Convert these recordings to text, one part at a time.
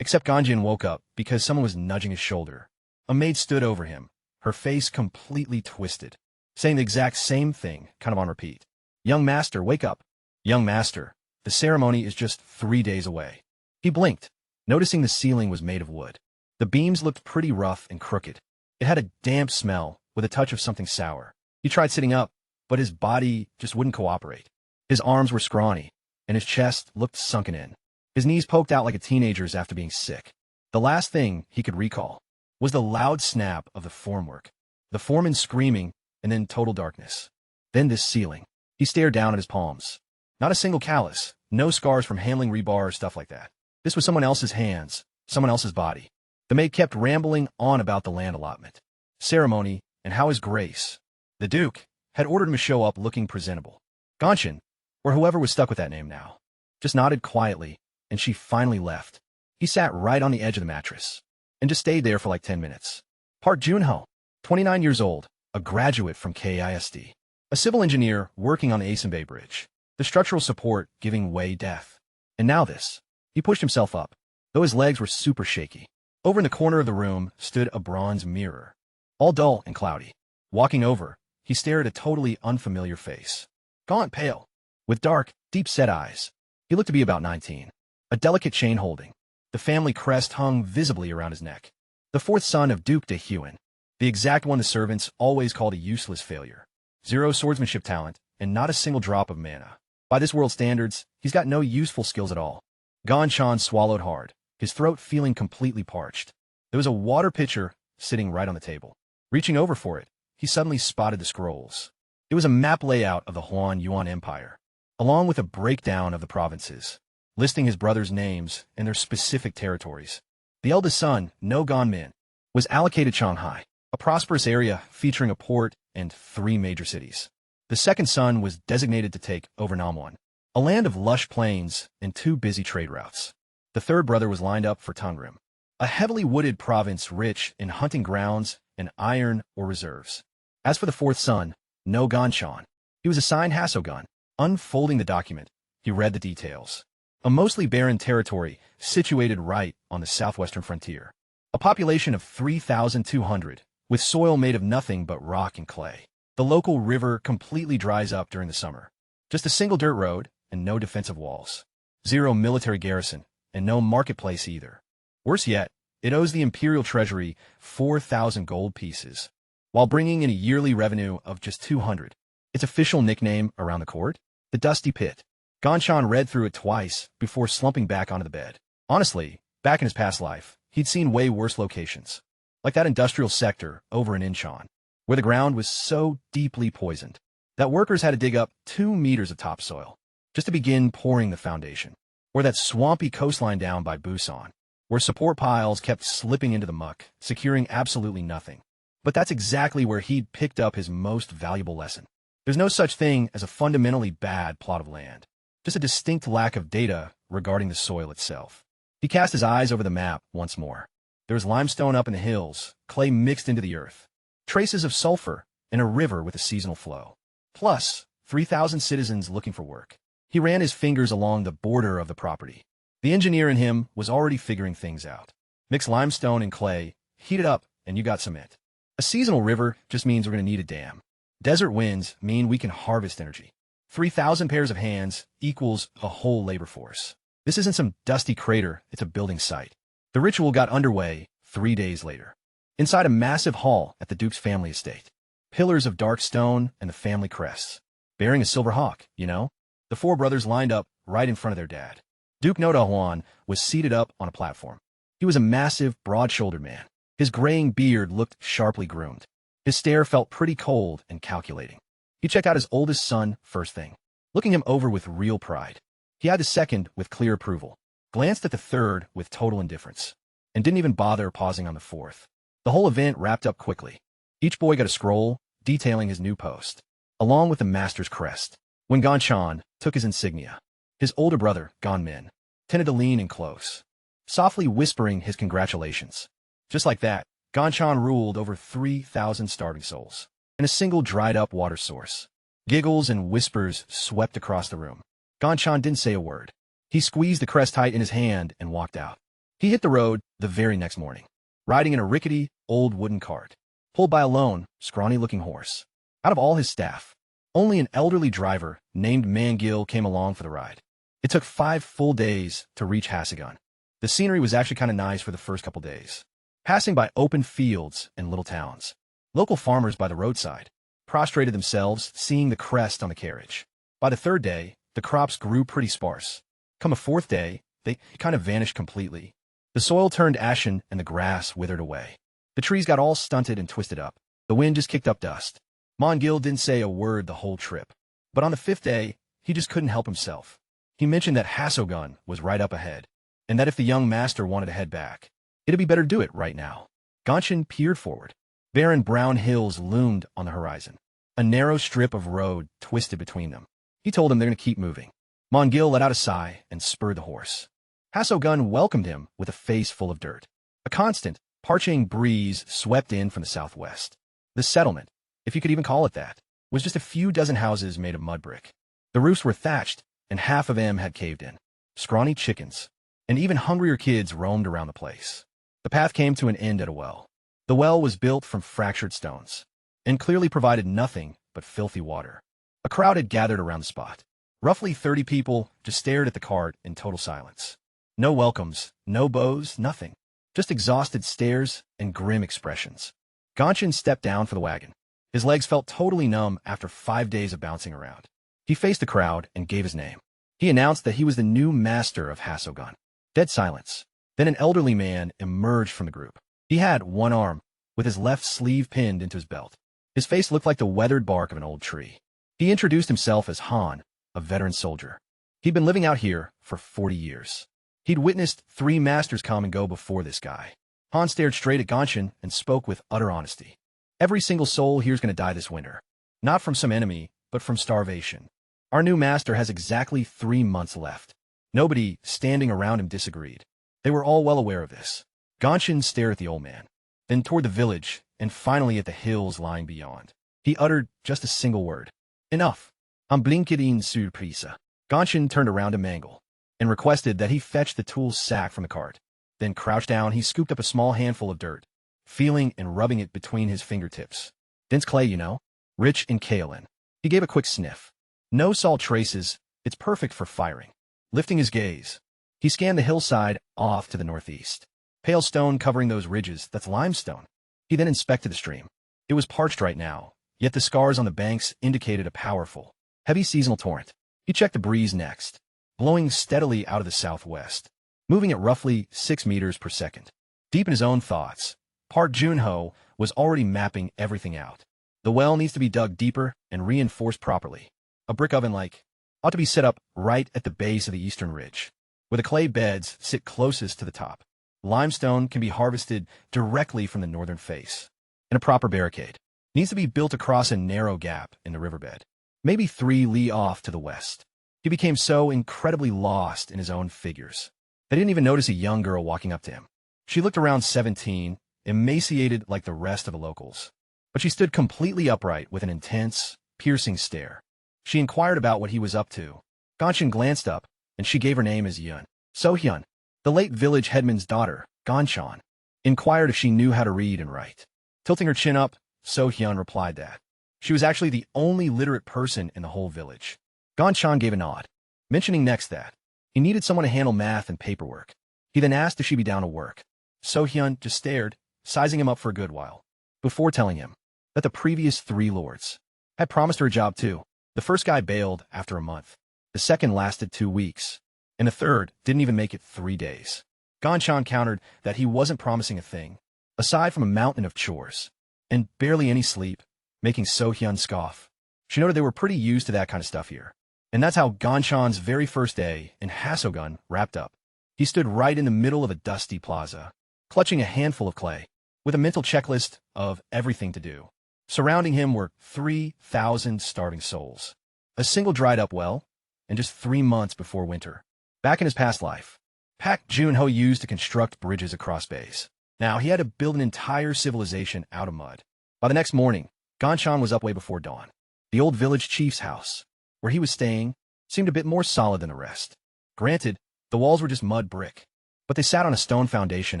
Except Ganjin woke up because someone was nudging his shoulder. A maid stood over him, her face completely twisted, saying the exact same thing, kind of on repeat. "Young master, wake up. Young master, the ceremony is just 3 days away." He blinked, noticing the ceiling was made of wood. The beams looked pretty rough and crooked. It had a damp smell with a touch of something sour. He tried sitting up, but his body just wouldn't cooperate. His arms were scrawny, and his chest looked sunken in. His knees poked out like a teenager's after being sick. The last thing he could recall was the loud snap of the formwork, the foreman screaming, and then total darkness. Then this ceiling. He stared down at his palms. Not a single callus, no scars from handling rebar or stuff like that. This was someone else's hands, someone else's body. The maid kept rambling on about the land allotment, ceremony, and how His Grace, the Duke, had ordered him to show up looking presentable. Ganshin, or whoever was stuck with that name now, just nodded quietly, and she finally left. He sat right on the edge of the mattress, and just stayed there for like 10 minutes. Park Junho, 29 years old, a graduate from KISD, a civil engineer working on the Asen Bay Bridge, the structural support giving way death. And now this. He pushed himself up, though his legs were super shaky. Over in the corner of the room stood a bronze mirror, all dull and cloudy. Walking over, he stared at a totally unfamiliar face. Gaunt pale, with dark, deep-set eyes. He looked to be about 19. A delicate chain holding. The family crest hung visibly around his neck. The fourth son of Duke de Huan, the exact one the servants always called a useless failure. 0 swordsmanship talent, and not a single drop of mana. By this world's standards, he's got no useful skills at all. Ganshan swallowed hard, his throat feeling completely parched. There was a water pitcher sitting right on the table. Reaching over for it, he suddenly spotted the scrolls. It was a map layout of the Huan Yuan Empire, along with a breakdown of the provinces, listing his brothers' names and their specific territories. The eldest son, No Gonmin, was allocated Shanghai, a prosperous area featuring a port and 3 major cities. The second son was designated to take over Namwan, a land of lush plains and 2 busy trade routes. The third brother was lined up for Tungrim, a heavily wooded province rich in hunting grounds and iron ore reserves. As for the fourth son, No Ganshan, he was assigned Hasogun. Unfolding the document, he read the details. A mostly barren territory situated right on the southwestern frontier. A population of 3,200, with soil made of nothing but rock and clay. The local river completely dries up during the summer. Just a single dirt road and no defensive walls. 0 military garrison, and no marketplace either. Worse yet, it owes the imperial treasury 4,000 gold pieces, while bringing in a yearly revenue of just 200. Its official nickname around the court? The Dusty Pit. Ganshan read through it twice before slumping back onto the bed. Honestly, back in his past life, he'd seen way worse locations, like that industrial sector over in Incheon, where the ground was so deeply poisoned that workers had to dig up 2 meters of topsoil just to begin pouring the foundation. Or that swampy coastline down by Busan, where support piles kept slipping into the muck, securing absolutely nothing. But that's exactly where he'd picked up his most valuable lesson. There's no such thing as a fundamentally bad plot of land, just a distinct lack of data regarding the soil itself. He cast his eyes over the map once more. There was limestone up in the hills, clay mixed into the earth, traces of sulfur, and a river with a seasonal flow. Plus, 3,000 citizens looking for work. He ran his fingers along the border of the property. The engineer in him was already figuring things out. Mix limestone and clay, heat it up, and you got cement. A seasonal river just means we're going to need a dam. Desert winds mean we can harvest energy. 3,000 pairs of hands equals a whole labor force. This isn't some dusty crater, it's a building site. The ritual got underway 3 days later. Inside a massive hall at the Duke's family estate. Pillars of dark stone and the family crests. Bearing a silver hawk, you know? The 4 brothers lined up right in front of their dad. Duke Noda Huan was seated up on a platform. He was a massive, broad-shouldered man. His graying beard looked sharply groomed. His stare felt pretty cold and calculating. He checked out his oldest son first thing, looking him over with real pride. He had the second with clear approval, glanced at the third with total indifference, and didn't even bother pausing on the fourth. The whole event wrapped up quickly. Each boy got a scroll detailing his new post, along with the master's crest. When Ganshan took his insignia, his older brother, Gonmin, tended to lean in close, softly whispering his congratulations. Just like that, Ganshan ruled over 3,000 starving souls, and a single dried-up water source. Giggles and whispers swept across the room. Ganshan didn't say a word. He squeezed the crest tight in his hand and walked out. He hit the road the very next morning, riding in a rickety, old wooden cart, pulled by a lone, scrawny-looking horse. Out of all his staff, only an elderly driver named Mangil came along for the ride. It took 5 full days to reach Hasagun. The scenery was actually kind of nice for the first couple days, passing by open fields and little towns. Local farmers by the roadside prostrated themselves, seeing the crest on the carriage. By the 3rd day, the crops grew pretty sparse. Come a 4th day, they kind of vanished completely. The soil turned ashen and the grass withered away. The trees got all stunted and twisted up. The wind just kicked up dust. Mongil didn't say a word the whole trip. But on the 5th day, he just couldn't help himself. He mentioned that Hasogun was right up ahead, and that if the young master wanted to head back, it'd be better to do it right now. Gonshin peered forward. Barren brown hills loomed on the horizon. A narrow strip of road twisted between them. He told him they're going to keep moving. Mongil let out a sigh and spurred the horse. Hasogun welcomed him with a face full of dirt. A constant, parching breeze swept in from the southwest. The settlement, if you could even call it that, was just a few dozen houses made of mud brick. The roofs were thatched, and half of them had caved in. Scrawny chickens, and even hungrier kids roamed around the place. The path came to an end at a well. The well was built from fractured stones, and clearly provided nothing but filthy water. A crowd had gathered around the spot. Roughly 30 people just stared at the cart in total silence. No welcomes, no bows, nothing. Just exhausted stares and grim expressions. Gonshin stepped down for the wagon. His legs felt totally numb after 5 days of bouncing around. He faced the crowd and gave his name. He announced that he was the new master of Hasogun. Dead silence. Then an elderly man emerged from the group. He had one arm, with his left sleeve pinned into his belt. His face looked like the weathered bark of an old tree. He introduced himself as Han, a veteran soldier. He'd been living out here for 40 years. He'd witnessed 3 masters come and go before this guy. Han stared straight at Gonshin and spoke with utter honesty. Every single soul here's going to die this winter. Not from some enemy, but from starvation. Our new master has exactly 3 months left. Nobody standing around him disagreed. They were all well aware of this. Gonshin stared at the old man, then toward the village, and finally at the hills lying beyond. He uttered just a single word. Enough. I'm blinkedin surprisa. Gonshin turned around to Mangle and requested that he fetch the tool's sack from the cart. Then crouched down, he scooped up a small handful of dirt, feeling and rubbing it between his fingertips. Dense clay, you know, rich in kaolin. He gave a quick sniff. No salt traces, it's perfect for firing. Lifting his gaze, he scanned the hillside off to the northeast. Pale stone covering those ridges, that's limestone. He then inspected the stream. It was parched right now, yet the scars on the banks indicated a powerful, heavy seasonal torrent. He checked the breeze next, blowing steadily out of the southwest, moving at roughly 6 meters per second. Deep in his own thoughts, Park Junho was already mapping everything out. The well needs to be dug deeper and reinforced properly. A brick oven-like ought to be set up right at the base of the eastern ridge, where the clay beds sit closest to the top. Limestone can be harvested directly from the northern face, and a proper barricade needs to be built across a narrow gap in the riverbed, maybe 3 li off to the west. He became so incredibly lost in his own figures that he didn't even notice a young girl walking up to him. She looked around 17, emaciated like the rest of the locals, but she stood completely upright with an intense, piercing stare. She inquired about what he was up to. Gonshin glanced up, and she gave her name as Yun. So-hyun, the late village headman's daughter, Gonshan, inquired if she knew how to read and write. Tilting her chin up, So-hyun replied that she was actually the only literate person in the whole village. Gonshan gave a nod, mentioning next that he needed someone to handle math and paperwork. He then asked if she'd be down to work. So-hyun just stared, sizing him up for a good while, before telling him that the previous 3 lords had promised her a job too. The first guy bailed after a month. The second lasted 2 weeks, and the third didn't even make it 3 days. Gonshan countered that he wasn't promising a thing, aside from a mountain of chores, and barely any sleep, making So-hyun scoff. She noted they were pretty used to that kind of stuff here. And that's how Gonshan's very first day in Hasogun wrapped up. He stood right in the middle of a dusty plaza, clutching a handful of clay, with a mental checklist of everything to do. Surrounding him were 3,000 starving souls, a single dried-up well, and just 3 months before winter. Back in his past life, Park Junho used to construct bridges across bays. Now he had to build an entire civilization out of mud. By the next morning, Gonshan was up way before dawn. The old village chief's house, where he was staying, seemed a bit more solid than the rest. Granted, the walls were just mud brick, but but they sat on a stone foundation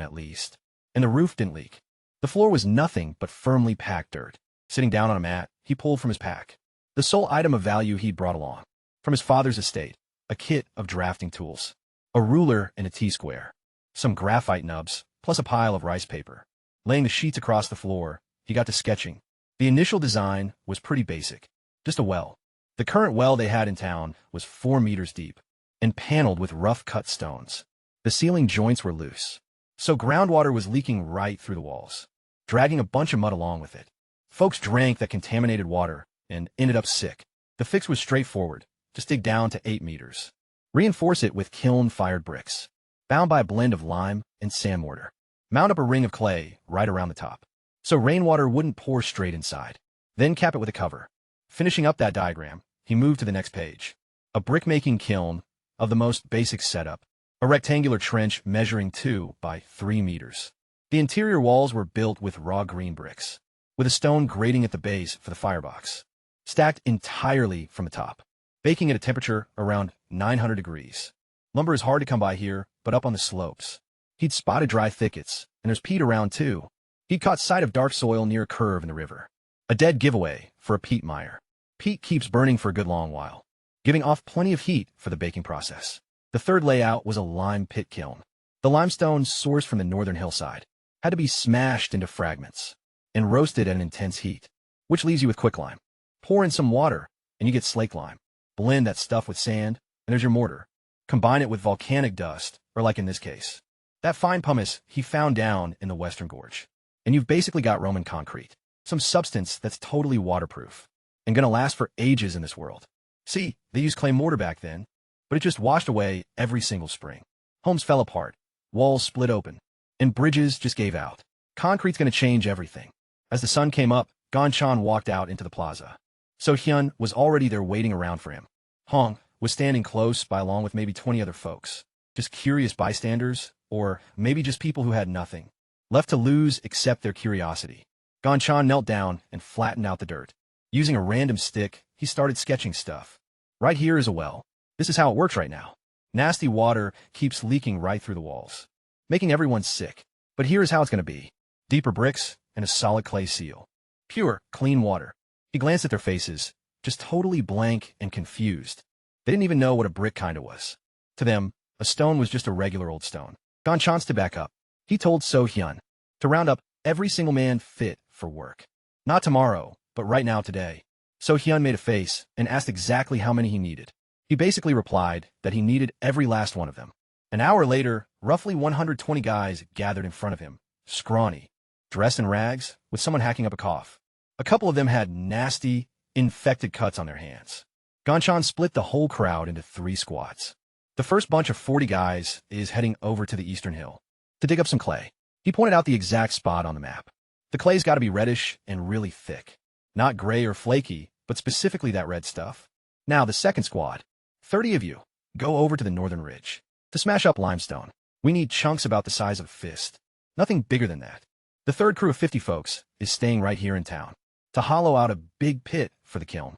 at least, and the roof didn't leak. The floor was nothing but firmly packed dirt. Sitting down on a mat, he pulled from his pack the sole item of value he'd brought along from his father's estate, a kit of drafting tools, a ruler and a T-square, some graphite nubs, plus a pile of rice paper. Laying the sheets across the floor, he got to sketching. The initial design was pretty basic, just a well. The current well they had in town was 4 meters deep and paneled with rough-cut stones. The ceiling joints were loose, so groundwater was leaking right through the walls, dragging a bunch of mud along with it. Folks drank that contaminated water and ended up sick. The fix was straightforward. Just dig down to 8 meters. Reinforce it with kiln-fired bricks, bound by a blend of lime and sand mortar. Mount up a ring of clay right around the top, so rainwater wouldn't pour straight inside. Then cap it with a cover. Finishing up that diagram, he moved to the next page. A brick-making kiln of the most basic setup, a rectangular trench measuring 2 by 3 meters. The interior walls were built with raw green bricks, with a stone grating at the base for the firebox, stacked entirely from the top, baking at a temperature around 900 degrees. Lumber is hard to come by here, but up on the slopes, he'd spotted dry thickets, and there's peat around too. He'd caught sight of dark soil near a curve in the river. A dead giveaway for a peat mire. Peat keeps burning for a good long while, giving off plenty of heat for the baking process. The third layout was a lime pit kiln. The limestone sourced from the northern hillside had to be smashed into fragments and roasted at an intense heat, which leaves you with quicklime. Pour in some water, and you get slake lime. Blend that stuff with sand, and there's your mortar. Combine it with volcanic dust, or like in this case, that fine pumice he found down in the Western Gorge. And you've basically got Roman concrete, some substance that's totally waterproof and gonna last for ages in this world. See, they used clay mortar back then, but it just washed away every single spring. Homes fell apart, walls split open, and bridges just gave out. Concrete's gonna change everything. As the sun came up, Ganchan walked out into the plaza. So Hyun was already there waiting around for him. Hong was standing close by along with maybe 20 other folks, just curious bystanders, or maybe just people who had nothing left to lose except their curiosity. Ganchan knelt down and flattened out the dirt. Using a random stick, he started sketching stuff. Right here is a well. This is how it works right now. Nasty water keeps leaking right through the walls, making everyone sick. But here's how it's going to be. Deeper bricks and a solid clay seal. Pure, clean water. He glanced at their faces, just totally blank and confused. They didn't even know what a brick kinda was. To them, a stone was just a regular old stone. Ganchan to back up. He told So Hyun to round up every single man fit for work. Not tomorrow, but right now today. So Hyun made a face and asked exactly how many he needed. He basically replied that he needed every last one of them. An hour later, roughly 120 guys gathered in front of him, scrawny, dressed in rags, with someone hacking up a cough. A couple of them had nasty, infected cuts on their hands. Ganchan split the whole crowd into 3 squads. The first bunch of 40 guys is heading over to the eastern hill to dig up some clay. He pointed out the exact spot on the map. The clay's got to be reddish and really thick. Not gray or flaky, but specifically that red stuff. Now, the second squad, 30 of you, go over to the northern ridge to smash up limestone. We need chunks about the size of a fist. Nothing bigger than that. The third crew of 50 folks is staying right here in town to hollow out a big pit for the kiln.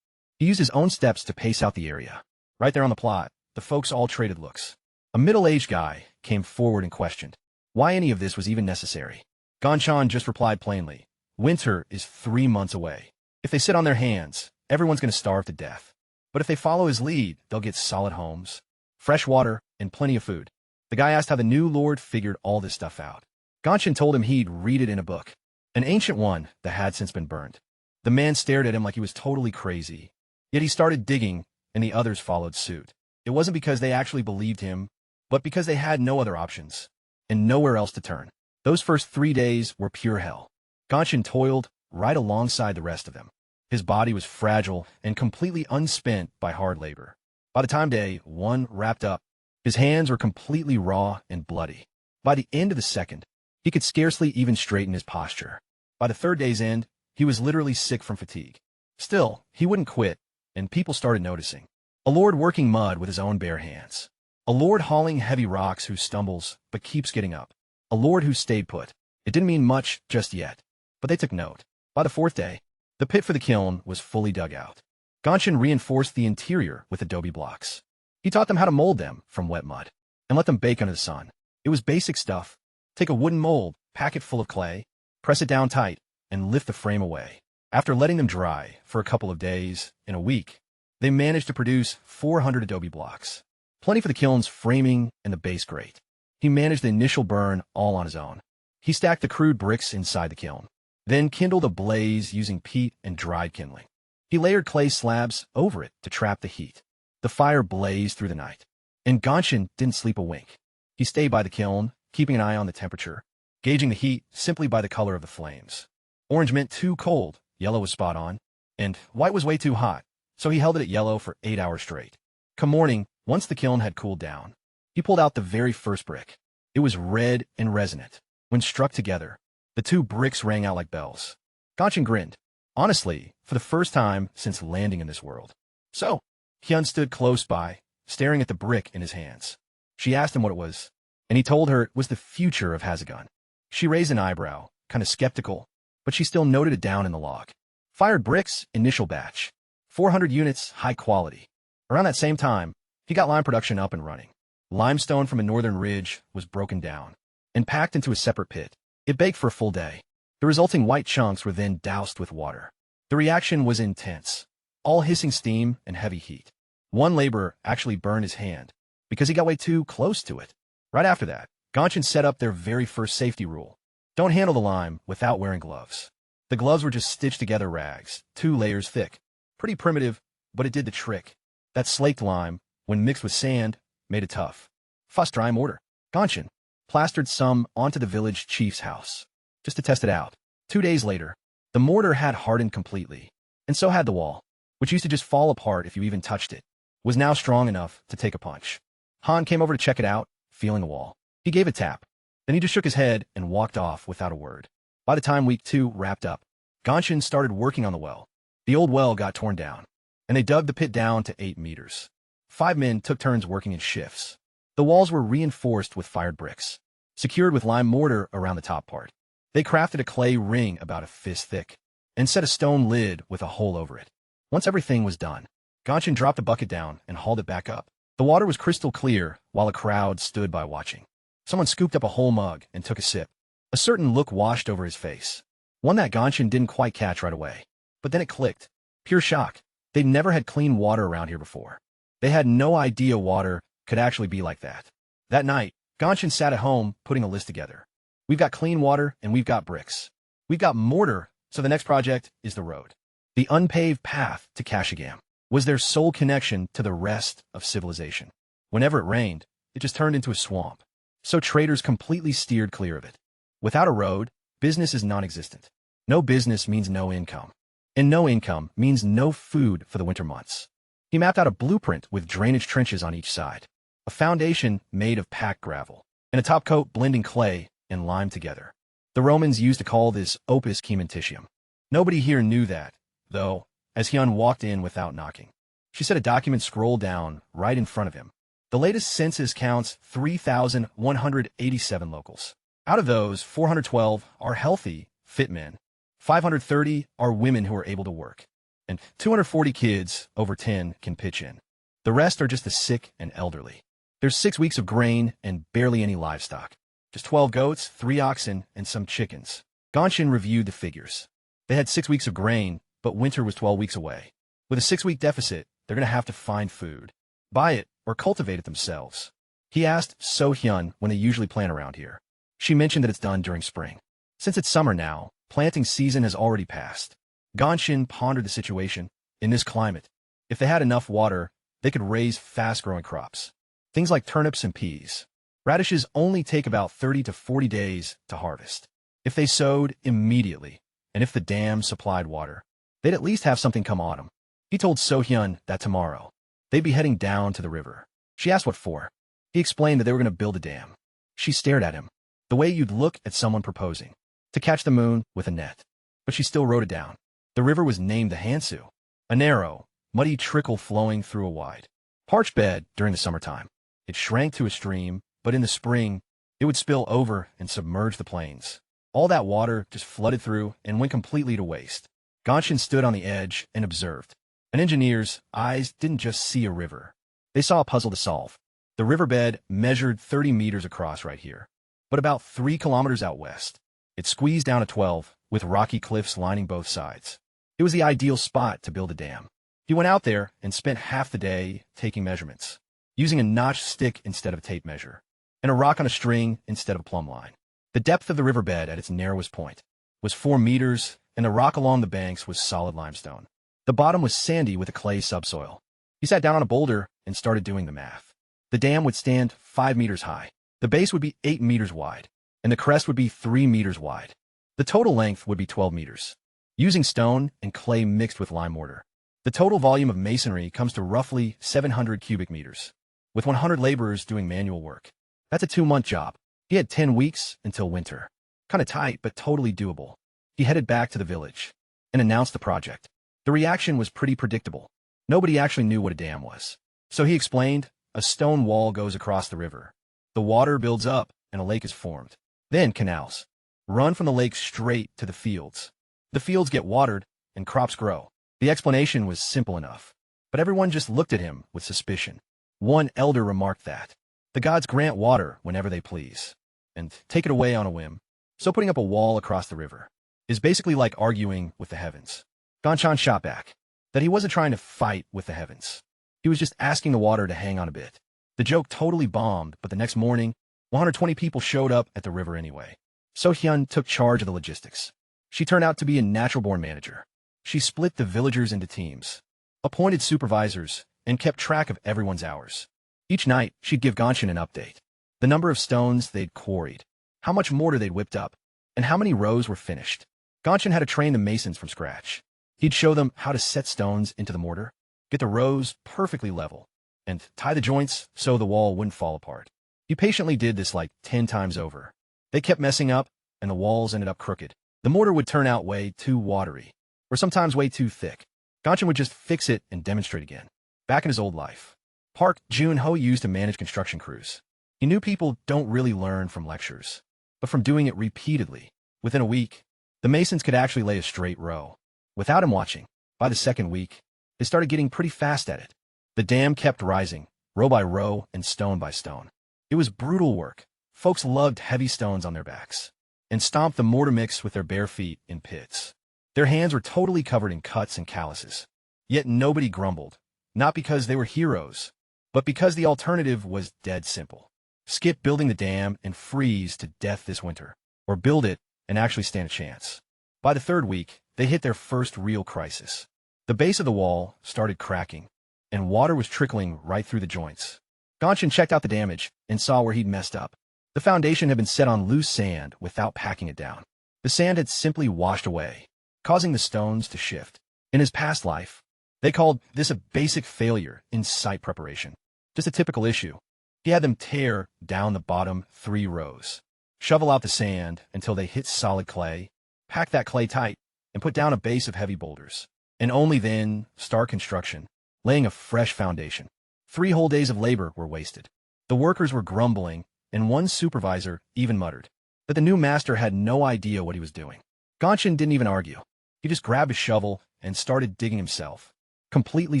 He used his own steps to pace out the area. Right there on the plot, the folks all traded looks. A middle-aged guy came forward and questioned why any of this was even necessary. Ganchan just replied plainly, winter is 3 months away. If they sit on their hands, everyone's going to starve to death. But if they follow his lead, they'll get solid homes, fresh water, and plenty of food. The guy asked how the new lord figured all this stuff out. Ganchan told him he'd read it in a book, an ancient one that had since been burned. The man stared at him like he was totally crazy. Yet he started digging, and the others followed suit. It wasn't because they actually believed him, but because they had no other options, and nowhere else to turn. Those first 3 days were pure hell. Ganchan toiled right alongside the rest of them. His body was fragile and completely unspent by hard labor. By the time day 1 wrapped up, his hands were completely raw and bloody. By the end of the second, he could scarcely even straighten his posture. By the third day's end, he was literally sick from fatigue. Still, he wouldn't quit, and people started noticing. A lord working mud with his own bare hands. A lord hauling heavy rocks who stumbles but keeps getting up. A lord who stayed put. It didn't mean much just yet, but they took note. By the 4th day, the pit for the kiln was fully dug out. Ganchan reinforced the interior with adobe blocks. He taught them how to mold them from wet mud and let them bake under the sun. It was basic stuff. Take a wooden mold, pack it full of clay, press it down tight, and lift the frame away. After letting them dry for a couple of days, in a week, they managed to produce 400 adobe blocks. Plenty for the kiln's framing and the base grate. He managed the initial burn all on his own. He stacked the crude bricks inside the kiln, then kindled a blaze using peat and dried kindling. He layered clay slabs over it to trap the heat. The fire blazed through the night, and Gonshin didn't sleep a wink. He stayed by the kiln, keeping an eye on the temperature, gauging the heat simply by the color of the flames. Orange meant too cold, yellow was spot on, and white was way too hot, so he held it at yellow for 8 hours straight. Come morning, once the kiln had cooled down, he pulled out the very first brick. It was red and resonant. When struck together, the two bricks rang out like bells. Gonshin grinned. Honestly, for the first time since landing in this world. So, Hyun stood close by, staring at the brick in his hands. She asked him what it was, and he told her it was the future of Hazagun. She raised an eyebrow, kind of skeptical, but she still noted it down in the log. Fired bricks, initial batch. 400 units, high quality. Around that same time, he got lime production up and running. Limestone from a northern ridge was broken down and packed into a separate pit. It baked for a full day. The resulting white chunks were then doused with water. The reaction was intense, all hissing steam and heavy heat. One laborer actually burned his hand because he got way too close to it. Right after that, Gonshin set up their very first safety rule. Don't handle the lime without wearing gloves. The gloves were just stitched together rags, 2 layers thick. Pretty primitive, but it did the trick. That slaked lime, when mixed with sand, made it tough. Fuss dry mortar. Gonshin plastered some onto the village chief's house, just to test it out. 2 days later, the mortar had hardened completely, and so had the wall, which used to just fall apart if you even touched it, was now strong enough to take a punch. Han came over to check it out, feeling the wall. He gave a tap. Then he just shook his head and walked off without a word. By the time week 2 wrapped up, Gonshin started working on the well. The old well got torn down, and they dug the pit down to 8 meters. 5 men took turns working in shifts. The walls were reinforced with fired bricks, secured with lime mortar around the top part. They crafted a clay ring about a fist thick, and set a stone lid with a hole over it. Once everything was done, Gonshin dropped the bucket down and hauled it back up. The water was crystal clear while a crowd stood by watching. Someone scooped up a whole mug and took a sip. A certain look washed over his face, one that Gonshin didn't quite catch right away. But then it clicked. Pure shock. They'd never had clean water around here before. They had no idea water could actually be like that. That night, Gonshin sat at home putting a list together. We've got clean water and we've got bricks. We've got mortar, so the next project is the road. The unpaved path to Kashigam was their sole connection to the rest of civilization. Whenever it rained, it just turned into a swamp. So traders completely steered clear of it. Without a road, business is non-existent. No business means no income. And no income means no food for the winter months. He mapped out a blueprint with drainage trenches on each side, a foundation made of packed gravel, and a top coat blending clay and lime together. The Romans used to call this opus cementitium. Nobody here knew that, though, as Hyun walked in without knocking. She said a document scrolled down right in front of him. The latest census counts 3,187 locals. Out of those, 412 are healthy, fit men. 530 are women who are able to work. And 240 kids over 10 can pitch in. The rest are just the sick and elderly. There's 6 weeks of grain and barely any livestock. Just 12 goats, 3 oxen, and some chickens. Gonshin reviewed the figures. They had 6 weeks of grain, but winter was 12 weeks away. With a 6-week deficit, they're going to have to find food, buy it, or cultivate it themselves. He asked So Hyun when they usually plant around here. She mentioned that it's done during spring. Since it's summer now, planting season has already passed. Gonshin pondered the situation. In this climate, if they had enough water, they could raise fast-growing crops. Things like turnips and peas. Radishes only take about 30 to 40 days to harvest. If they sowed immediately, and if the dam supplied water, they'd at least have something come autumn. He told So Hyun that tomorrow, they'd be heading down to the river. She asked what for. He explained that they were going to build a dam. She stared at him, the way you'd look at someone proposing, to catch the moon with a net. But she still wrote it down. The river was named the Hansu, a narrow, muddy trickle flowing through a wide, parched bed during the summertime. It shrank to a stream, but in the spring, it would spill over and submerge the plains. All that water just flooded through and went completely to waste. Gonshin stood on the edge and observed. An engineer's eyes didn't just see a river. They saw a puzzle to solve. The riverbed measured 30 meters across right here, but about 3 kilometers out west. It squeezed down to 12, with rocky cliffs lining both sides. It was the ideal spot to build a dam. He went out there and spent half the day taking measurements, using a notched stick instead of a tape measure, and a rock on a string instead of a plumb line. The depth of the riverbed at its narrowest point was 4 meters, and the rock along the banks was solid limestone. The bottom was sandy with a clay subsoil. He sat down on a boulder and started doing the math. The dam would stand 5 meters high. The base would be 8 meters wide, and the crest would be 3 meters wide. The total length would be 12 meters. Using stone and clay mixed with lime mortar, the total volume of masonry comes to roughly 700 cubic meters, with 100 laborers doing manual work. That's a 2-month job. He had 10 weeks until winter. Kinda tight, but totally doable. He headed back to the village and announced the project. The reaction was pretty predictable. Nobody actually knew what a dam was. So he explained, a stone wall goes across the river. The water builds up and a lake is formed. Then canals run from the lake straight to the fields. The fields get watered and crops grow. The explanation was simple enough, but everyone just looked at him with suspicion. One elder remarked that the gods grant water whenever they please and take it away on a whim. So putting up a wall across the river is basically like arguing with the heavens. Ganchan shot back that he wasn't trying to fight with the heavens. He was just asking the water to hang on a bit. The joke totally bombed, but the next morning, 120 people showed up at the river anyway. So-hyun took charge of the logistics. She turned out to be a natural-born manager. She split the villagers into teams, appointed supervisors, and kept track of everyone's hours. Each night, she'd give Ganchan an update. The number of stones they'd quarried, how much mortar they'd whipped up, and how many rows were finished. Ganchan had to train the masons from scratch. He'd show them how to set stones into the mortar, get the rows perfectly level, and tie the joints so the wall wouldn't fall apart. He patiently did this like 10 times over. They kept messing up, and the walls ended up crooked. The mortar would turn out way too watery, or sometimes way too thick. Ganchan would just fix it and demonstrate again. Back in his old life, Park Jun-ho used to manage construction crews. He knew people don't really learn from lectures, but from doing it repeatedly. Within a week, the masons could actually lay a straight row without him watching. By the second week, they started getting pretty fast at it. The dam kept rising, row by row and stone by stone. It was brutal work. Folks loved heavy stones on their backs and stomped the mortar mix with their bare feet in pits. Their hands were totally covered in cuts and calluses. Yet nobody grumbled, not because they were heroes, but because the alternative was dead simple. Skip building the dam and freeze to death this winter, or build it and actually stand a chance. By the third week, they hit their first real crisis. The base of the wall started cracking, and water was trickling right through the joints. Ganchan checked out the damage and saw where he'd messed up. The foundation had been set on loose sand without packing it down. The sand had simply washed away, causing the stones to shift. In his past life, they called this a basic failure in site preparation. Just a typical issue. He had them tear down the bottom 3 rows, shovel out the sand until they hit solid clay, pack that clay tight, and put down a base of heavy boulders. And only then start construction, laying a fresh foundation. 3 whole days of labor were wasted. The workers were grumbling, and one supervisor even muttered that the new master had no idea what he was doing. Ganchan didn't even argue. He just grabbed a shovel and started digging himself, completely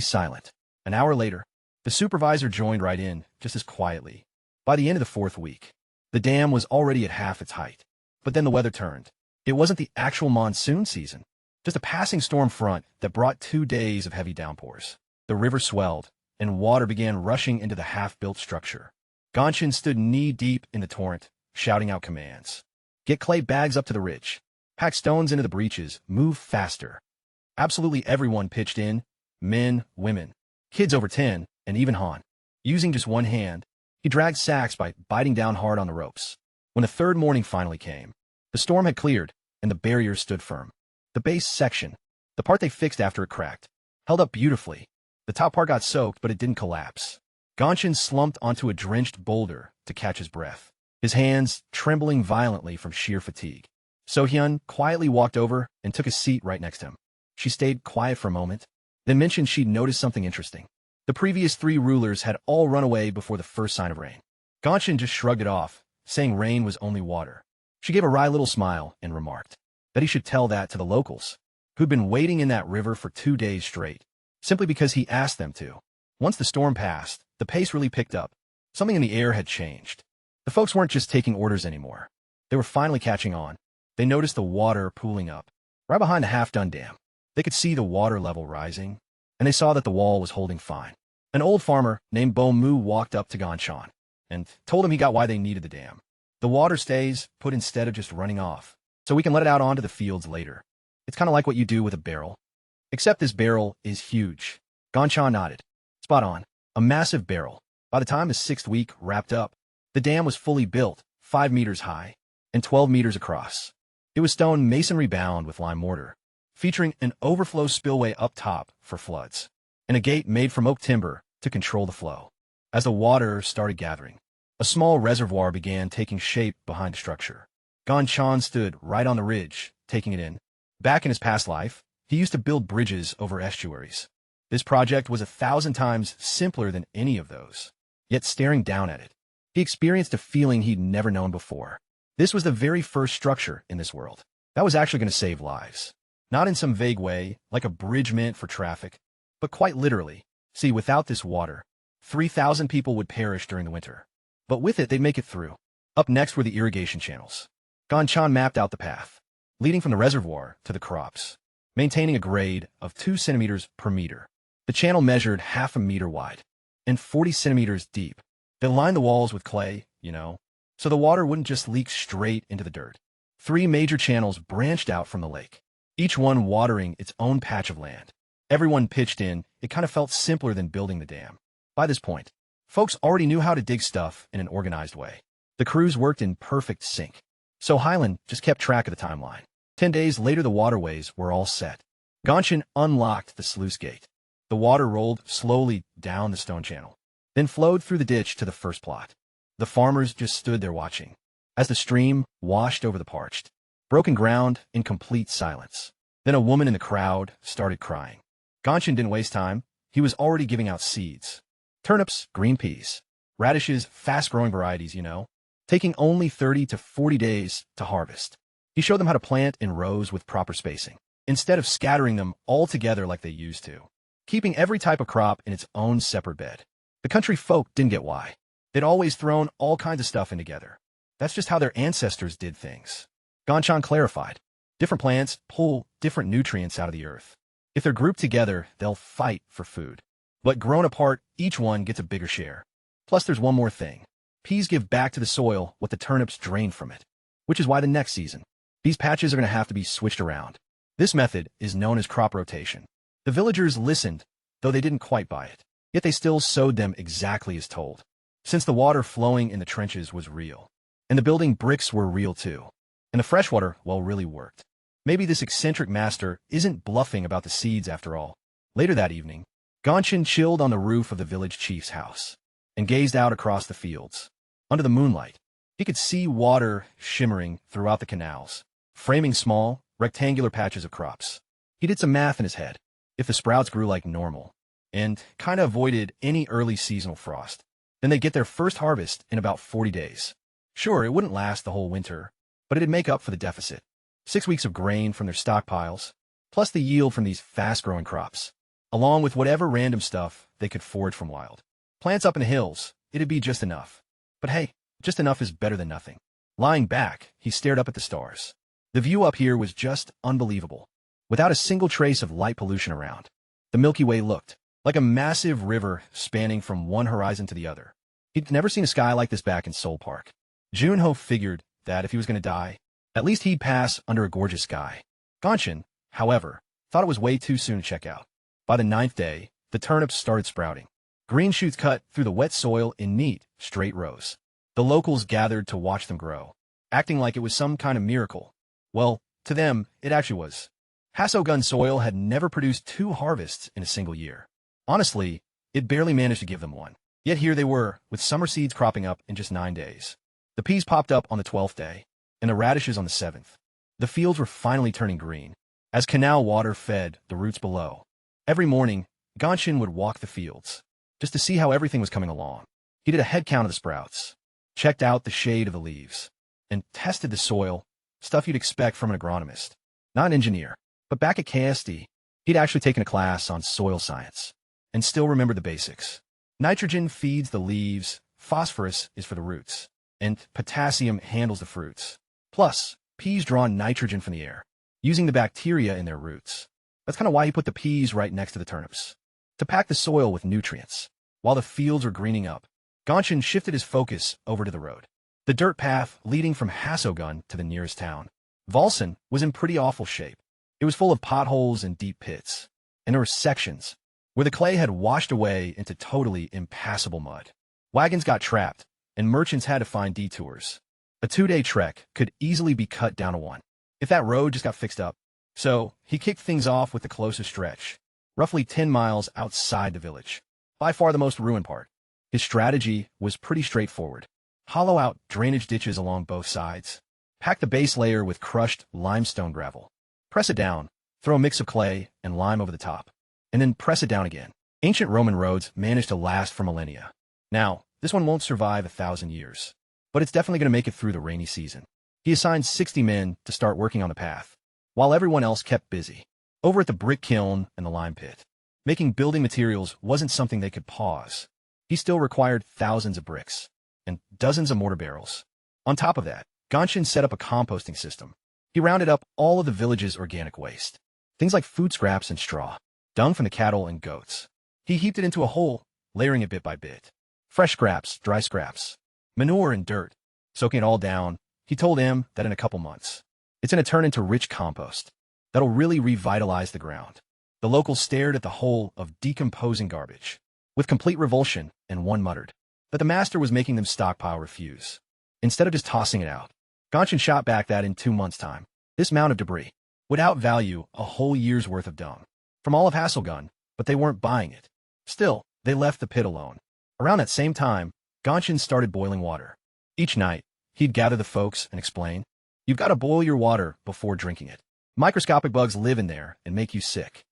silent. An hour later, the supervisor joined right in, just as quietly. By the end of the 4th week, the dam was already at half its height. But then the weather turned. It wasn't the actual monsoon season, just a passing storm front that brought 2 days of heavy downpours. The river swelled, and water began rushing into the half-built structure. Ganchan stood knee-deep in the torrent, shouting out commands. Get clay bags up to the ridge. Pack stones into the breaches. Move faster. Absolutely everyone pitched in. Men, women, kids over 10, and even Han. Using just one hand, he dragged sacks by biting down hard on the ropes. When the 3rd morning finally came, the storm had cleared, and the barriers stood firm. The base section, the part they fixed after it cracked, held up beautifully. The top part got soaked, but it didn't collapse. Ganchan slumped onto a drenched boulder to catch his breath, his hands trembling violently from sheer fatigue. So-hyun quietly walked over and took a seat right next to him. She stayed quiet for a moment, then mentioned she'd noticed something interesting. The previous 3 rulers had all run away before the first sign of rain. Ganchan just shrugged it off, saying rain was only water. She gave a wry little smile and remarked that he should tell that to the locals, who'd been waiting in that river for 2 days straight, simply because he asked them to. Once the storm passed, the pace really picked up. Something in the air had changed. The folks weren't just taking orders anymore. They were finally catching on. They noticed the water pooling up, right behind the half-done dam. They could see the water level rising, and they saw that the wall was holding fine. An old farmer named Bo Mu walked up to Ganchan and told him he got why they needed the dam. The water stays put instead of just running off, so we can let it out onto the fields later. It's kind of like what you do with a barrel. Except this barrel is huge. Ganchan nodded. Spot on. A massive barrel. By the time the 6th week wrapped up, the dam was fully built, 5 meters high and 12 meters across. It was stone masonry bound with lime mortar, featuring an overflow spillway up top for floods, and a gate made from oak timber to control the flow. As the water started gathering, a small reservoir began taking shape behind the structure. Ganchan stood right on the ridge, taking it in. Back in his past life, he used to build bridges over estuaries. This project was 1,000 times simpler than any of those. Yet staring down at it, he experienced a feeling he'd never known before. This was the very first structure in this world that was actually going to save lives. Not in some vague way, like a bridge meant for traffic, but quite literally. See, without this water, 3,000 people would perish during the winter. But with it, they'd make it through. Up next were the irrigation channels. Ganchan mapped out the path, leading from the reservoir to the crops, maintaining a grade of 2 centimeters per meter. The channel measured half a meter wide and 40 centimeters deep. They lined the walls with clay, so the water wouldn't just leak straight into the dirt. 3 major channels branched out from the lake, each one watering its own patch of land. Everyone pitched in. It kind of felt simpler than building the dam. By this point, folks already knew how to dig stuff in an organized way. The crews worked in perfect sync. So Highland just kept track of the timeline. 10 days later, the waterways were all set. Ganchan unlocked the sluice gate. The water rolled slowly down the stone channel, then flowed through the ditch to the first plot. The farmers just stood there watching, as the stream washed over the parched, broken ground in complete silence. Then a woman in the crowd started crying. Ganchan didn't waste time. He was already giving out seeds. Turnips, green peas, radishes, fast-growing varieties, taking only 30 to 40 days to harvest. He showed them how to plant in rows with proper spacing, instead of scattering them all together like they used to, keeping every type of crop in its own separate bed. The country folk didn't get why. They'd always thrown all kinds of stuff in together. That's just how their ancestors did things. Ganchan clarified. Different plants pull different nutrients out of the earth. If they're grouped together, they'll fight for food. But grown apart, each one gets a bigger share. Plus, there's one more thing. Peas give back to the soil what the turnips drain from it, which is why the next season, these patches are going to have to be switched around. This method is known as crop rotation. The villagers listened, though they didn't quite buy it. Yet they still sowed them exactly as told. Since the water flowing in the trenches was real, and the building bricks were real too, and the freshwater, really worked. Maybe this eccentric master isn't bluffing about the seeds after all. Later that evening, Ganchan chilled on the roof of the village chief's house and gazed out across the fields. Under the moonlight, he could see water shimmering throughout the canals, framing small, rectangular patches of crops. He did some math in his head. If the sprouts grew like normal and kind of avoided any early seasonal frost, then they'd get their first harvest in about 40 days. Sure, it wouldn't last the whole winter, but it'd make up for the deficit. 6 weeks of grain from their stockpiles, plus the yield from these fast-growing crops, along with whatever random stuff they could forage from wild plants up in the hills. It'd be just enough. But hey, just enough is better than nothing. Lying back, he stared up at the stars. The view up here was just unbelievable, without a single trace of light pollution around. The Milky Way looked like a massive river spanning from one horizon to the other. He'd never seen a sky like this back in Seoul Park. Junho figured that if he was going to die, at least he'd pass under a gorgeous sky. Ganchan, however, thought it was way too soon to check out. By the 9th day, the turnips started sprouting. Green shoots cut through the wet soil in neat, straight rows. The locals gathered to watch them grow, acting like it was some kind of miracle. Well, to them, it actually was. Hasogun soil had never produced 2 harvests in a single year. Honestly, it barely managed to give them one. Yet here they were, with summer seeds cropping up in just 9 days. The peas popped up on the 12th day, and the radishes on the 7th. The fields were finally turning green, as canal water fed the roots below. Every morning, Ganchan would walk the fields, just to see how everything was coming along. He did a head count of the sprouts, checked out the shade of the leaves, and tested the soil, stuff you'd expect from an agronomist. Not an engineer, but back at KSD, he'd actually taken a class on soil science, and still remembered the basics. Nitrogen feeds the leaves, phosphorus is for the roots, and potassium handles the fruits. Plus, peas draw nitrogen from the air, using the bacteria in their roots. That's kind of why he put the peas right next to the turnips, to pack the soil with nutrients. While the fields were greening up, Gonshin shifted his focus over to the road, the dirt path leading from Hassogun to the nearest town. Volson was in pretty awful shape. It was full of potholes and deep pits, and there were sections where the clay had washed away into totally impassable mud. Wagons got trapped, and merchants had to find detours. A 2-day trek could easily be cut down to one, if that road just got fixed up. So, he kicked things off with the closest stretch, roughly 10 miles outside the village, by far the most ruined part. His strategy was pretty straightforward. Hollow out drainage ditches along both sides. Pack the base layer with crushed limestone gravel. Press it down, throw a mix of clay and lime over the top, and then press it down again. Ancient Roman roads managed to last for millennia. Now, this one won't survive 1,000 years, but it's definitely going to make it through the rainy season. He assigned 60 men to start working on the path, while everyone else kept busy over at the brick kiln and the lime pit. Making building materials wasn't something they could pause. He still required thousands of bricks and dozens of mortar barrels. On top of that, Gonshin set up a composting system. He rounded up all of the village's organic waste, things like food scraps and straw, dung from the cattle and goats. He heaped it into a hole, layering it bit by bit. Fresh scraps, dry scraps, manure and dirt. Soaking it all down, he told him that in a couple months, it's going to turn into rich compost that'll really revitalize the ground. The locals stared at the hole of decomposing garbage with complete revulsion, and one muttered that the master was making them stockpile refuse instead of just tossing it out. Gonshin shot back that in 2 months' time, this mound of debris would outvalue a whole year's worth of dung from all of Hasselgun, but they weren't buying it. Still, they left the pit alone. Around that same time, Gonshin started boiling water. Each night, he'd gather the folks and explain, "You've got to boil your water before drinking it. Microscopic bugs live in there and make you sick.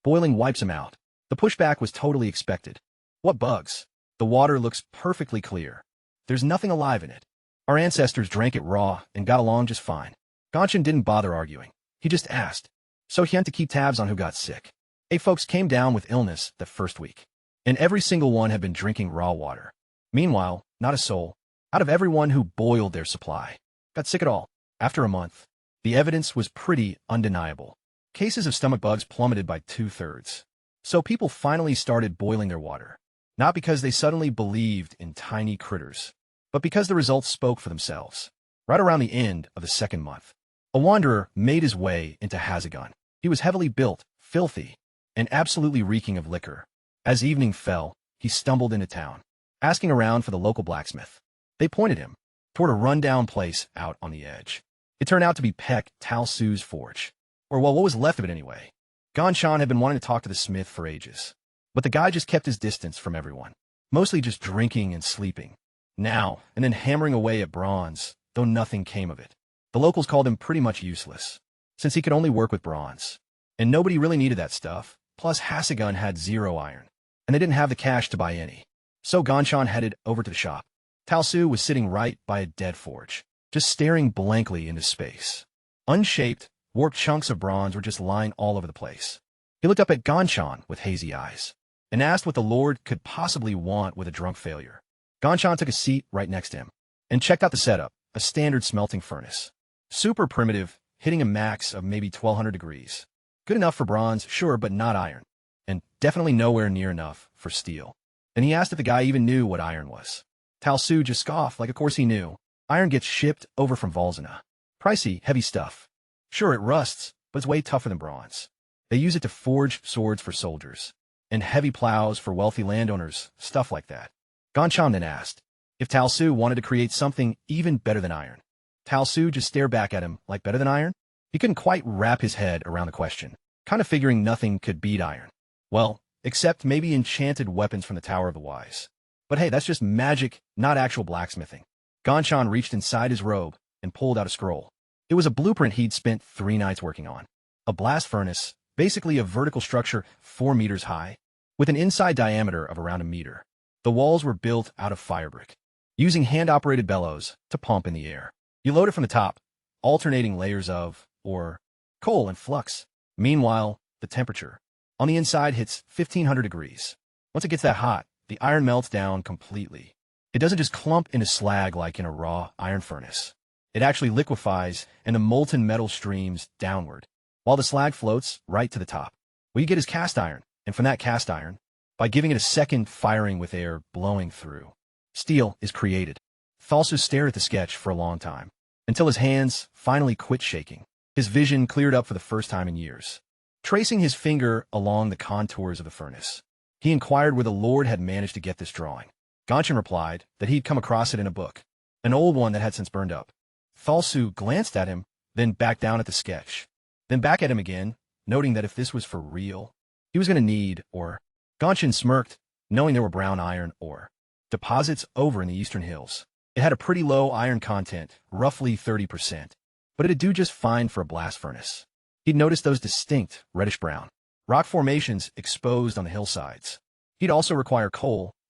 Boiling wipes them out." The pushback was totally expected. What bugs? The water looks perfectly clear. There's nothing alive in it. Our ancestors drank it raw and got along just fine. Gonshin didn't bother arguing. He just asked. So he had to keep tabs on who got sick. 8 folks came down with illness the first week, and every single one had been drinking raw water. Meanwhile, not a soul, out of everyone who boiled their supply, got sick at all. After a month, the evidence was pretty undeniable. Cases of stomach bugs plummeted by 2/3. So people finally started boiling their water, not because they suddenly believed in tiny critters, but because the results spoke for themselves. Right around the end of the 2nd month, a wanderer made his way into Hassogun. He was heavily built, filthy, and absolutely reeking of liquor. As evening fell, he stumbled into town, asking around for the local blacksmith. They pointed him toward a rundown place out on the edge. It turned out to be Peck Talsu's forge, or well, what was left of it anyway. Gonshin had been wanting to talk to the smith for ages, but the guy just kept his distance from everyone, mostly just drinking and sleeping. Now, and then hammering away at bronze, though nothing came of it. The locals called him pretty much useless, since he could only work with bronze. And nobody really needed that stuff, plus Hassogun had 0 iron, and they didn't have the cash to buy any. So Gonshin headed over to the shop. Talsu was sitting right by a dead forge, just staring blankly into space. Unshaped, warped chunks of bronze were just lying all over the place. He looked up at Gonshin with hazy eyes, and asked what the Lord could possibly want with a drunk failure. Gonshin took a seat right next to him, and checked out the setup, a standard smelting furnace. Super primitive, hitting a max of maybe 1200 degrees. Good enough for bronze, sure, but not iron. And definitely nowhere near enough for steel. Then he asked if the guy even knew what iron was. Talsu just scoffed, like of course he knew. Iron gets shipped over from Volzina. Pricey, heavy stuff. Sure, it rusts, but it's way tougher than bronze. They use it to forge swords for soldiers, and heavy plows for wealthy landowners, stuff like that. Gonshin then asked if Talsu wanted to create something even better than iron. Talsu just stared back at him like better than iron? He couldn't quite wrap his head around the question, kind of figuring nothing could beat iron. Well, except maybe enchanted weapons from the Tower of the Wise. But hey, that's just magic, not actual blacksmithing. Gonshin reached inside his robe and pulled out a scroll. It was a blueprint he'd spent 3 nights working on. A blast furnace, basically a vertical structure 4 meters high, with an inside diameter of around 1 meter. The walls were built out of firebrick, using hand-operated bellows to pump in the air. You load it from the top, alternating layers of, or coal and flux. Meanwhile, the temperature on the inside hits 1500 degrees. Once it gets that hot, the iron melts down completely, It doesn't just clump into slag like in a raw iron furnace. It actually liquefies and the molten metal streams downward, while the slag floats right to the top. What you get is cast iron, and from that cast iron, by giving it a second firing with air blowing through, steel is created. Thalso stared at the sketch for a long time, until his hands finally quit shaking. His vision cleared up for the first time in years. Tracing his finger along the contours of the furnace, he inquired where the Lord had managed to get this drawing. Gonshin replied that he'd come across it in a book, an old one that had since burned up. Thalso glanced at him, then back down at the sketch, then back at him again, noting that if this was for real, he was going to need ore. Gonshin smirked, knowing there were brown iron ore deposits over in the eastern hills. It had a pretty low iron content, roughly 30%, but it'd do just fine for a blast furnace. He'd noticed those distinct reddish-brown rock formations exposed on the hillsides. He'd also require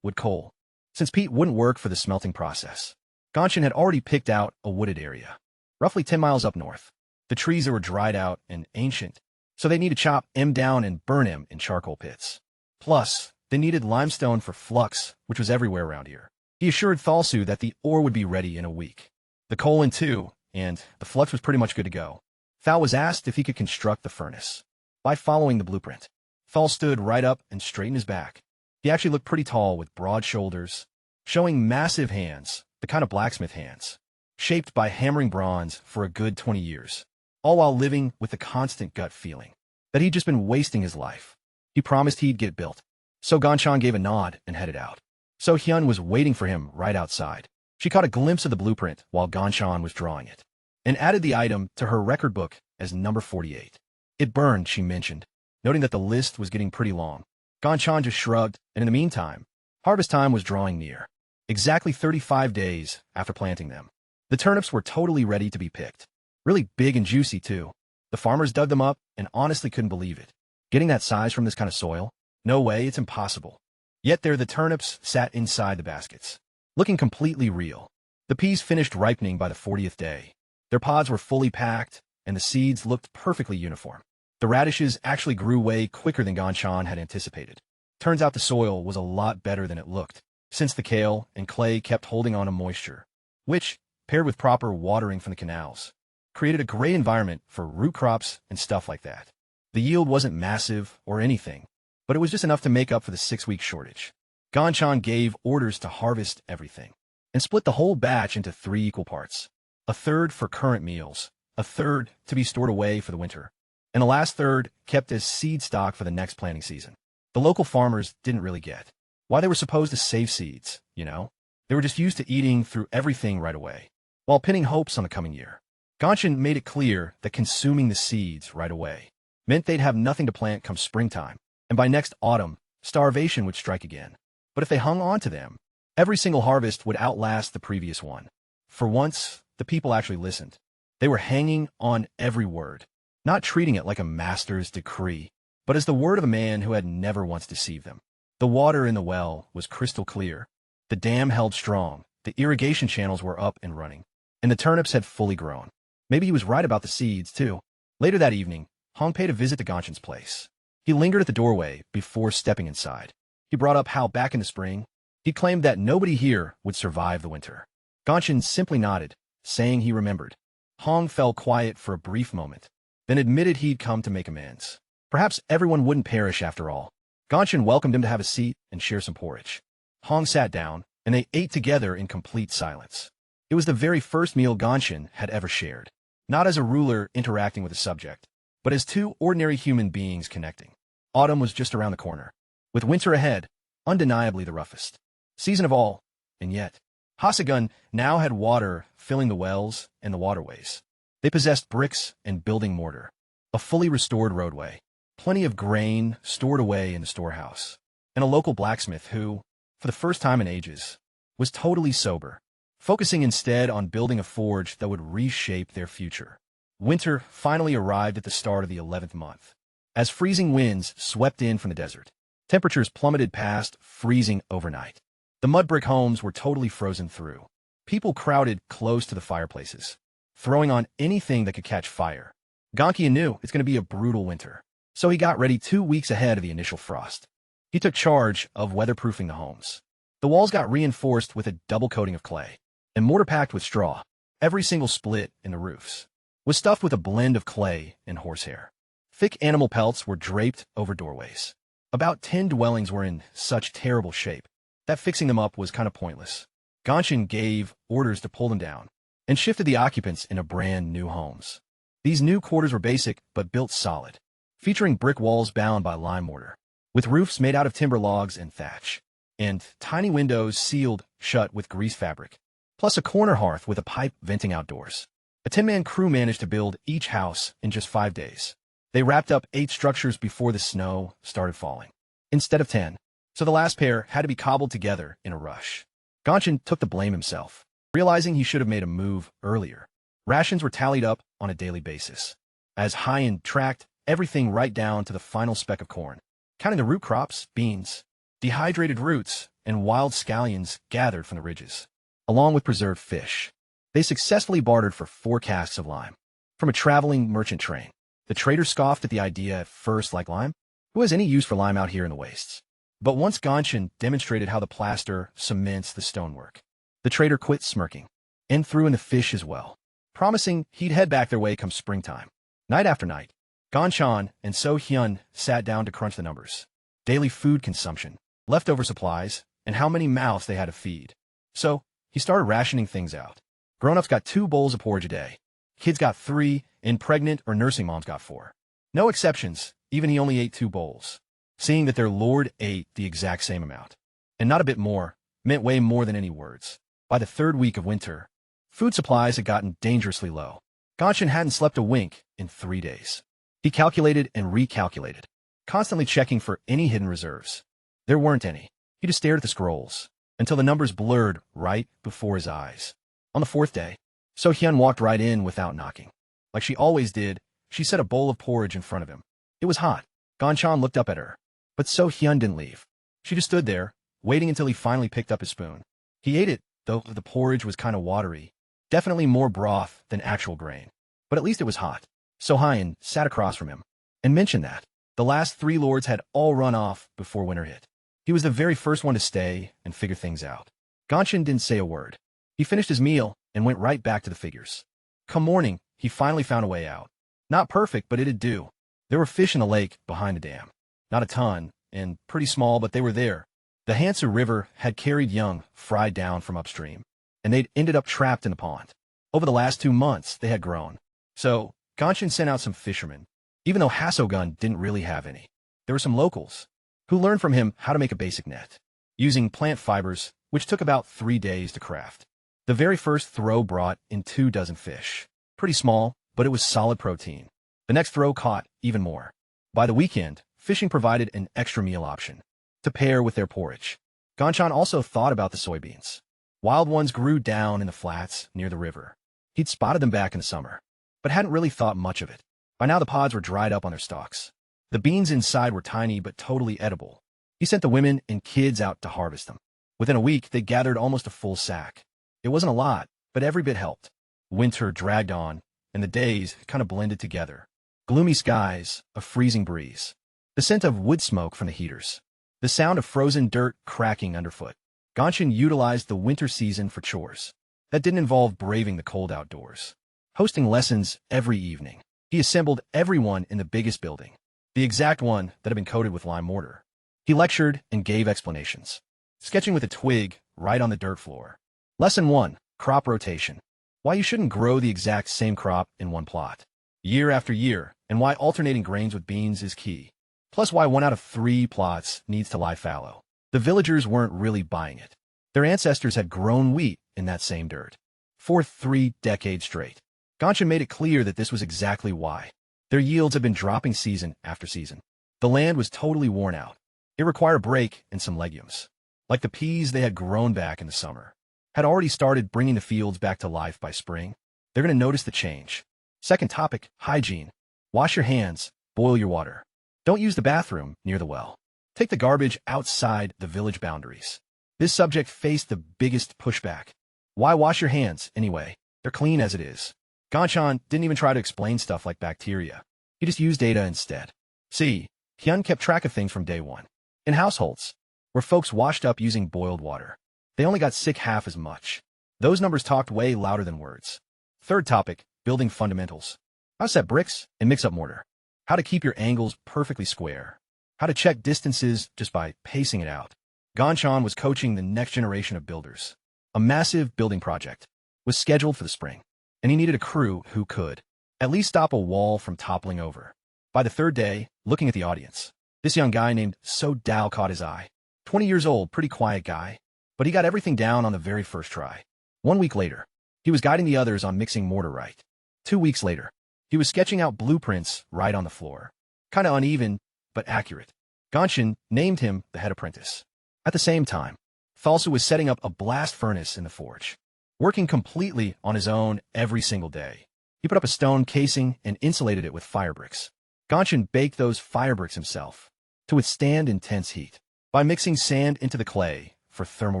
wood coal, since peat wouldn't work for the smelting process. Gonshin had already picked out a wooded area, roughly 10 miles up north. The trees that were dried out and ancient, so they needed to chop them down and burn them in charcoal pits. Plus, they needed limestone for flux, which was everywhere around here. He assured Thalso that the ore would be ready in a week. The coal in 2, and the flux was pretty much good to go. Thal was asked if he could construct the furnace by following the blueprint. Thal stood right up and straightened his back. He actually looked pretty tall with broad shoulders, showing massive hands, the kind of blacksmith hands, shaped by hammering bronze for a good 20 years, all while living with the constant gut feeling that he'd just been wasting his life. He promised he'd get it built. So Gonshin gave a nod and headed out. So Hyun was waiting for him right outside. She caught a glimpse of the blueprint while Gonshin was drawing it, and added the item to her record book as number 48. It burned, she mentioned, noting that the list was getting pretty long. Gonshin just shrugged, and in the meantime, harvest time was drawing near. Exactly 35 days after planting them, the turnips were totally ready to be picked. Really big and juicy, too. The farmers dug them up and honestly couldn't believe it. Getting that size from this kind of soil? No way, it's impossible. Yet there the turnips sat inside the baskets, looking completely real. The peas finished ripening by the 40th day. Their pods were fully packed, and the seeds looked perfectly uniform. The radishes actually grew way quicker than Gonshin had anticipated. Turns out the soil was a lot better than it looked, since the kale and clay kept holding on to moisture, which, paired with proper watering from the canals, created a great environment for root crops and stuff like that. The yield wasn't massive or anything, but it was just enough to make up for the 6-week shortage. Gonshin gave orders to harvest everything, and split the whole batch into 3 equal parts. A third for current meals, a third to be stored away for the winter, and the last third kept as seed stock for the next planting season. The local farmers didn't really get why they were supposed to save seeds, you know? They were just used to eating through everything right away, while pinning hopes on the coming year. Gonshin made it clear that consuming the seeds right away meant they'd have nothing to plant come springtime, and by next autumn, starvation would strike again. But if they hung on to them, every single harvest would outlast the previous one. For once, the people actually listened. They were hanging on every word, not treating it like a master's decree, but as the word of a man who had never once deceived them. The water in the well was crystal clear. The dam held strong, the irrigation channels were up and running, and the turnips had fully grown. Maybe he was right about the seeds, too. Later that evening, Hong paid a visit to Gonshin's place. He lingered at the doorway before stepping inside. He brought up how back in the spring, he claimed that nobody here would survive the winter. Gonshin simply nodded, saying he remembered. Hong fell quiet for a brief moment, then admitted he'd come to make amends. Perhaps everyone wouldn't perish after all. Gonshin welcomed him to have a seat and share some porridge. Hong sat down, and they ate together in complete silence. It was the very first meal Gonshin had ever shared, not as a ruler interacting with a subject, but as 2 ordinary human beings connecting. Autumn was just around the corner, with winter ahead, undeniably the roughest season of all, and yet, Hasegun now had water filling the wells and the waterways. They possessed bricks and building mortar, a fully restored roadway, plenty of grain stored away in the storehouse, and a local blacksmith who, for the first time in ages, was totally sober, focusing instead on building a forge that would reshape their future. Winter finally arrived at the start of the 11th month. As freezing winds swept in from the desert, temperatures plummeted past freezing overnight. The mud brick homes were totally frozen through. People crowded close to the fireplaces, throwing on anything that could catch fire. Gonkia knew it's going to be a brutal winter, so he got ready 2 weeks ahead of the initial frost. He took charge of weatherproofing the homes. The walls got reinforced with a double coating of clay and mortar packed with straw. Every single split in the roofs was stuffed with a blend of clay and horsehair. Thick animal pelts were draped over doorways. About 10 dwellings were in such terrible shape that fixing them up was kind of pointless. Gonshin gave orders to pull them down and shifted the occupants into brand new homes. These new quarters were basic but built solid, featuring brick walls bound by lime mortar, with roofs made out of timber logs and thatch, and tiny windows sealed shut with grease fabric, plus a corner hearth with a pipe venting outdoors. A 10-man crew managed to build each house in just 5 days. They wrapped up 8 structures before the snow started falling, instead of 10, so the last pair had to be cobbled together in a rush. Gonshin took the blame himself, realizing he should have made a move earlier. Rations were tallied up on a daily basis, as Hyen tracked everything right down to the final speck of corn, counting the root crops, beans, dehydrated roots, and wild scallions gathered from the ridges, along with preserved fish. They successfully bartered for 4 casks of lime from a traveling merchant train. The trader scoffed at the idea at first, like lime? Who has any use for lime out here in the wastes? But once Gonshin demonstrated how the plaster cements the stonework, the trader quit smirking and threw in the fish as well, promising he'd head back their way come springtime. Night after night, Gonshan and So Hyun sat down to crunch the numbers. Daily food consumption, leftover supplies, and how many mouths they had to feed. So, he started rationing things out. Grown-ups got 2 bowls of porridge a day. Kids got 3, and pregnant or nursing moms got 4. No exceptions, even he only ate 2 bowls. Seeing that their lord ate the exact same amount, and not a bit more, meant way more than any words. By the 3rd week of winter, food supplies had gotten dangerously low. Gonshin hadn't slept a wink in 3 days. He calculated and recalculated, constantly checking for any hidden reserves. There weren't any. He just stared at the scrolls, until the numbers blurred right before his eyes. On the 4th day, So Hyun walked right in without knocking. Like she always did, she set a bowl of porridge in front of him. It was hot. Gonshan looked up at her, but So Hyun didn't leave. She just stood there, waiting until he finally picked up his spoon. He ate it, though the porridge was kind of watery. Definitely more broth than actual grain. But at least it was hot. So Hyen sat across from him and mentioned that the last 3 lords had all run off before winter hit. He was the very first one to stay and figure things out. Gonshin didn't say a word. He finished his meal and went right back to the figures. Come morning, he finally found a way out. Not perfect, but it'd do. There were fish in the lake behind the dam. Not a ton, and pretty small, but they were there. The Hansu River had carried young fried down from upstream, and they'd ended up trapped in the pond. Over the last 2 months, they had grown. So, Gonshin sent out some fishermen, even though Hasogun didn't really have any. There were some locals who learned from him how to make a basic net, using plant fibers, which took about 3 days to craft. The very first throw brought in 2 dozen fish. Pretty small, but it was solid protein. The next throw caught even more. By the weekend, fishing provided an extra meal option to pair with their porridge. Gonshan also thought about the soybeans. Wild ones grew down in the flats near the river. He'd spotted them back in the summer, but hadn't really thought much of it. By now the pods were dried up on their stalks. The beans inside were tiny but totally edible. He sent the women and kids out to harvest them. Within a week, they gathered almost a full sack. It wasn't a lot, but every bit helped. Winter dragged on, and the days kind of blended together. Gloomy skies, a freezing breeze, the scent of wood smoke from the heaters, the sound of frozen dirt cracking underfoot. Gonshin utilized the winter season for chores. That didn't involve braving the cold outdoors. Hosting lessons every evening, he assembled everyone in the biggest building, the exact one that had been coated with lime mortar. He lectured and gave explanations, sketching with a twig right on the dirt floor. Lesson 1, Crop Rotation. Why you shouldn't grow the exact same crop in one plot, year after year, and why alternating grains with beans is key. Plus why 1 out of 3 plots needs to lie fallow. The villagers weren't really buying it. Their ancestors had grown wheat in that same dirt for 3 decades straight. Gonshin made it clear that this was exactly why. Their yields had been dropping season after season. The land was totally worn out. It required a break and some legumes, like the peas they had grown back in the summer, had already started bringing the fields back to life by spring. They're going to notice the change. Second topic, hygiene. Wash your hands, boil your water. Don't use the bathroom near the well. Take the garbage outside the village boundaries. This subject faced the biggest pushback. Why wash your hands, anyway? They're clean as it is. Gonshan didn't even try to explain stuff like bacteria. He just used data instead. See, Hyun kept track of things from day one. In households, where folks washed up using boiled water. They only got sick half as much. Those numbers talked way louder than words. Third topic, building fundamentals. How to set bricks and mix up mortar. How to keep your angles perfectly square. How to check distances just by pacing it out. Ganchan was coaching the next generation of builders. A massive building project was scheduled for the spring, and he needed a crew who could at least stop a wall from toppling over. By the third day, looking at the audience, this young guy named So Dao caught his eye. 20 years old, pretty quiet guy, but he got everything down on the very first try. 1 week later, he was guiding the others on mixing mortar right. 2 weeks later, he was sketching out blueprints right on the floor. Kinda uneven, but accurate. Ganchan named him the head apprentice. At the same time, Thalsu was setting up a blast furnace in the forge, working completely on his own every single day. He put up a stone casing and insulated it with fire bricks. Ganchan baked those fire bricks himself to withstand intense heat by mixing sand into the clay for thermal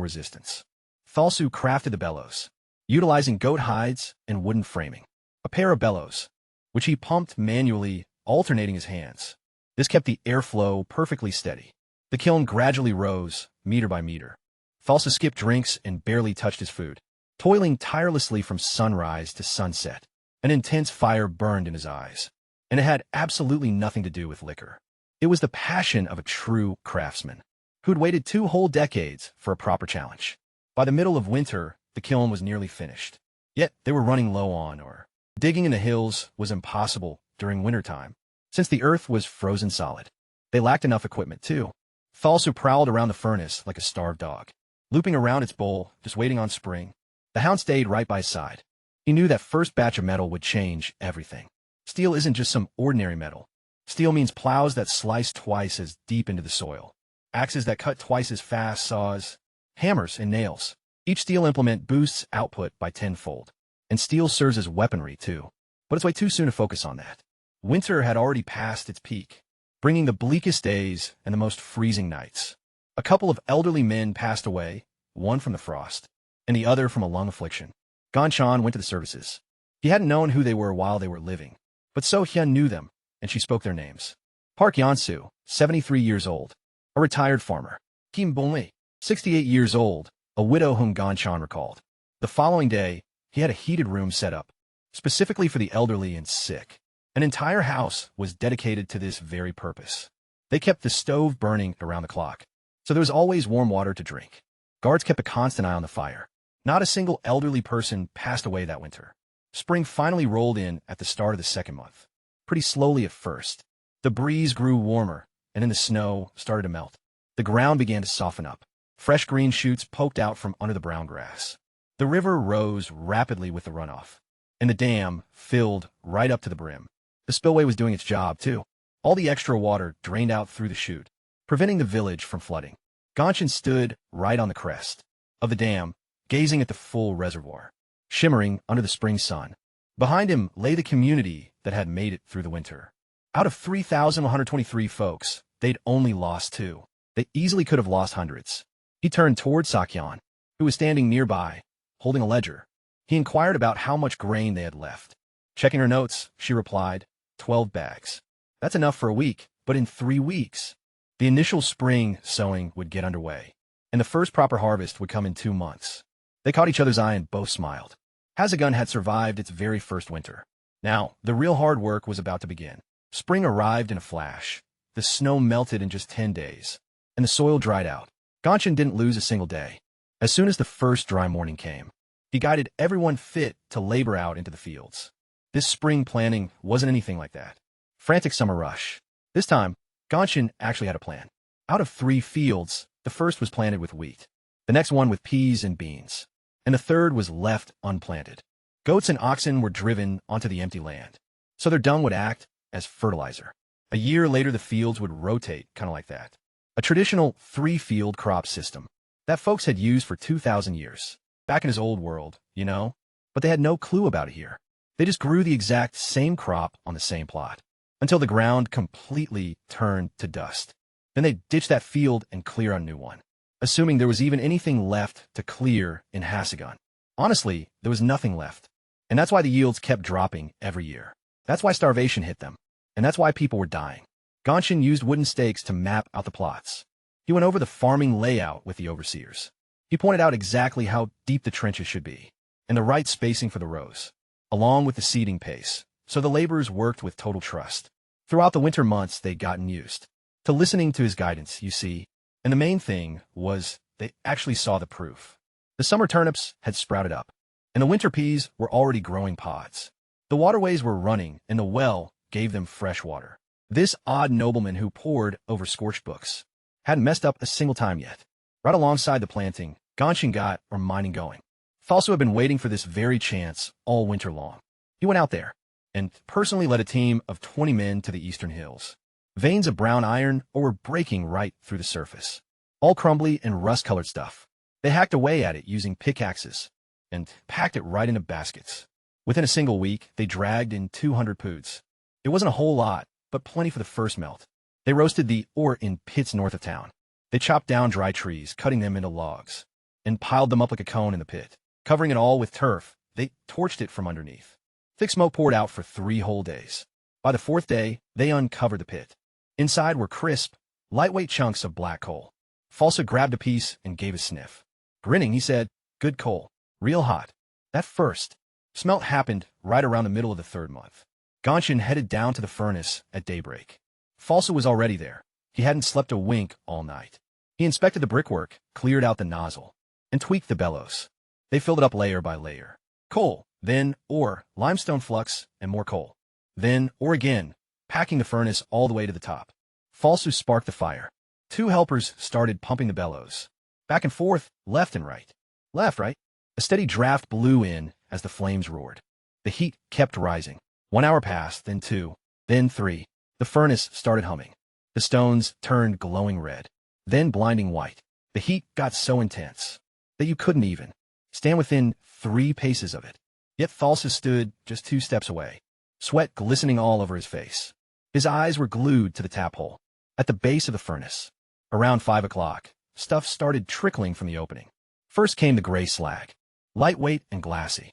resistance. Thalsu crafted the bellows, utilizing goat hides and wooden framing. A pair of bellows, which he pumped manually, alternating his hands. This kept the airflow perfectly steady. The kiln gradually rose, meter by meter. Thalsu skipped drinks and barely touched his food, toiling tirelessly from sunrise to sunset. An intense fire burned in his eyes, and it had absolutely nothing to do with liquor. It was the passion of a true craftsman, who'd waited 2 whole decades for a proper challenge. By the middle of winter, the kiln was nearly finished. Yet they were running low on ore. Digging in the hills was impossible during wintertime, since the earth was frozen solid. They lacked enough equipment, too. Thalsu prowled around the furnace like a starved dog, looping around its bowl, just waiting on spring. The hound stayed right by his side. He knew that first batch of metal would change everything. Steel isn't just some ordinary metal. Steel means plows that slice twice as deep into the soil, axes that cut twice as fast, saws, hammers, and nails. Each steel implement boosts output by tenfold, and steel serves as weaponry, too. But it's way too soon to focus on that. Winter had already passed its peak, bringing the bleakest days and the most freezing nights. A couple of elderly men passed away, one from the frost, and the other from a lung affliction. Ganchan went to the services. He hadn't known who they were while they were living, but So Hyun knew them, and she spoke their names. Park Yeonsu, 73 years old, a retired farmer. Kim Bong-mi, 68 years old, a widow whom Ganchan recalled. The following day, he had a heated room set up, specifically for the elderly and sick. An entire house was dedicated to this very purpose. They kept the stove burning around the clock, so there was always warm water to drink. Guards kept a constant eye on the fire. Not a single elderly person passed away that winter. Spring finally rolled in at the start of the second month. Pretty slowly at first. The breeze grew warmer, and then the snow started to melt. The ground began to soften up. Fresh green shoots poked out from under the brown grass. The river rose rapidly with the runoff, and the dam filled right up to the brim. The spillway was doing its job, too. All the extra water drained out through the chute, preventing the village from flooding. Ganchan stood right on the crest of the dam, gazing at the full reservoir, shimmering under the spring sun. Behind him lay the community that had made it through the winter. Out of 3,123 folks, they'd only lost 2. They easily could have lost hundreds. He turned toward Sakyan, who was standing nearby, holding a ledger. He inquired about how much grain they had left. Checking her notes, she replied, 12 bags. That's enough for a week, but in 3 weeks. The initial spring sowing would get underway, and the first proper harvest would come in 2 months. They caught each other's eye and both smiled. Hasagun had survived its very first winter. Now, the real hard work was about to begin. Spring arrived in a flash. The snow melted in just 10 days, and the soil dried out. Ganchan didn't lose a single day. As soon as the first dry morning came, he guided everyone fit to labor out into the fields. This spring planting wasn't anything like that. Frantic summer rush. This time, Ganchan actually had a plan. Out of 3 fields, the first was planted with wheat, the next one with peas and beans, and the third was left unplanted. Goats and oxen were driven onto the empty land, so their dung would act as fertilizer. A year later, the fields would rotate, kind of like that. A traditional 3-field crop system that folks had used for 2,000 years, back in his old world, you know? But they had no clue about it here. They just grew the exact same crop on the same plot, until the ground completely turned to dust. Then they ditched that field and clear a new one, assuming there was even anything left to clear in Hasagun. Honestly, there was nothing left. And that's why the yields kept dropping every year. That's why starvation hit them. And that's why people were dying. Ganchan used wooden stakes to map out the plots. He went over the farming layout with the overseers. He pointed out exactly how deep the trenches should be, and the right spacing for the rows, along with the seeding pace, so the laborers worked with total trust. Throughout the winter months, they'd gotten used to listening to his guidance, you see, and the main thing was they actually saw the proof. The summer turnips had sprouted up, and the winter peas were already growing pods. The waterways were running, and the well gave them fresh water. This odd nobleman who pored over scorched books hadn't messed up a single time yet. Right alongside the planting, Gonshin got our mining going. Thalso had been waiting for this very chance all winter long. He went out there and personally led a team of 20 men to the eastern hills. Veins of brown iron were breaking right through the surface. All crumbly and rust-colored stuff. They hacked away at it using pickaxes and packed it right into baskets. Within a single week, they dragged in 200 poods. It wasn't a whole lot, but plenty for the first melt. They roasted the ore in pits north of town. They chopped down dry trees, cutting them into logs, and piled them up like a cone in the pit. Covering it all with turf, they torched it from underneath. Thick smoke poured out for 3 whole days. By the 4th day, they uncovered the pit. Inside were crisp, lightweight chunks of black coal. Falsa grabbed a piece and gave a sniff. Grinning, he said, "Good coal. Real hot." That first smelt happened right around the middle of the 3rd month. Gonshin headed down to the furnace at daybreak. Falsa was already there. He hadn't slept a wink all night. He inspected the brickwork, cleared out the nozzle, and tweaked the bellows. They filled it up layer by layer. Coal, then ore, limestone flux, and more coal. Then ore again, packing the furnace all the way to the top. Falsu sparked the fire. 2 helpers started pumping the bellows. Back and forth, left and right. Left, right? A steady draft blew in as the flames roared. The heat kept rising. 1 hour passed, then 2, then 3. The furnace started humming. The stones turned glowing red, then blinding white. The heat got so intense that you couldn't even stand within 3 paces of it. Yet Thalsa stood just 2 steps away, sweat glistening all over his face. His eyes were glued to the tap hole at the base of the furnace. Around 5 o'clock, stuff started trickling from the opening. First came the gray slag, lightweight and glassy.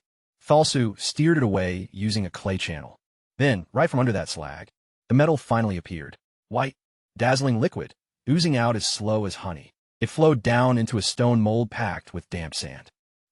Thalsu steered it away using a clay channel. Then, right from under that slag, the metal finally appeared. White, dazzling liquid, oozing out as slow as honey. It flowed down into a stone mold packed with damp sand.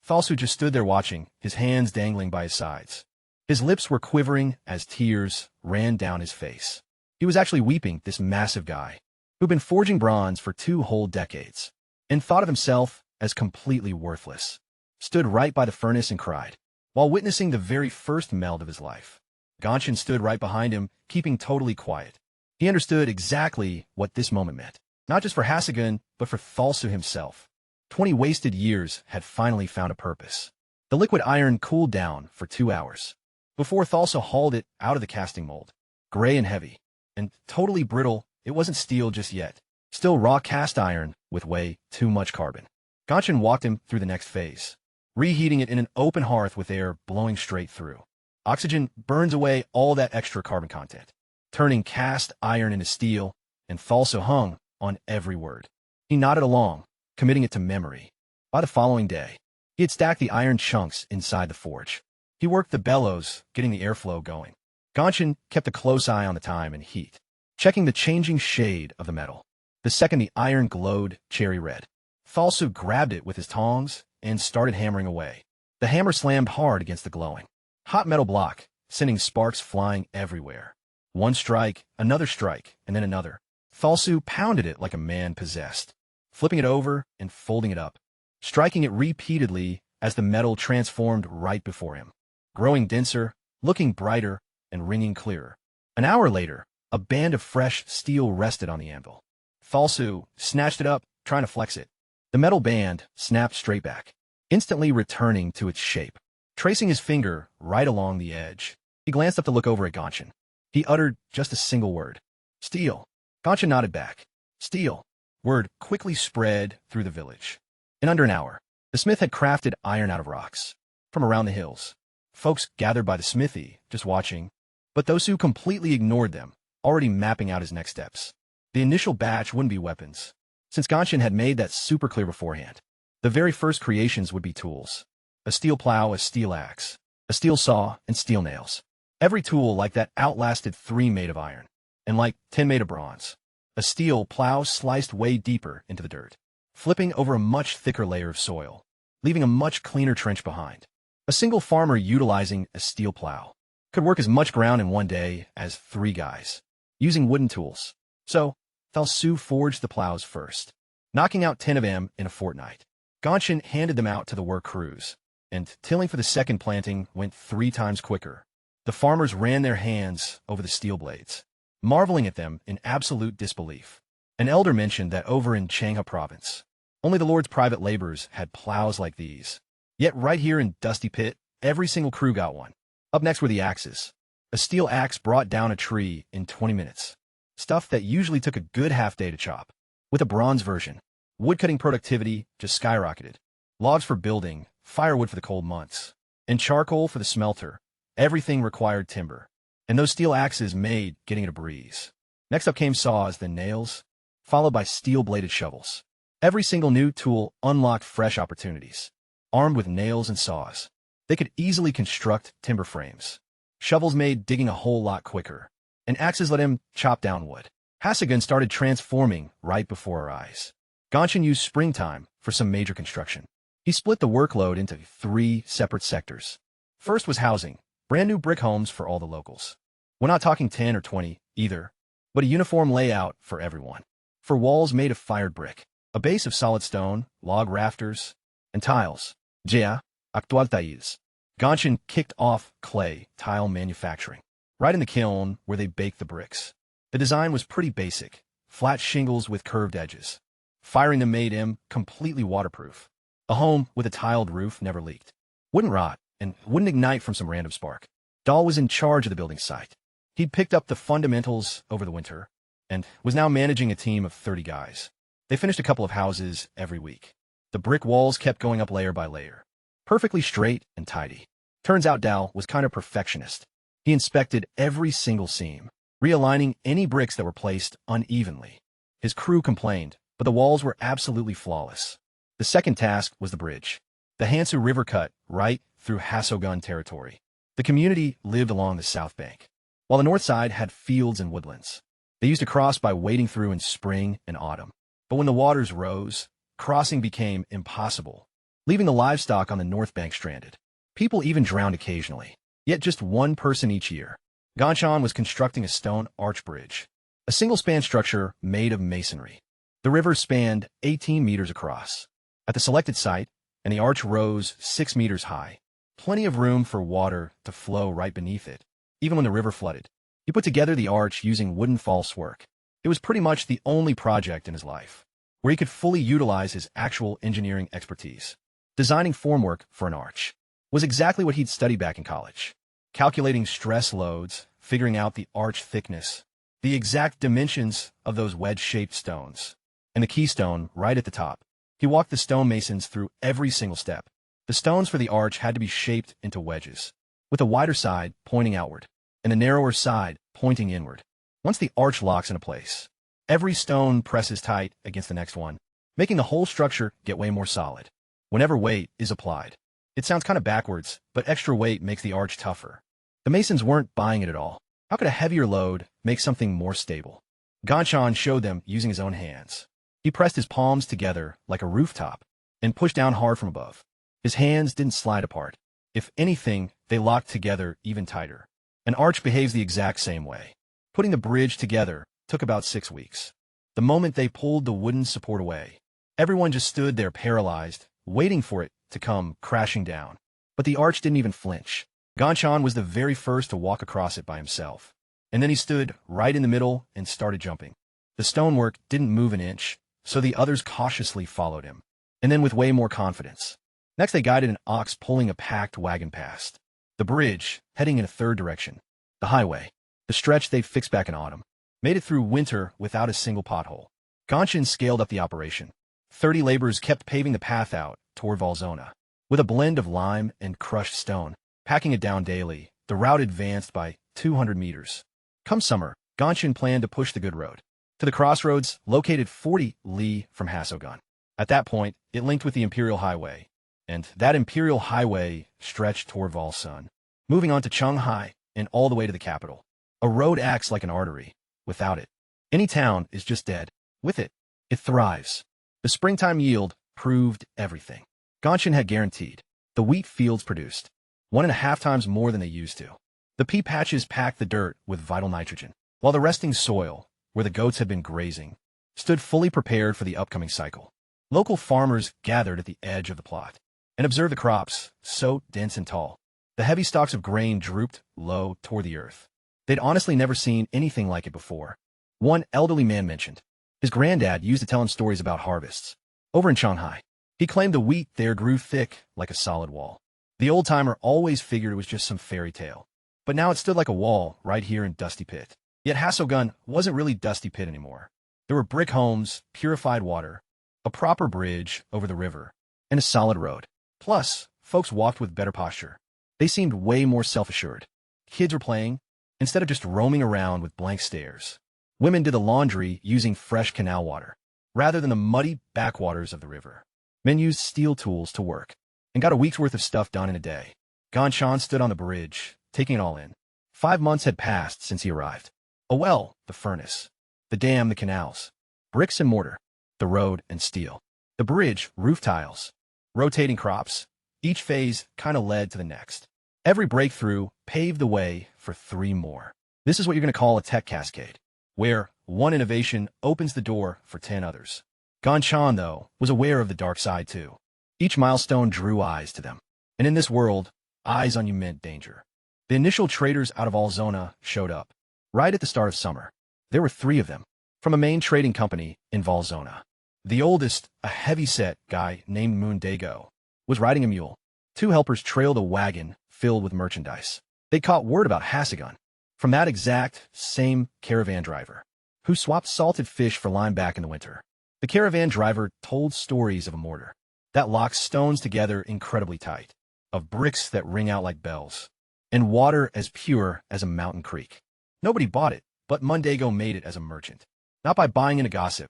Thalsu just stood there watching, his hands dangling by his sides. His lips were quivering as tears ran down his face. He was actually weeping, this massive guy, who'd been forging bronze for 2 whole decades, and thought of himself as completely worthless. Stood right by the furnace and cried, while witnessing the very first melt of his life. Gonshin stood right behind him, keeping totally quiet. He understood exactly what this moment meant, not just for Hasegan, but for Thalsu himself. 20 wasted years had finally found a purpose. The liquid iron cooled down for 2 hours before Thalsu hauled it out of the casting mold. Gray and heavy, and totally brittle, it wasn't steel just yet. Still raw cast iron with way too much carbon. Gonshin walked him through the next phase, reheating it in an open hearth with air blowing straight through. Oxygen burns away all that extra carbon content, turning cast iron into steel, and Thalsu hung on every word. He nodded along, committing it to memory. By the following day, he had stacked the iron chunks inside the forge. He worked the bellows, getting the airflow going. Gonshin kept a close eye on the time and heat, checking the changing shade of the metal. The second the iron glowed cherry red, Thalsu grabbed it with his tongs and started hammering away. The hammer slammed hard against the glowing hot metal block, sending sparks flying everywhere. One strike, another strike, and then another. Thalsu pounded it like a man possessed, flipping it over and folding it up, striking it repeatedly as the metal transformed right before him, growing denser, looking brighter, and ringing clearer. An hour later, a band of fresh steel rested on the anvil. Thalsu snatched it up, trying to flex it. The metal band snapped straight back, instantly returning to its shape. Tracing his finger right along the edge, he glanced up to look over at Gonshin. He uttered just a single word. "Steel." Gonshin nodded back. "Steel." Word quickly spread through the village. In under an hour, the smith had crafted iron out of rocks from around the hills. Folks gathered by the smithy, just watching, but those who completely ignored them, already mapping out his next steps. The initial batch wouldn't be weapons, since Gonshin had made that super clear beforehand. The very first creations would be tools. A steel plow, a steel axe, a steel saw, and steel nails. Every tool like that outlasted 3 made of iron, and like 10 made of bronze. A steel plow sliced way deeper into the dirt, flipping over a much thicker layer of soil, leaving a much cleaner trench behind. A single farmer utilizing a steel plow could work as much ground in one day as 3 guys, using wooden tools. So, Thalsu forged the plows first, knocking out 10 of them in a fortnight. Gonshin handed them out to the work crews, and tilling for the second planting went 3 times quicker. The farmers ran their hands over the steel blades, marveling at them in absolute disbelief. An elder mentioned that over in Changhua province, only the Lord's private laborers had plows like these. Yet right here in Dusty Pit, every single crew got one. Up next were the axes. A steel axe brought down a tree in 20 minutes. Stuff that usually took a good half day to chop. With a bronze version, woodcutting productivity just skyrocketed. Logs for building, firewood for the cold months, and charcoal for the smelter. Everything required timber. And those steel axes made getting it a breeze. Next up came saws, then nails, followed by steel-bladed shovels. Every single new tool unlocked fresh opportunities. Armed with nails and saws, they could easily construct timber frames. Shovels made digging a whole lot quicker, and axes let him chop down wood. Hasagun started transforming right before our eyes. Gonshin used springtime for some major construction. He split the workload into 3 separate sectors. First was housing, brand new brick homes for all the locals. We're not talking 10 or 20, either, but a uniform layout for everyone. For walls made of fired brick, a base of solid stone, log rafters, and tiles. Jia, actual tiles. Gonshin kicked off clay tile manufacturing, right in the kiln where they baked the bricks. The design was pretty basic, flat shingles with curved edges. Firing them made him completely waterproof. A home with a tiled roof never leaked, wouldn't rot, and wouldn't ignite from some random spark. Dahl was in charge of the building site. He'd picked up the fundamentals over the winter, and was now managing a team of 30 guys. They finished a couple of houses every week. The brick walls kept going up layer by layer, perfectly straight and tidy. Turns out Dahl was kind of perfectionist. He inspected every single seam, realigning any bricks that were placed unevenly. His crew complained, but the walls were absolutely flawless. The second task was the bridge. The Hansu River cut right through Hasogun territory. The community lived along the south bank, while the north side had fields and woodlands. They used to cross by wading through in spring and autumn. But when the waters rose, crossing became impossible, leaving the livestock on the north bank stranded. People even drowned occasionally, yet just 1 person each year. Gonshin was constructing a stone arch bridge, a single-span structure made of masonry. The river spanned 18 meters across. At the selected site, and the arch rose 6 meters high. Plenty of room for water to flow right beneath it, even when the river flooded. He put together the arch using wooden false work. It was pretty much the only project in his life where he could fully utilize his actual engineering expertise. Designing formwork for an arch was exactly what he'd studied back in college. Calculating stress loads, figuring out the arch thickness, the exact dimensions of those wedge-shaped stones, and the keystone right at the top. He walked the stonemasons through every single step. The stones for the arch had to be shaped into wedges, with the wider side pointing outward, and the narrower side pointing inward. Once the arch locks into place, every stone presses tight against the next one, making the whole structure get way more solid. Whenever weight is applied, it sounds kind of backwards, but extra weight makes the arch tougher. The masons weren't buying it at all. How could a heavier load make something more stable? Gonshin showed them using his own hands. He pressed his palms together like a rooftop and pushed down hard from above. His hands didn't slide apart. If anything, they locked together even tighter. An arch behaves the exact same way. Putting the bridge together took about 6 weeks. The moment they pulled the wooden support away, everyone just stood there paralyzed, waiting for it to come crashing down. But the arch didn't even flinch. Gonshin was the very first to walk across it by himself. And then he stood right in the middle and started jumping. The stonework didn't move an inch, so the others cautiously followed him, and then with way more confidence. Next they guided an ox pulling a packed wagon past the bridge, heading in a third direction. The highway, the stretch they'd fixed back in autumn, made it through winter without a single pothole. Gonshin scaled up the operation. 30 laborers kept paving the path out toward Valzona. With a blend of lime and crushed stone, packing it down daily, the route advanced by 200 meters. Come summer, Gonshin planned to push the good road to the crossroads located 40 li from Hasogun. At that point, it linked with the Imperial Highway, and that Imperial Highway stretched toward Valsun, moving on to Chunghai and all the way to the capital. A road acts like an artery. Without it, Any town is just dead. With it, it thrives. The springtime yield proved everything. Gonshin had guaranteed. The wheat fields produced 1.5 times more than they used to. The pea patches packed the dirt with vital nitrogen, while the resting soil, where the goats had been grazing, stood fully prepared for the upcoming cycle. Local farmers gathered at the edge of the plot and observed the crops, so dense and tall. The heavy stalks of grain drooped low toward the earth. They'd honestly never seen anything like it before. One elderly man mentioned his granddad used to tell him stories about harvests. Over in Shanghai, he claimed the wheat there grew thick like a solid wall. The old-timer always figured it was just some fairy tale. But now it stood like a wall right here in Dusty Pit. Yet Hassogun wasn't really Dusty Pit anymore. There were brick homes, purified water, a proper bridge over the river, and a solid road. Plus, folks walked with better posture. They seemed way more self-assured. Kids were playing, instead of just roaming around with blank stares. Women did the laundry using fresh canal water, rather than the muddy backwaters of the river. Men used steel tools to work, and got a week's worth of stuff done in a day. Gonshan stood on the bridge, taking it all in. 5 months had passed since he arrived. A well, the furnace. The dam, the canals. Bricks and mortar. The road and steel. The bridge, roof tiles. Rotating crops. Each phase kinda led to the next. Every breakthrough paved the way for 3 more. This is what you're going to call a tech cascade, where one innovation opens the door for 10 others. Gonshan, though, was aware of the dark side too. Each milestone drew eyes to them. And in this world, eyes on you meant danger. The initial traders out of Alzona showed up. Right at the start of summer, there were 3 of them, from a main trading company in Valzona. The oldest, a heavy-set guy named Moondago, was riding a mule. 2 helpers trailed a wagon filled with merchandise. They caught word about Hassogun from that exact same caravan driver, who swapped salted fish for lime back in the winter. The caravan driver told stories of a mortar that locks stones together incredibly tight, of bricks that ring out like bells, and water as pure as a mountain creek. Nobody bought it, but Moondago made it as a merchant. Not by buying in a gossip,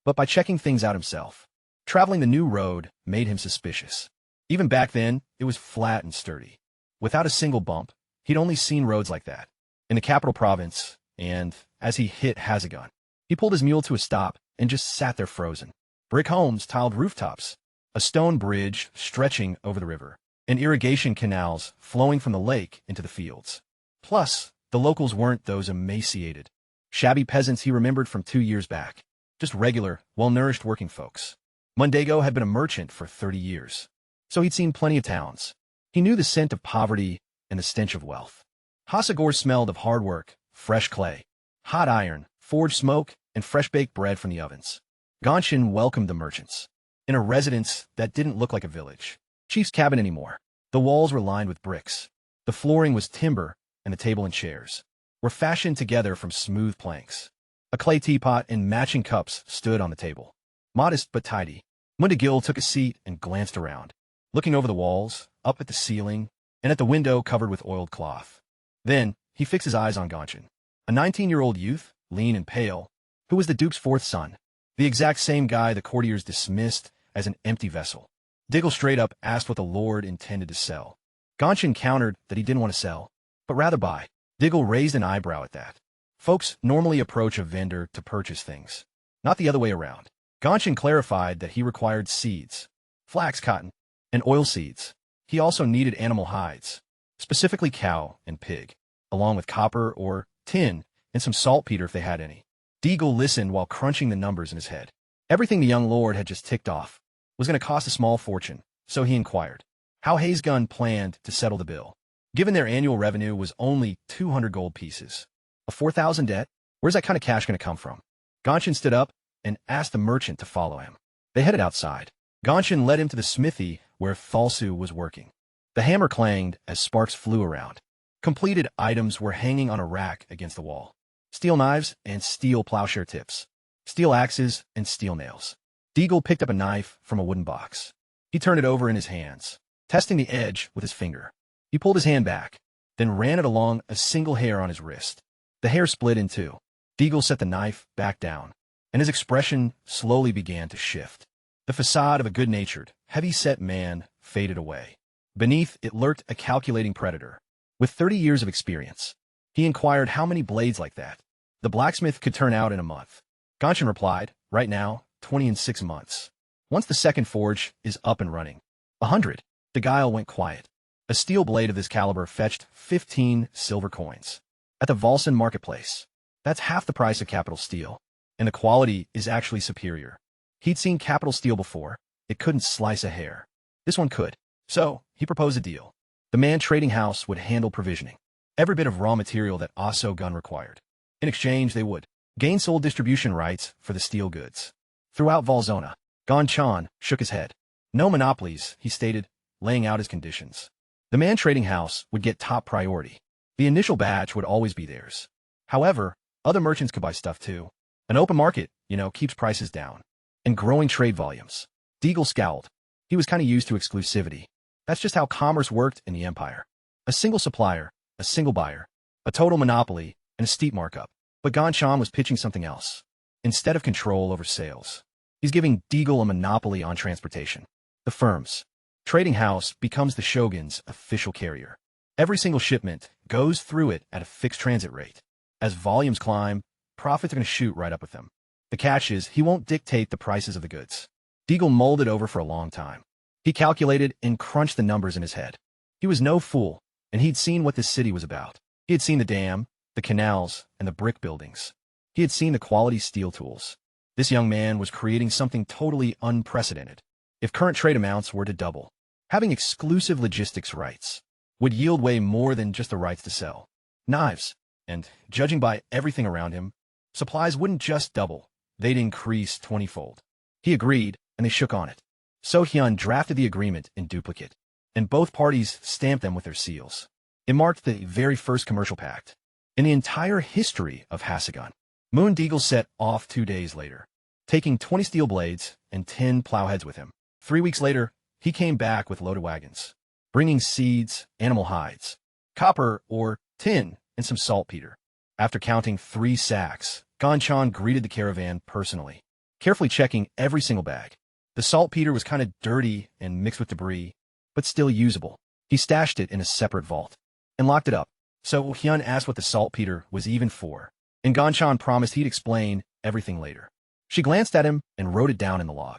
but by checking things out himself. Traveling the new road made him suspicious. Even back then, it was flat and sturdy. Without a single bump, he'd only seen roads like that in the capital province, and as he hit Hassogun, he pulled his mule to a stop and just sat there frozen. Brick homes tiled rooftops, a stone bridge stretching over the river, and irrigation canals flowing from the lake into the fields. Plus, the locals weren't those emaciated, shabby peasants he remembered from 2 years back. Just regular, well-nourished working folks. Moondago had been a merchant for 30 years, so he'd seen plenty of towns. He knew the scent of poverty and the stench of wealth. Hasagor smelled of hard work, fresh clay, hot iron, forged smoke, and fresh-baked bread from the ovens. Gonshin welcomed the merchants in a residence that didn't look like a village. Chief's cabin anymore. The walls were lined with bricks. The flooring was timber, and the table and chairs were fashioned together from smooth planks. A clay teapot and matching cups stood on the table. Modest but tidy. Moondago took a seat and glanced around, looking over the walls, up at the ceiling, and at the window covered with oiled cloth. Then, he fixed his eyes on Gonshin, a 19-year-old youth, lean and pale, who was the Duke's 4th son, the exact same guy the courtiers dismissed as an empty vessel. Diggle straight up asked what the Lord intended to sell. Gonshin countered that he didn't want to sell, but rather buy. Diggle raised an eyebrow at that. Folks normally approach a vendor to purchase things, not the other way around. Gonshin clarified that he required seeds, flax, cotton, and oil seeds. He also needed animal hides, specifically cow and pig, along with copper or tin and some saltpeter if they had any. Diggle listened while crunching the numbers in his head. Everything the young lord had just ticked off was going to cost a small fortune, so he inquired how Hasgun planned to settle the bill. Given their annual revenue was only 200 gold pieces, a 4,000 debt, where's that kind of cash going to come from? Gonshin stood up and asked the merchant to follow him. They headed outside. Gonshin led him to the smithy where Thalsu was working. The hammer clanged as sparks flew around. Completed items were hanging on a rack against the wall. Steel knives and steel plowshare tips. Steel axes and steel nails. Diggle picked up a knife from a wooden box. He turned it over in his hands, testing the edge with his finger. He pulled his hand back, then ran it along a single hair on his wrist. The hair split in two. Diggle set the knife back down, and his expression slowly began to shift. The facade of a good-natured, heavy-set man faded away. Beneath it lurked a calculating predator. With 30 years of experience, he inquired how many blades like that The blacksmith could turn out in a month. Gonshin replied, right now, 20 in 6 months. Once the second forge is up and running. 100. The guile went quiet. A steel blade of this caliber fetched 15 silver coins. At the Volson marketplace. That's half the price of capital steel. And the quality is actually superior. He'd seen capital steel before. It couldn't slice a hair. This one could. So, he proposed a deal. The man trading house would handle provisioning. Every bit of raw material that Asura required. In exchange, they would gain sole distribution rights for the steel goods. Throughout Valzona, Gonshin shook his head. No monopolies, he stated, laying out his conditions. The man trading house would get top priority. The initial batch would always be theirs. However, other merchants could buy stuff too. An open market, keeps prices down. And growing trade volumes. Deagle scowled. He was kind of used to exclusivity. That's just how commerce worked in the Empire. A single supplier, a single buyer, a total monopoly, and a steep markup. But Gonshin was pitching something else. Instead of control over sales, he's giving Deagle a monopoly on transportation. The firm's trading house becomes the shogun's official carrier. Every single shipment goes through it at a fixed transit rate. As volumes climb, profits are going to shoot right up with them. The catch is he won't dictate the prices of the goods. Deagle mulled it over for a long time. He calculated and crunched the numbers in his head. He was no fool, and he'd seen what this city was about. He had seen the dam, the canals, and the brick buildings. He had seen the quality steel tools. This young man was creating something totally unprecedented. If current trade amounts were to double, having exclusive logistics rights would yield way more than just the rights to sell knives. And, judging by everything around him, supplies wouldn't just double, they'd increase 20-fold. He agreed, and they shook on it. So-hyun drafted the agreement in duplicate, and both parties stamped them with their seals. It marked the very first commercial pact in the entire history of Hasagan. Moon Deagle set off 2 days later, taking 20 steel blades and 10 plowheads with him. 3 weeks later, he came back with loaded wagons, bringing seeds, animal hides, copper or tin, and some saltpeter. After counting 3 sacks, Gonshin greeted the caravan personally, carefully checking every single bag. The saltpeter was kind of dirty and mixed with debris, but still usable. He stashed it in a separate vault and locked it up. So Hyun asked what the saltpeter was even for, and Gonshin promised he'd explain everything later. She glanced at him and wrote it down in the log.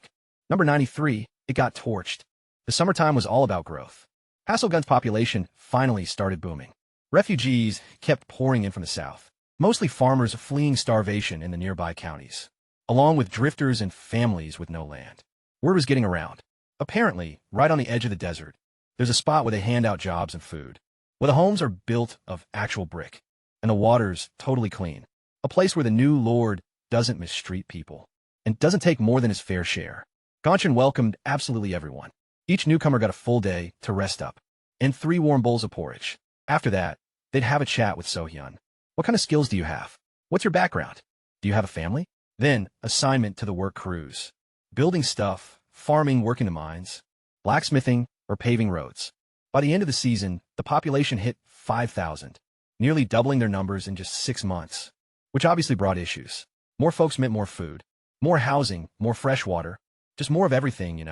Number 93, it got torched. The summertime was all about growth. Hasselgun's population finally started booming. Refugees kept pouring in from the south, mostly farmers fleeing starvation in the nearby counties, along with drifters and families with no land. Word was getting around. Apparently, right on the edge of the desert, there's a spot where they hand out jobs and food, where the homes are built of actual brick, and the water's totally clean. A place where the new lord doesn't mistreat people, and doesn't take more than his fair share. Gonshin welcomed absolutely everyone. Each newcomer got a full day to rest up, and 3 warm bowls of porridge. After that, they'd have a chat with So-hyun. What kind of skills do you have? What's your background? Do you have a family? Then, assignment to the work crews. Building stuff, farming, working the mines, blacksmithing, or paving roads. By the end of the season, the population hit 5,000, nearly doubling their numbers in just 6 months, which obviously brought issues. More folks meant more food, more housing, more fresh water, just more of everything,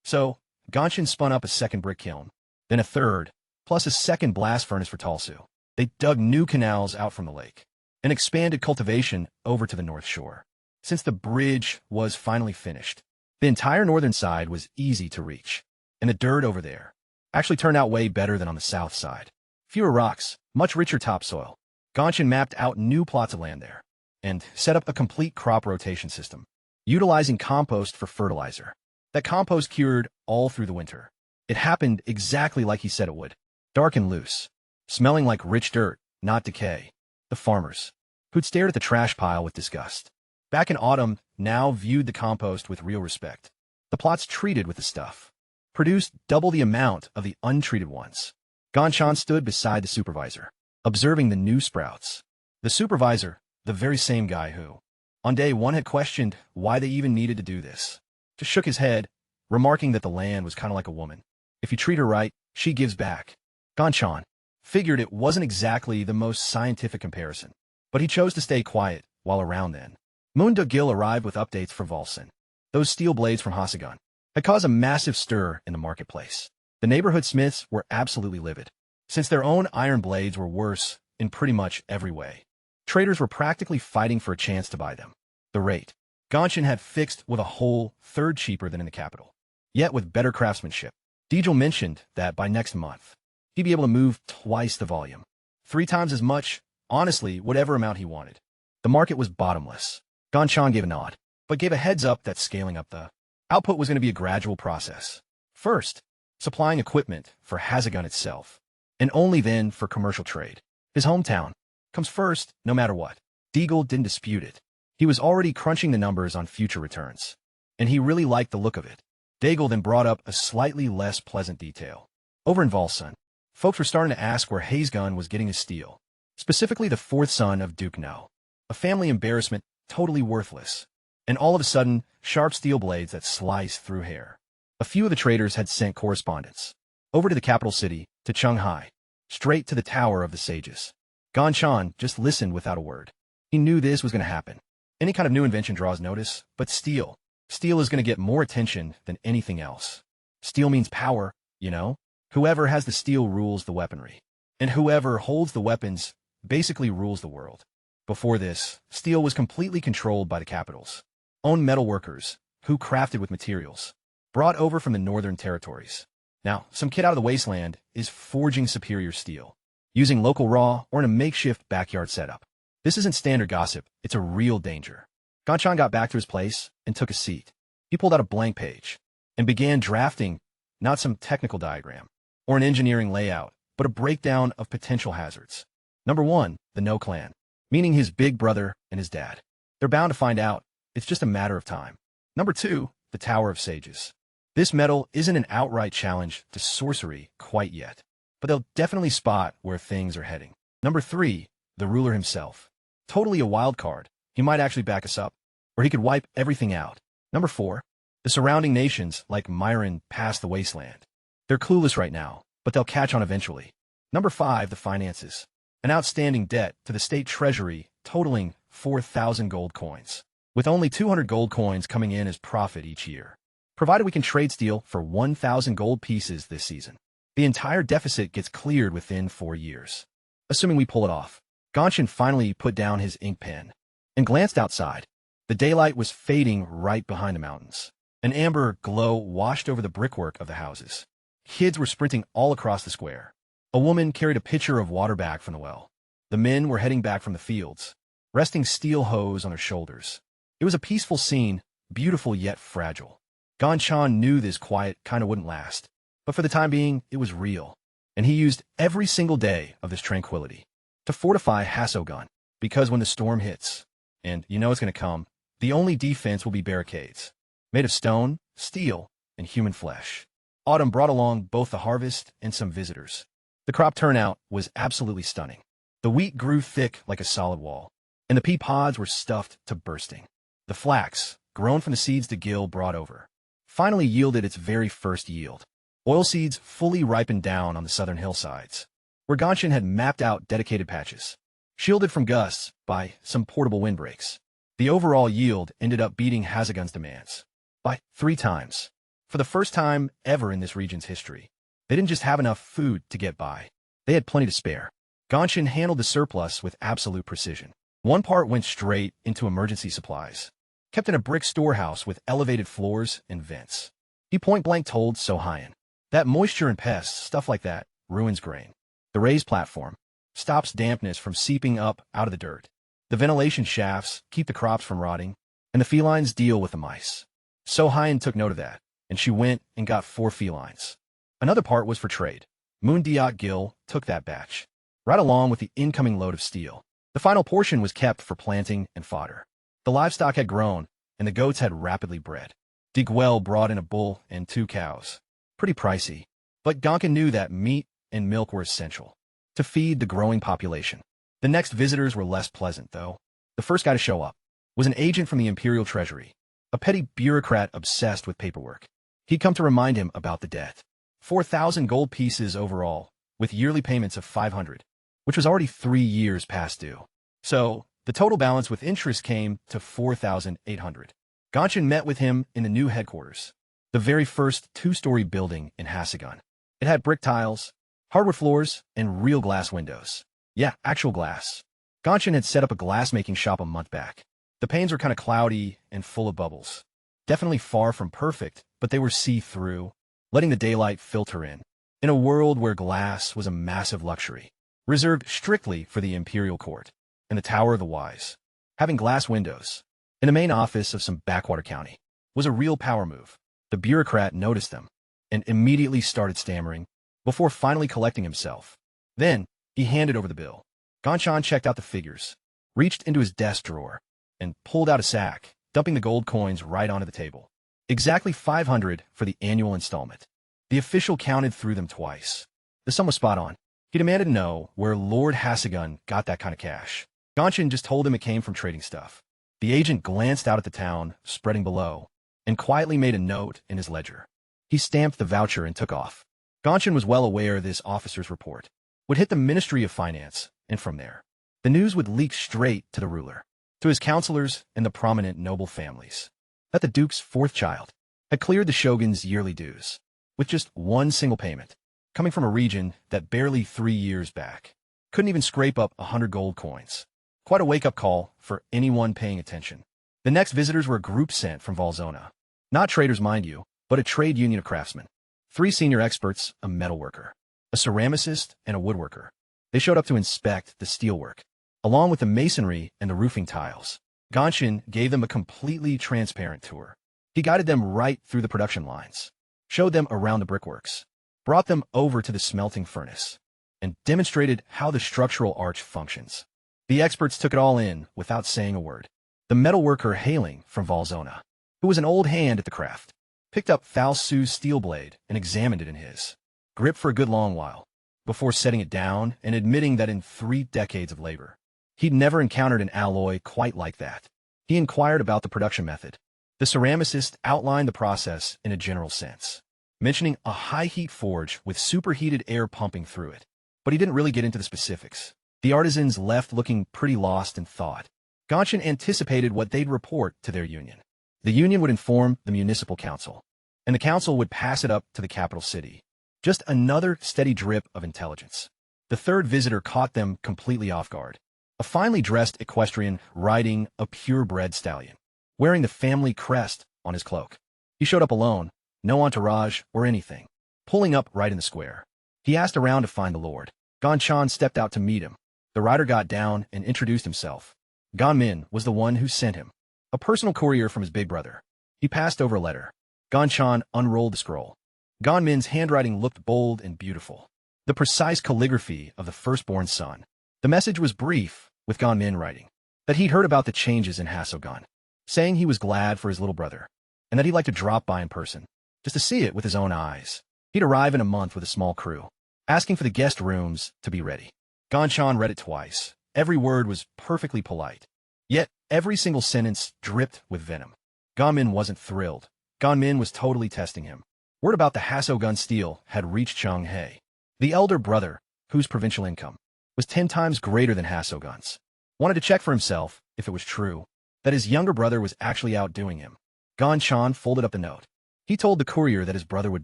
So, Gonshin spun up a second brick kiln, then a third, plus a second blast furnace for Talsu. They dug new canals out from the lake and expanded cultivation over to the north shore. Since the bridge was finally finished, the entire northern side was easy to reach, and the dirt over there actually turned out way better than on the south side. Fewer rocks, much richer topsoil. Gonshin mapped out new plots of land there and set up a complete crop rotation system, utilizing compost for fertilizer. That compost cured all through the winter. It happened exactly like he said it would, dark and loose, smelling like rich dirt, not decay. The farmers, who'd stared at the trash pile with disgust back in autumn, now viewed the compost with real respect. The plots treated with the stuff produced double the amount of the untreated ones. Gonshin stood beside the supervisor, observing the new sprouts. The supervisor, the very same guy who, on day 1, had questioned why they even needed to do this, just shook his head, remarking that the land was kind of like a woman. If you treat her right, she gives back. Gonshin figured it wasn't exactly the most scientific comparison, but he chose to stay quiet while around then. Moon Deagle arrived with updates for Volson. Those steel blades from Hasagan had caused a massive stir in the marketplace. The neighborhood smiths were absolutely livid, since their own iron blades were worse in pretty much every way. Traders were practically fighting for a chance to buy them. The rate Gonshin had fixed with a whole third cheaper than in the capital, yet with better craftsmanship. Dijil mentioned that by next month, he'd be able to move twice the volume, 3 times as much, honestly, whatever amount he wanted. The market was bottomless. Gonshin gave a nod, but gave a heads up that scaling up the output was going to be a gradual process. First, supplying equipment for Hasagun itself, and only then for commercial trade. His hometown comes first, no matter what. Deagle didn't dispute it. He was already crunching the numbers on future returns, and he really liked the look of it. Daigle then brought up a slightly less pleasant detail. Over in Volsun, folks were starting to ask where Hasagun was getting his steel, specifically the 4th son of Duke No. A family embarrassment, totally worthless. And all of a sudden, sharp steel blades that sliced through hair. A few of the traders had sent correspondence over to the capital city, to Shanghai, straight to the Tower of the Sages. Gonshin just listened without a word. He knew this was going to happen. Any kind of new invention draws notice, but steel is going to get more attention than anything else. Steel means power, you know? Whoever has the steel rules the weaponry. And whoever holds the weapons basically rules the world. Before this, steel was completely controlled by the capitals. Owned metalworkers, who crafted with materials brought over from the northern territories. Now, some kid out of the Wasteland is forging superior steel, using local raw or in a makeshift backyard setup. This isn't standard gossip, it's a real danger. Gonshin got back to his place and took a seat. He pulled out a blank page and began drafting not some technical diagram or an engineering layout, but a breakdown of potential hazards. Number 1, the No clan, meaning his big brother and his dad. They're bound to find out. It's just a matter of time. Number 2, the Tower of Sages. This metal isn't an outright challenge to sorcery quite yet, but they'll definitely spot where things are heading. Number 3, the ruler himself. Totally a wild card. He might actually back us up, or he could wipe everything out. Number 4, the surrounding nations like Myron past the Wasteland. They're clueless right now, but they'll catch on eventually. Number 5, the finances. An outstanding debt to the state treasury totaling 4,000 gold coins, with only 200 gold coins coming in as profit each year. Provided we can trade steel for 1,000 gold pieces this season, the entire deficit gets cleared within 4 years. Assuming we pull it off. Gonshin finally put down his ink pen and glanced outside. The daylight was fading right behind the mountains. An amber glow washed over the brickwork of the houses. Kids were sprinting all across the square. A woman carried a pitcher of water back from the well. The men were heading back from the fields, resting steel hoes on their shoulders. It was a peaceful scene, beautiful yet fragile. Gonshin knew this quiet kinda wouldn't last, but for the time being, it was real, and he used every single day of this tranquility to fortify Hasagun, because when the storm hits, and you know it's going to come, the only defense will be barricades, made of stone, steel, and human flesh. Autumn brought along both the harvest and some visitors. The crop turnout was absolutely stunning. The wheat grew thick like a solid wall, and the pea pods were stuffed to bursting. The flax, grown from the seeds the gill brought over, finally yielded its very first yield. Oilseeds fully ripened down on the southern hillsides, where Gonshin had mapped out dedicated patches, shielded from gusts by some portable windbreaks. The overall yield ended up beating Hasagun's demands by 3 times. For the first time ever in this region's history, they didn't just have enough food to get by. They had plenty to spare. Gonshin handled the surplus with absolute precision. One part went straight into emergency supplies, kept in a brick storehouse with elevated floors and vents. He point-blank told Sohyan that moisture and pests, stuff like that, ruins grain. The raised platform stops dampness from seeping up out of the dirt. The ventilation shafts keep the crops from rotting, and the felines deal with the mice. Sohyan took note of that, and she went and got 4 felines. Another part was for trade. Moondiak Gil took that batch, right along with the incoming load of steel. The final portion was kept for planting and fodder. The livestock had grown, and the goats had rapidly bred. Digwell brought in a bull and 2 cows. Pretty pricey, but Gonkin knew that meat and milk were essential to feed the growing population. The next visitors were less pleasant, though. The first guy to show up was an agent from the Imperial Treasury, a petty bureaucrat obsessed with paperwork. He'd come to remind him about the debt. 4,000 gold pieces overall, with yearly payments of 500, which was already 3 years past due. So, the total balance with interest came to 4,800. Gonshin met with him in the new headquarters, the very first 2-story building in Hasagun. It had brick tiles, hardwood floors, and real glass windows. Yeah, actual glass. Gonshin had set up a glass-making shop a month back. The panes were kind of cloudy and full of bubbles. Definitely far from perfect, but they were see-through, letting the daylight filter in a world where glass was a massive luxury, reserved strictly for the imperial court and the Tower of the Wise. Having glass windows in the main office of some backwater county was a real power move. The bureaucrat noticed them and immediately started stammering before finally collecting himself. Then he handed over the bill. Gonshin checked out the figures, reached into his desk drawer, and pulled out a sack, dumping the gold coins right onto the table. Exactly 500 for the annual installment. The official counted through them twice. The sum was spot on. He demanded to know where Lord Hasagun got that kind of cash. Gonshin just told him it came from trading stuff. The agent glanced out at the town spreading below and quietly made a note in his ledger. He stamped the voucher and took off. Gonshin was well aware this officer's report would hit the Ministry of Finance, and from there, the news would leak straight to the ruler, to his counselors and the prominent noble families, that the Duke's fourth child had cleared the shogun's yearly dues, with just one single payment, coming from a region that barely 3 years back couldn't even scrape up 100 gold coins. Quite a wake-up call for anyone paying attention. The next visitors were a group sent from Valzona. Not traders, mind you, but a trade union of craftsmen. 3 senior experts, a metalworker, a ceramicist, and a woodworker. They showed up to inspect the steelwork, along with the masonry and the roofing tiles. Gonshin gave them a completely transparent tour. He guided them right through the production lines, showed them around the brickworks, brought them over to the smelting furnace, and demonstrated how the structural arch functions. The experts took it all in without saying a word. The metalworker hailing from Valzona, who was an old hand at the craft, picked up Falsu's steel blade and examined it in his grip for a good long while, before setting it down and admitting that in 3 decades of labor, he'd never encountered an alloy quite like that. He inquired about the production method. The ceramicist outlined the process in a general sense, mentioning a high-heat forge with superheated air pumping through it, but he didn't really get into the specifics. The artisans left looking pretty lost in thought. Gonshin anticipated what they'd report to their union. The union would inform the municipal council, and the council would pass it up to the capital city. Just another steady drip of intelligence. The third visitor caught them completely off guard. A finely dressed equestrian riding a purebred stallion, wearing the family crest on his cloak. He showed up alone, no entourage or anything, pulling up right in the square. He asked around to find the lord. Gonshin stepped out to meet him. The rider got down and introduced himself. Gonmin was the one who sent him, a personal courier from his big brother. He passed over a letter. Gonshin unrolled the scroll. Gonmin's handwriting looked bold and beautiful, the precise calligraphy of the firstborn son. The message was brief, with Gonmin writing that he'd heard about the changes in Hasogan, saying he was glad for his little brother, and that he'd like to drop by in person, just to see it with his own eyes. He'd arrive in a month with a small crew, asking for the guest rooms to be ready. Gonshin read it twice. Every word was perfectly polite, yet every single sentence dripped with venom. Gonmin wasn't thrilled. Gonmin was totally testing him. Word about the Hasogun steel had reached Changhe. The elder brother, whose provincial income was 10 times greater than Hasogun's, wanted to check for himself, if it was true, that his younger brother was actually outdoing him. Gonshin folded up the note. He told the courier that his brother would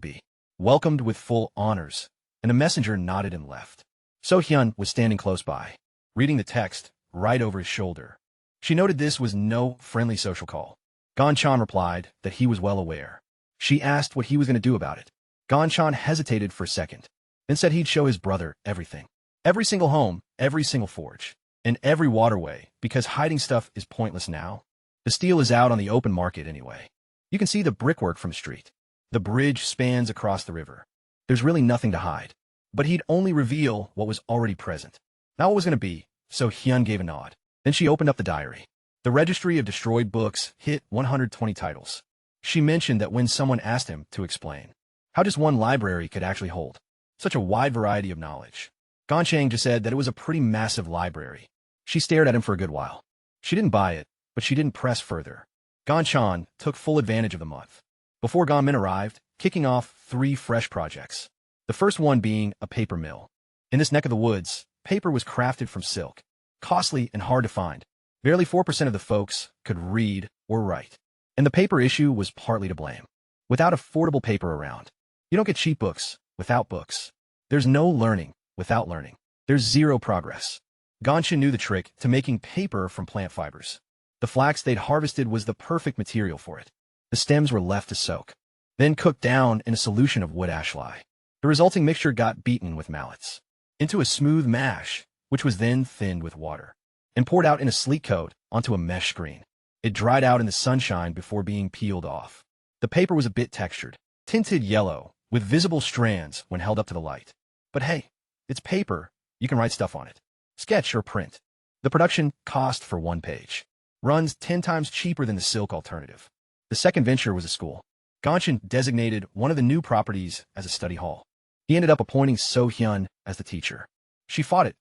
be welcomed with full honors, and the messenger nodded and left. So-hyun was standing close by, reading the text right over his shoulder. She noted this was no friendly social call. Gonshin replied that he was well aware. She asked what he was going to do about it. Gonshin hesitated for a second, then said he'd show his brother everything. Every single home, every single forge, and every waterway, because hiding stuff is pointless now. The steel is out on the open market anyway. You can see the brickwork from the street. The bridge spans across the river. There's really nothing to hide. But he'd only reveal what was already present. Not what was going to be, so Hyun gave a nod. Then she opened up the diary. The registry of destroyed books hit 120 titles. She mentioned that when someone asked him to explain how just one library could actually hold such a wide variety of knowledge, Gonshin just said that it was a pretty massive library. She stared at him for a good while. She didn't buy it, but she didn't press further. Gonshin took full advantage of the month, before Gonmin arrived, kicking off 3 fresh projects. The first one being a paper mill. In this neck of the woods, paper was crafted from silk, costly and hard to find. Barely 4% of the folks could read or write. And the paper issue was partly to blame. Without affordable paper around, you don't get cheap books without books. There's no learning without learning. There's zero progress. Ganshin knew the trick to making paper from plant fibers. The flax they'd harvested was the perfect material for it. The stems were left to soak, then cooked down in a solution of wood ash lye. The resulting mixture got beaten with mallets into a smooth mash, which was then thinned with water and poured out in a sleek coat onto a mesh screen. It dried out in the sunshine before being peeled off. The paper was a bit textured, tinted yellow, with visible strands when held up to the light. But hey, it's paper. You can write stuff on it. Sketch or print. The production cost for one page runs 10 times cheaper than the silk alternative. The second venture was a school. Ganshin designated one of the new properties as a study hall. He ended up appointing So-hyun as the teacher. She fought it,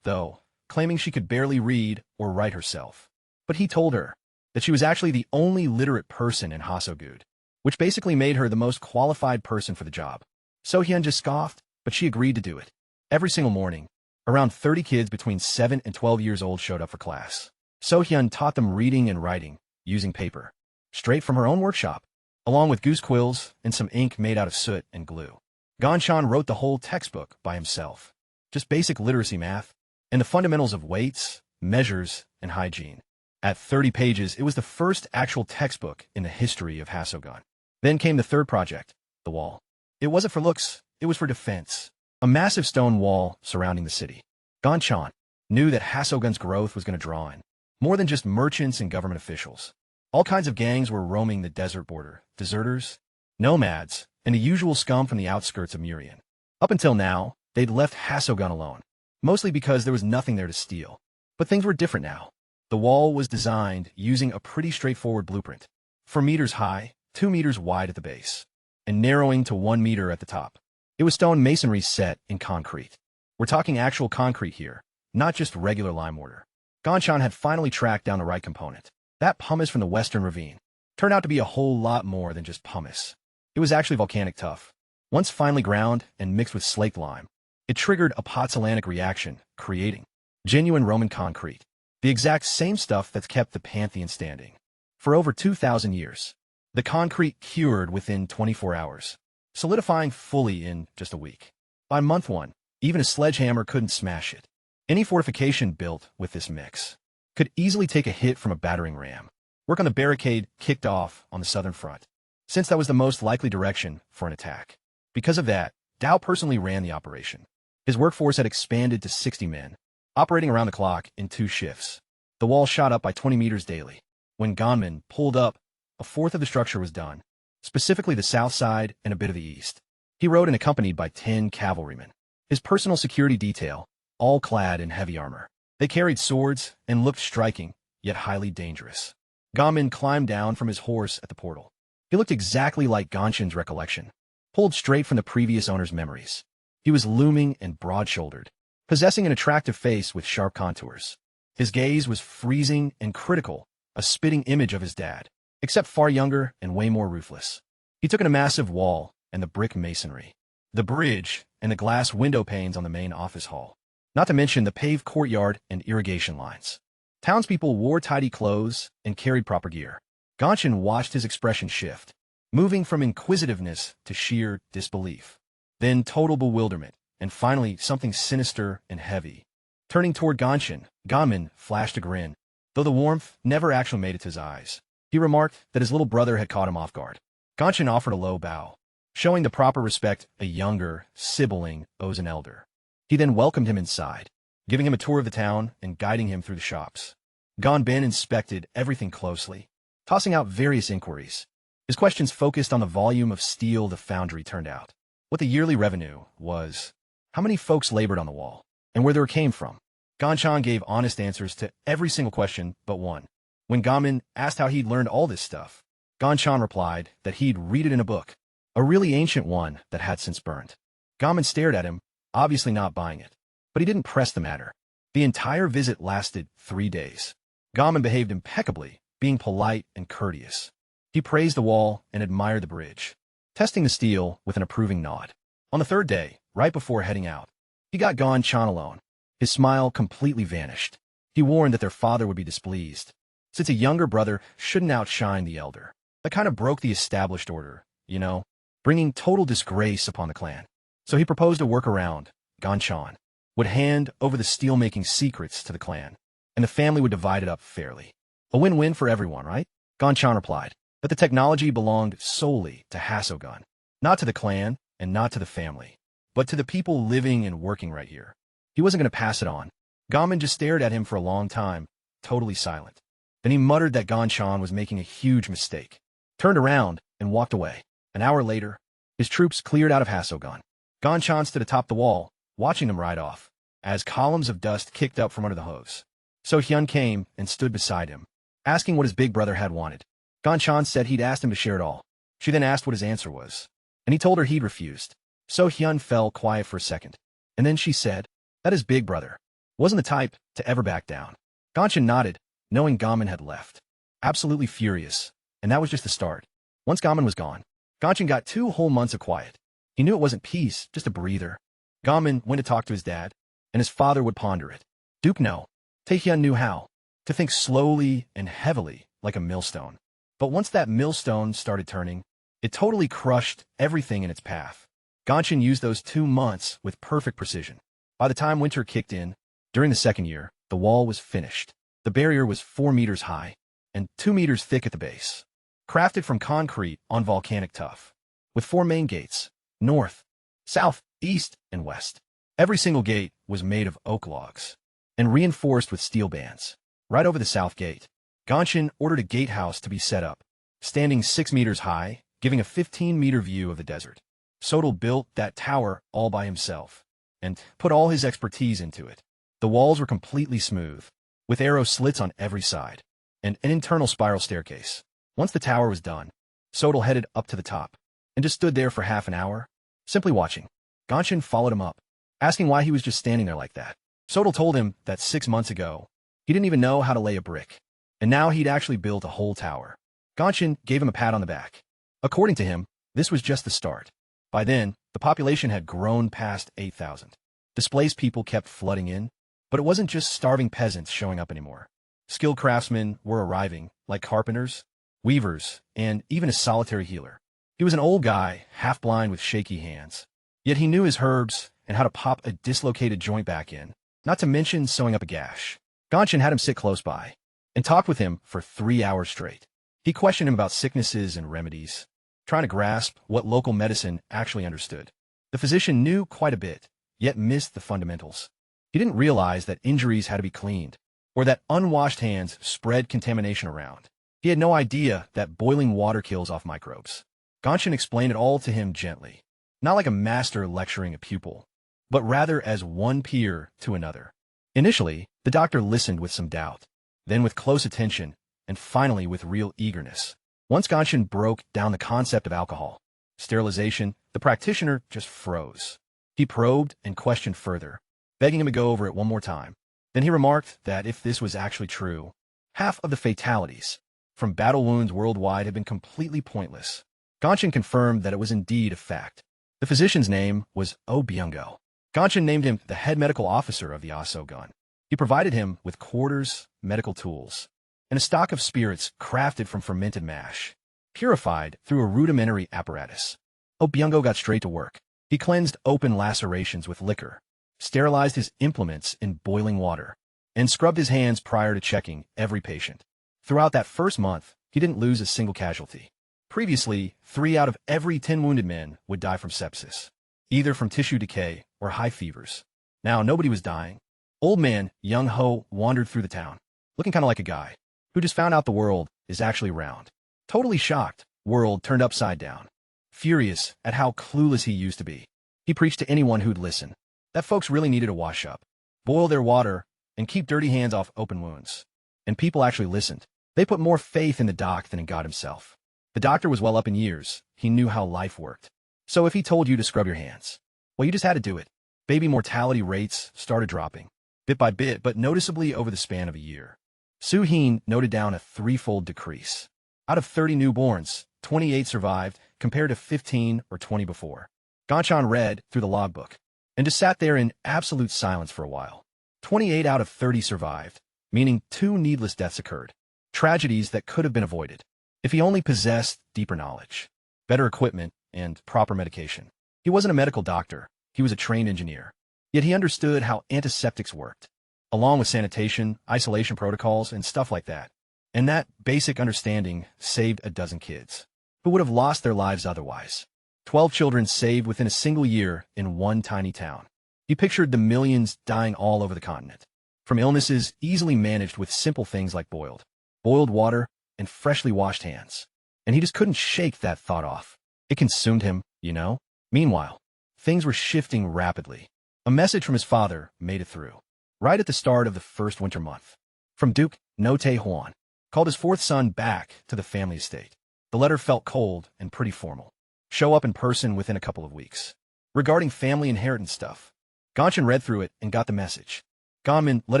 though, claiming she could barely read or write herself. But he told her that she was actually the only literate person in Hasogud, which basically made her the most qualified person for the job. So-hyun just scoffed, but she agreed to do it. Every single morning, around 30 kids between 7 and 12 years old showed up for class. So-hyun taught them reading and writing using paper, straight from her own workshop, along with goose quills and some ink made out of soot and glue. Ganshin wrote the whole textbook by himself. Just basic literacy math and the fundamentals of weights, measures, and hygiene. At 30 pages, it was the first actual textbook in the history of Hasogun. Then came the third project, the wall. It wasn't for looks, it was for defense. A massive stone wall surrounding the city. Ganshin knew that Hasogun's growth was going to draw in more than just merchants and government officials. All kinds of gangs were roaming the desert border, deserters, nomads, and the usual scum from the outskirts of Murian. Up until now, they'd left Hasogun alone, mostly because there was nothing there to steal. But things were different now. The wall was designed using a pretty straightforward blueprint, 4 meters high, 2 meters wide at the base, and narrowing to 1 meter at the top. It was stone masonry set in concrete. We're talking actual concrete here, not just regular lime mortar. Ganshin had finally tracked down the right component. That pumice from the Western Ravine turned out to be a whole lot more than just pumice. It was actually volcanic tuff. Once finely ground and mixed with slaked lime, it triggered a pozzolanic reaction, creating genuine Roman concrete, the exact same stuff that's kept the Pantheon standing for over 2,000 years. The concrete cured within 24 hours, solidifying fully in just a week. By month 1, even a sledgehammer couldn't smash it. Any fortification built with this mix could easily take a hit from a battering ram. Work on the barricade kicked off on the southern front, since that was the most likely direction for an attack. Because of that, Dao personally ran the operation. His workforce had expanded to 60 men, operating around the clock in 2 shifts. The wall shot up by 20 meters daily. When Ganmin pulled up, a fourth of the structure was done, specifically the south side and a bit of the east. He rode and accompanied by 10 cavalrymen, his personal security detail, all clad in heavy armor. They carried swords and looked striking, yet highly dangerous. Ganmin climbed down from his horse at the portal. He looked exactly like Ganshin's recollection, pulled straight from the previous owner's memories. He was looming and broad-shouldered, possessing an attractive face with sharp contours. His gaze was freezing and critical, a spitting image of his dad, except far younger and way more ruthless. He took in a massive wall and the brick masonry, the bridge, and the glass window panes on the main office hall, not to mention the paved courtyard and irrigation lines. Townspeople wore tidy clothes and carried proper gear. Ganshin watched his expression shift, moving from inquisitiveness to sheer disbelief, then total bewilderment, and finally something sinister and heavy. Turning toward Ganshin, Ganmin flashed a grin, though the warmth never actually made it to his eyes. He remarked that his little brother had caught him off guard. Ganshin offered a low bow, showing the proper respect a younger sibling owes an elder. He then welcomed him inside, giving him a tour of the town and guiding him through the shops. Ganbin inspected everything closely, tossing out various inquiries. His questions focused on the volume of steel the foundry turned out, what the yearly revenue was, how many folks labored on the wall, and where they came from. Ganshin gave honest answers to every single question but one. When Ganmin asked how he'd learned all this stuff, Ganshin replied that he'd read it in a book, a really ancient one that had since burned. Ganmin stared at him, obviously not buying it, but he didn't press the matter. The entire visit lasted 3 days. Ganmin behaved impeccably, being polite and courteous. He praised the wall and admired the bridge, testing the steel with an approving nod. On the 3rd day, right before heading out, he got Ganshin alone. His smile completely vanished. He warned that their father would be displeased, since a younger brother shouldn't outshine the elder. That kind of broke the established order, you know, bringing total disgrace upon the clan. So he proposed a workaround. Ganshin would hand over the steel-making secrets to the clan, and the family would divide it up fairly. A win-win for everyone, right? Ganchan replied, but the technology belonged solely to Hasogun, not to the clan and not to the family, but to the people living and working right here. He wasn't going to pass it on. Gamin just stared at him for a long time, totally silent. Then he muttered that Ganchan was making a huge mistake, turned around, and walked away. An hour later, his troops cleared out of Hasogun. Ganchan stood atop the wall, watching them ride off, as columns of dust kicked up from under the hooves. So Hyun came and stood beside him, asking what his big brother had wanted. Ganchan said he'd asked him to share it all. She then asked what his answer was, and he told her he'd refused. So Hyun fell quiet for a second, and then she said that his big brother wasn't the type to ever back down. Ganchan nodded, knowing Gamin had left, absolutely furious, and that was just the start. Once Gamin was gone, Ganchan got 2 whole months of quiet. He knew it wasn't peace, just a breather. Gamin went to talk to his dad, and his father would ponder it. Duke no. Taehyun knew how to think slowly and heavily like a millstone. But once that millstone started turning, it totally crushed everything in its path. Ganchan used those 2 months with perfect precision. By the time winter kicked in, during the 2nd year, the wall was finished. The barrier was 4 meters high and 2 meters thick at the base, crafted from concrete on volcanic tuff, with 4 main gates, north, south, east, and west. Every single gate was made of oak logs and reinforced with steel bands. Right over the south gate, Ganchan ordered a gatehouse to be set up, standing 6 meters high, giving a 15-meter view of the desert. Sodal built that tower all by himself and put all his expertise into it. The walls were completely smooth, with arrow slits on every side, and an internal spiral staircase. Once the tower was done, Sodal headed up to the top and just stood there for half an hour, simply watching. Ganchan followed him up, asking why he was just standing there like that. Sodal told him that 6 months ago, he didn't even know how to lay a brick, and now he'd actually built a whole tower. Ganchan gave him a pat on the back. According to him, this was just the start. By then, the population had grown past 8,000. Displaced people kept flooding in, but it wasn't just starving peasants showing up anymore. Skilled craftsmen were arriving, like carpenters, weavers, and even a solitary healer. He was an old guy, half-blind with shaky hands. Yet he knew his herbs and how to pop a dislocated joint back in, not to mention sewing up a gash. Ganchan had him sit close by and talked with him for 3 hours straight. He questioned him about sicknesses and remedies, trying to grasp what local medicine actually understood. The physician knew quite a bit, yet missed the fundamentals. He didn't realize that injuries had to be cleaned, or that unwashed hands spread contamination around. He had no idea that boiling water kills off microbes. Ganchan explained it all to him gently, not like a master lecturing a pupil, but rather as one peer to another. Initially, the doctor listened with some doubt, then with close attention, and finally with real eagerness. Once Ganchan broke down the concept of alcohol, sterilization, the practitioner just froze. He probed and questioned further, begging him to go over it one more time. Then he remarked that if this was actually true, half of the fatalities from battle wounds worldwide had been completely pointless. Ganchan confirmed that it was indeed a fact. The physician's name was Oh Byung-go. Ganchan named him the head medical officer of the Asogun. He provided him with quarters, medical tools, and a stock of spirits crafted from fermented mash, purified through a rudimentary apparatus. Oh Byung-go got straight to work. He cleansed open lacerations with liquor, sterilized his implements in boiling water, and scrubbed his hands prior to checking every patient. Throughout that first month, he didn't lose a single casualty. Previously, 3 out of every 10 wounded men would die from sepsis, either from tissue decay or high fevers. Now nobody was dying. Old man Young Ho wandered through the town, looking kind of like a guy who just found out the world is actually round. Totally shocked, world turned upside down. Furious at how clueless he used to be, he preached to anyone who'd listen that folks really needed to wash up, boil their water, and keep dirty hands off open wounds. And people actually listened. They put more faith in the doc than in God himself. The doctor was well up in years. He knew how life worked. So if he told you to scrub your hands, well, you just had to do it. Baby mortality rates started dropping, bit by bit, but noticeably over the span of a year. Soo-heen noted down a 3-fold decrease. Out of 30 newborns, 28 survived, compared to 15 or 20 before. Ganchan read through the logbook and just sat there in absolute silence for a while. 28 out of 30 survived, meaning 2 needless deaths occurred. Tragedies that could have been avoided if he only possessed deeper knowledge, better equipment, and proper medication. He wasn't a medical doctor. He was a trained engineer. Yet he understood how antiseptics worked, along with sanitation, isolation protocols, and stuff like that. And that basic understanding saved a dozen kids who would have lost their lives otherwise. 12 children saved within a single year in one tiny town. He pictured the millions dying all over the continent, from illnesses easily managed with simple things like boiled water, and freshly washed hands. And he just couldn't shake that thought off. It consumed him, you know? Meanwhile, things were shifting rapidly. A message from his father made it through, right at the start of the first winter month. From Duke No Tae-hwan, called his fourth son back to the family estate. The letter felt cold and pretty formal. Show up in person within a couple of weeks. Regarding family inheritance stuff. Gonshin read through it and got the message. Gonmin let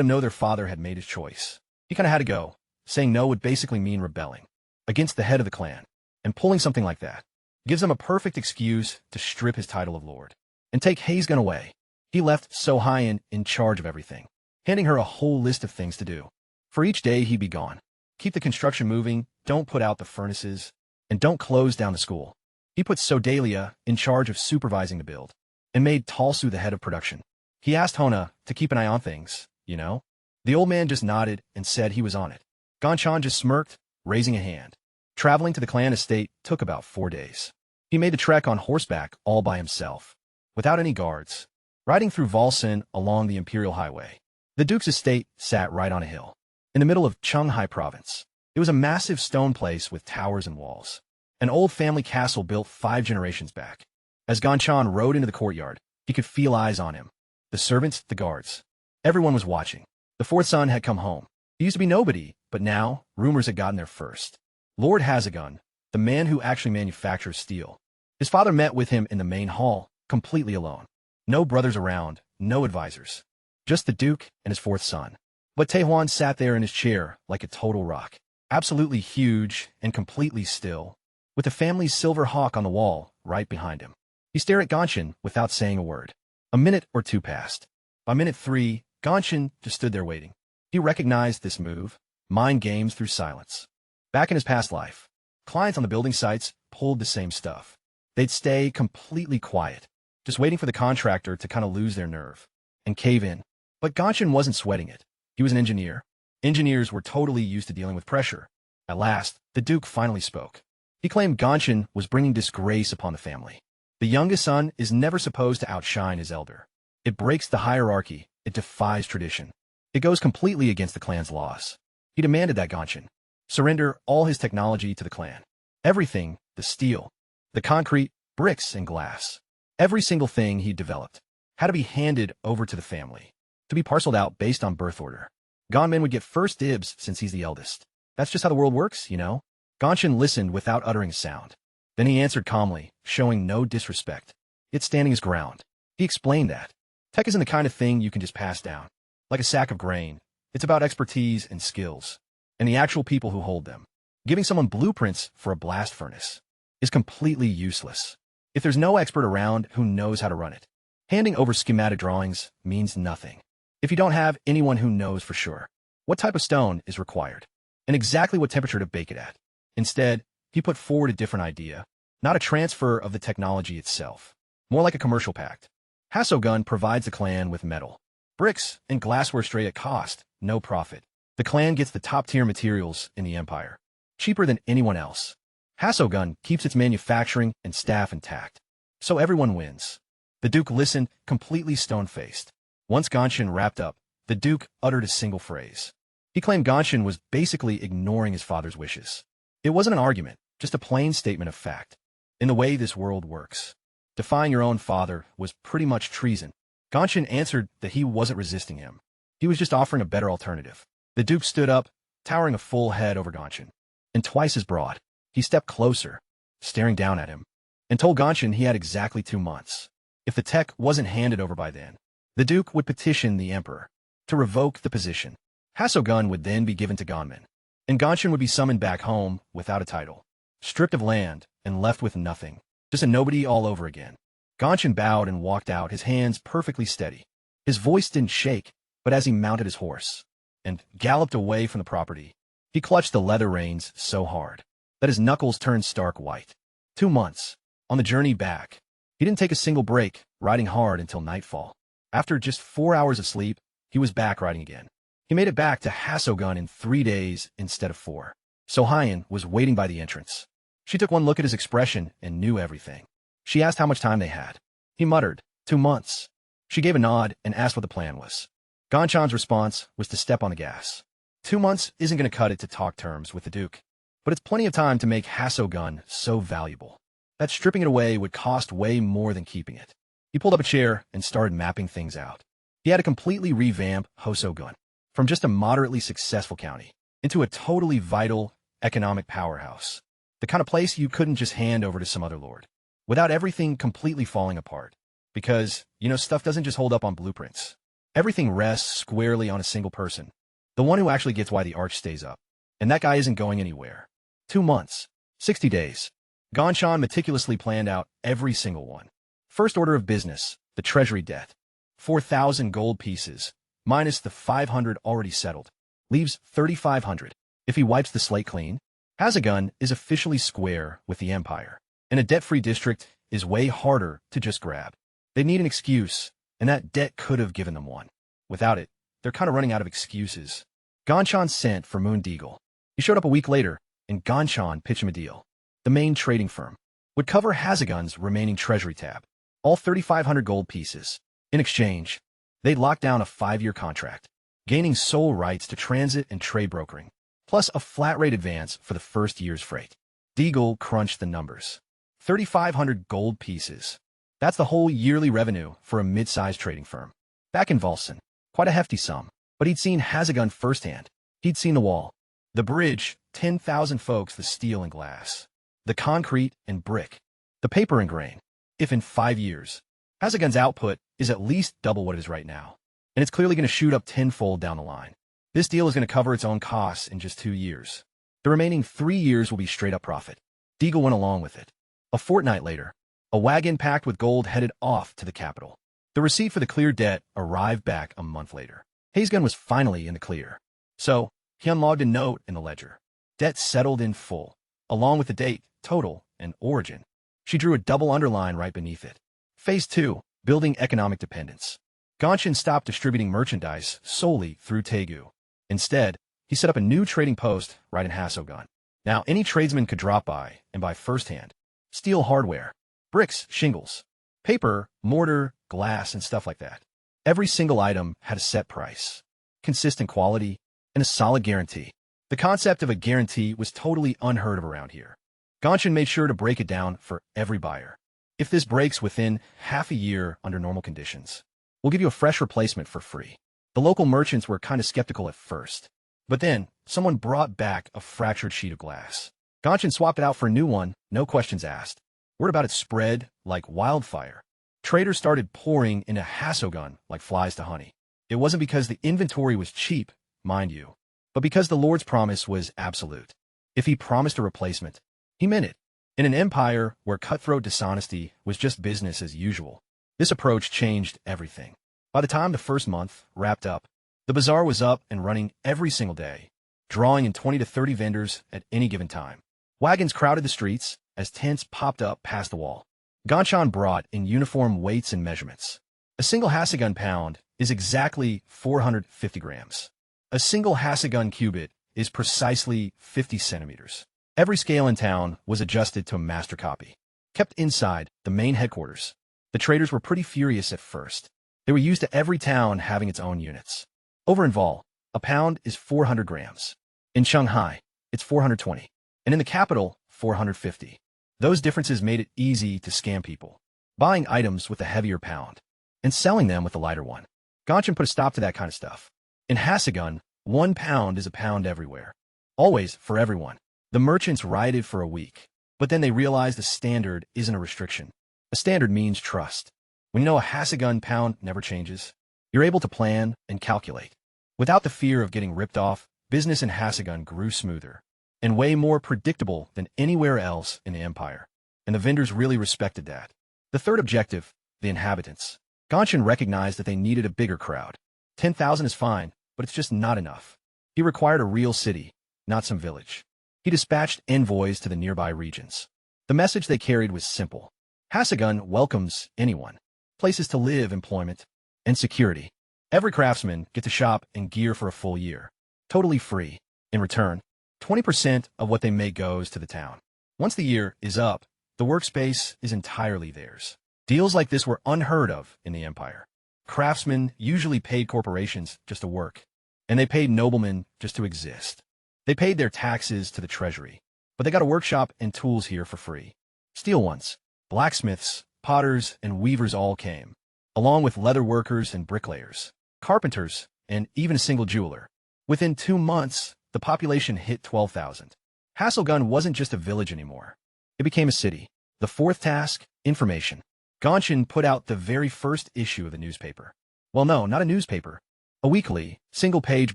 him know their father had made his choice. He kind of had to go. Saying no would basically mean rebelling against the head of the clan, and pulling something like that gives him a perfect excuse to strip his title of lord and take Hazegun away. He left So-hyun in charge of everything, handing her a whole list of things to do. For each day he'd be gone. Keep the construction moving, don't put out the furnaces, and don't close down the school. He put Sodalia in charge of supervising the build, and made Talsu the head of production. He asked Hona to keep an eye on things, you know? The old man just nodded and said he was on it. Gonchan just smirked, raising a hand. Traveling to the clan estate took about 4 days. He made the trek on horseback all by himself, without any guards, riding through Volsin along the Imperial Highway. The Duke's estate sat right on a hill, in the middle of Qinghai Province. It was a massive stone place with towers and walls, an old family castle built 5 generations back. As Gonchan rode into the courtyard, he could feel eyes on him. The servants, the guards. Everyone was watching. The fourth son had come home. He used to be nobody, but now rumors had gotten there first. Lord Hazegun, the man who actually manufactures steel. His father met with him in the main hall, completely alone. No brothers around, no advisors. Just the Duke and his fourth son. But Tae-hwan sat there in his chair like a total rock. Absolutely huge and completely still, with the family's silver hawk on the wall right behind him. He stared at Gonshin without saying a word. A minute or two passed. By minute 3, Gonshin just stood there waiting. He recognized this move, mind games through silence. Back in his past life, clients on the building sites pulled the same stuff. They'd stay completely quiet, just waiting for the contractor to kind of lose their nerve and cave in. But Gonshin wasn't sweating it. He was an engineer. Engineers were totally used to dealing with pressure. At last, the Duke finally spoke. He claimed Gonshin was bringing disgrace upon the family. The youngest son is never supposed to outshine his elder. It breaks the hierarchy. It defies tradition. It goes completely against the clan's laws. He demanded that Gonshin surrender all his technology to the clan. Everything, the steel, the concrete, bricks, and glass. Every single thing he developed had to be handed over to the family, to be parceled out based on birth order. Gonmin would get first dibs since he's the eldest. That's just how the world works, you know? Gonshin listened without uttering a sound. Then he answered calmly, showing no disrespect, yet standing his ground. He explained that tech isn't the kind of thing you can just pass down, like a sack of grain. It's about expertise and skills, and the actual people who hold them. Giving someone blueprints for a blast furnace is completely useless if there's no expert around who knows how to run it. Handing over schematic drawings means nothing if you don't have anyone who knows for sure what type of stone is required and exactly what temperature to bake it at. Instead, he put forward a different idea, not a transfer of the technology itself, more like a commercial pact. Hasogun provides the clan with metal, bricks, and glassware straight at cost, no profit. The clan gets the top-tier materials in the empire, cheaper than anyone else. Hasogun keeps its manufacturing and staff intact, so everyone wins. The Duke listened, completely stone-faced. Once Gonshin wrapped up, the Duke uttered a single phrase. He claimed Gonshin was basically ignoring his father's wishes. It wasn't an argument, just a plain statement of fact. In the way this world works, defying your own father was pretty much treason. Gonshin answered that he wasn't resisting him. He was just offering a better alternative. The Duke stood up, towering a full head over Gonshin, and twice as broad. He stepped closer, staring down at him, and told Gonshin he had exactly 2 months. If the tech wasn't handed over by then, the Duke would petition the Emperor to revoke the position. Hasogun would then be given to Gonmin, and Gonshin would be summoned back home without a title, stripped of land, and left with nothing, just a nobody all over again. Gonshin bowed and walked out, his hands perfectly steady. His voice didn't shake, but as he mounted his horse and galloped away from the property, he clutched the leather reins so hard that his knuckles turned stark white. 2 months. On the journey back, he didn't take a single break, riding hard until nightfall. After just 4 hours of sleep, he was back riding again. He made it back to Hasogun in 3 days instead of 4. So-hyun was waiting by the entrance. She took one look at his expression and knew everything. She asked how much time they had. He muttered, 2 months. She gave a nod and asked what the plan was. Ganchan's response was to step on the gas. 2 months isn't going to cut it to talk terms with the Duke, but it's plenty of time to make Hasogun so valuable that stripping it away would cost way more than keeping it. He pulled up a chair and started mapping things out. He had to completely revamp Hosogun from just a moderately successful county into a totally vital economic powerhouse. The kind of place you couldn't just hand over to some other lord without everything completely falling apart. Because, stuff doesn't just hold up on blueprints. Everything rests squarely on a single person, the one who actually gets why the arch stays up. And that guy isn't going anywhere. 2 months, 60 days. Ganchan meticulously planned out every single one. First order of business, the treasury debt. 4,000 gold pieces, minus the 500 already settled, leaves 3,500. If he wipes the slate clean, Hasogun is officially square with the Empire, and a debt-free district is way harder to just grab. They need an excuse, and that debt could have given them one. Without it, they're kind of running out of excuses. Ganchan sent for Moon Deagle. He showed up a week later, and Ganchan pitched him a deal. The main trading firm would cover Hasogun's remaining treasury tab, all 3,500 gold pieces. In exchange, they'd lock down a 5-year contract, gaining sole rights to transit and trade brokering, plus a flat-rate advance for the first year's freight. Deagle crunched the numbers. 3,500 gold pieces. That's the whole yearly revenue for a mid-sized trading firm. Back in Volson, quite a hefty sum, but he'd seen Hasogun firsthand. He'd seen the wall, the bridge, 10,000 folks, the steel and glass, the concrete and brick, the paper and grain. If in 5 years, Hasogun's output is at least double what it is right now, and it's clearly going to shoot up tenfold down the line. This deal is going to cover its own costs in just 2 years. The remaining 3 years will be straight-up profit. Deagle went along with it. A fortnight later, a wagon packed with gold headed off to the capital. The receipt for the clear debt arrived back a month later. Hasogun was finally in the clear. So, he unlogged a note in the ledger. Debt settled in full, along with the date, total, and origin. She drew a double underline right beneath it. Phase 2, building economic dependence. Ganchan stopped distributing merchandise solely through Taegu. Instead, he set up a new trading post right in Hasogun. Now, any tradesman could drop by and buy firsthand. Steel hardware, bricks, shingles, paper, mortar, glass, and stuff like that. Every single item had a set price, consistent quality, and a solid guarantee. The concept of a guarantee was totally unheard of around here. Ganchan made sure to break it down for every buyer. If this breaks within half a year under normal conditions, we'll give you a fresh replacement for free. The local merchants were kind of skeptical at first, but then someone brought back a fractured sheet of glass. Ganchan swapped it out for a new one, no questions asked. Word about it spread like wildfire. Traders started pouring into Hasogun like flies to honey. It wasn't because the inventory was cheap, mind you, but because the Lord's promise was absolute. If he promised a replacement, he meant it. In an empire where cutthroat dishonesty was just business as usual, this approach changed everything. By the time the first month wrapped up, the bazaar was up and running every single day, drawing in 20 to 30 vendors at any given time. Wagons crowded the streets as tents popped up past the wall. Ganchan brought in uniform weights and measurements. A single Hasogun pound is exactly 450 grams. A single Hasogun cubit is precisely 50 centimeters. Every scale in town was adjusted to a master copy, kept inside the main headquarters. The traders were pretty furious at first. They were used to every town having its own units. Over in Vol, a pound is 400 grams. In Shanghai, it's 420. And in the capital, 450. Those differences made it easy to scam people, buying items with a heavier pound and selling them with a lighter one. Ganchan put a stop to that kind of stuff. In Hasogun, 1 pound is a pound everywhere. Always for everyone. The merchants rioted for a week, but then they realized the standard isn't a restriction. A standard means trust. When you know a Hasogun pound never changes, you're able to plan and calculate. Without the fear of getting ripped off, business in Hasogun grew smoother and way more predictable than anywhere else in the empire. And the vendors really respected that. The third objective, the inhabitants. Ganchan recognized that they needed a bigger crowd. 10,000 is fine, but it's just not enough. He required a real city, not some village. He dispatched envoys to the nearby regions. The message they carried was simple. Hasogun welcomes anyone. Places to live, employment, and security. Every craftsman gets a shop and gear for a full year, totally free. In return, 20% of what they make goes to the town. Once the year is up, the workspace is entirely theirs. Deals like this were unheard of in the Empire. Craftsmen usually paid corporations just to work, and they paid noblemen just to exist. They paid their taxes to the treasury, but they got a workshop and tools here for free. Steel ones, blacksmiths, potters, and weavers all came, along with leather workers and bricklayers, carpenters, and even a single jeweler. Within 2 months, the population hit 12,000. Hasselgun wasn't just a village anymore. It became a city. The fourth task, information. Gonshin put out the very first issue of the newspaper. Well, no, not a newspaper. A weekly, single-page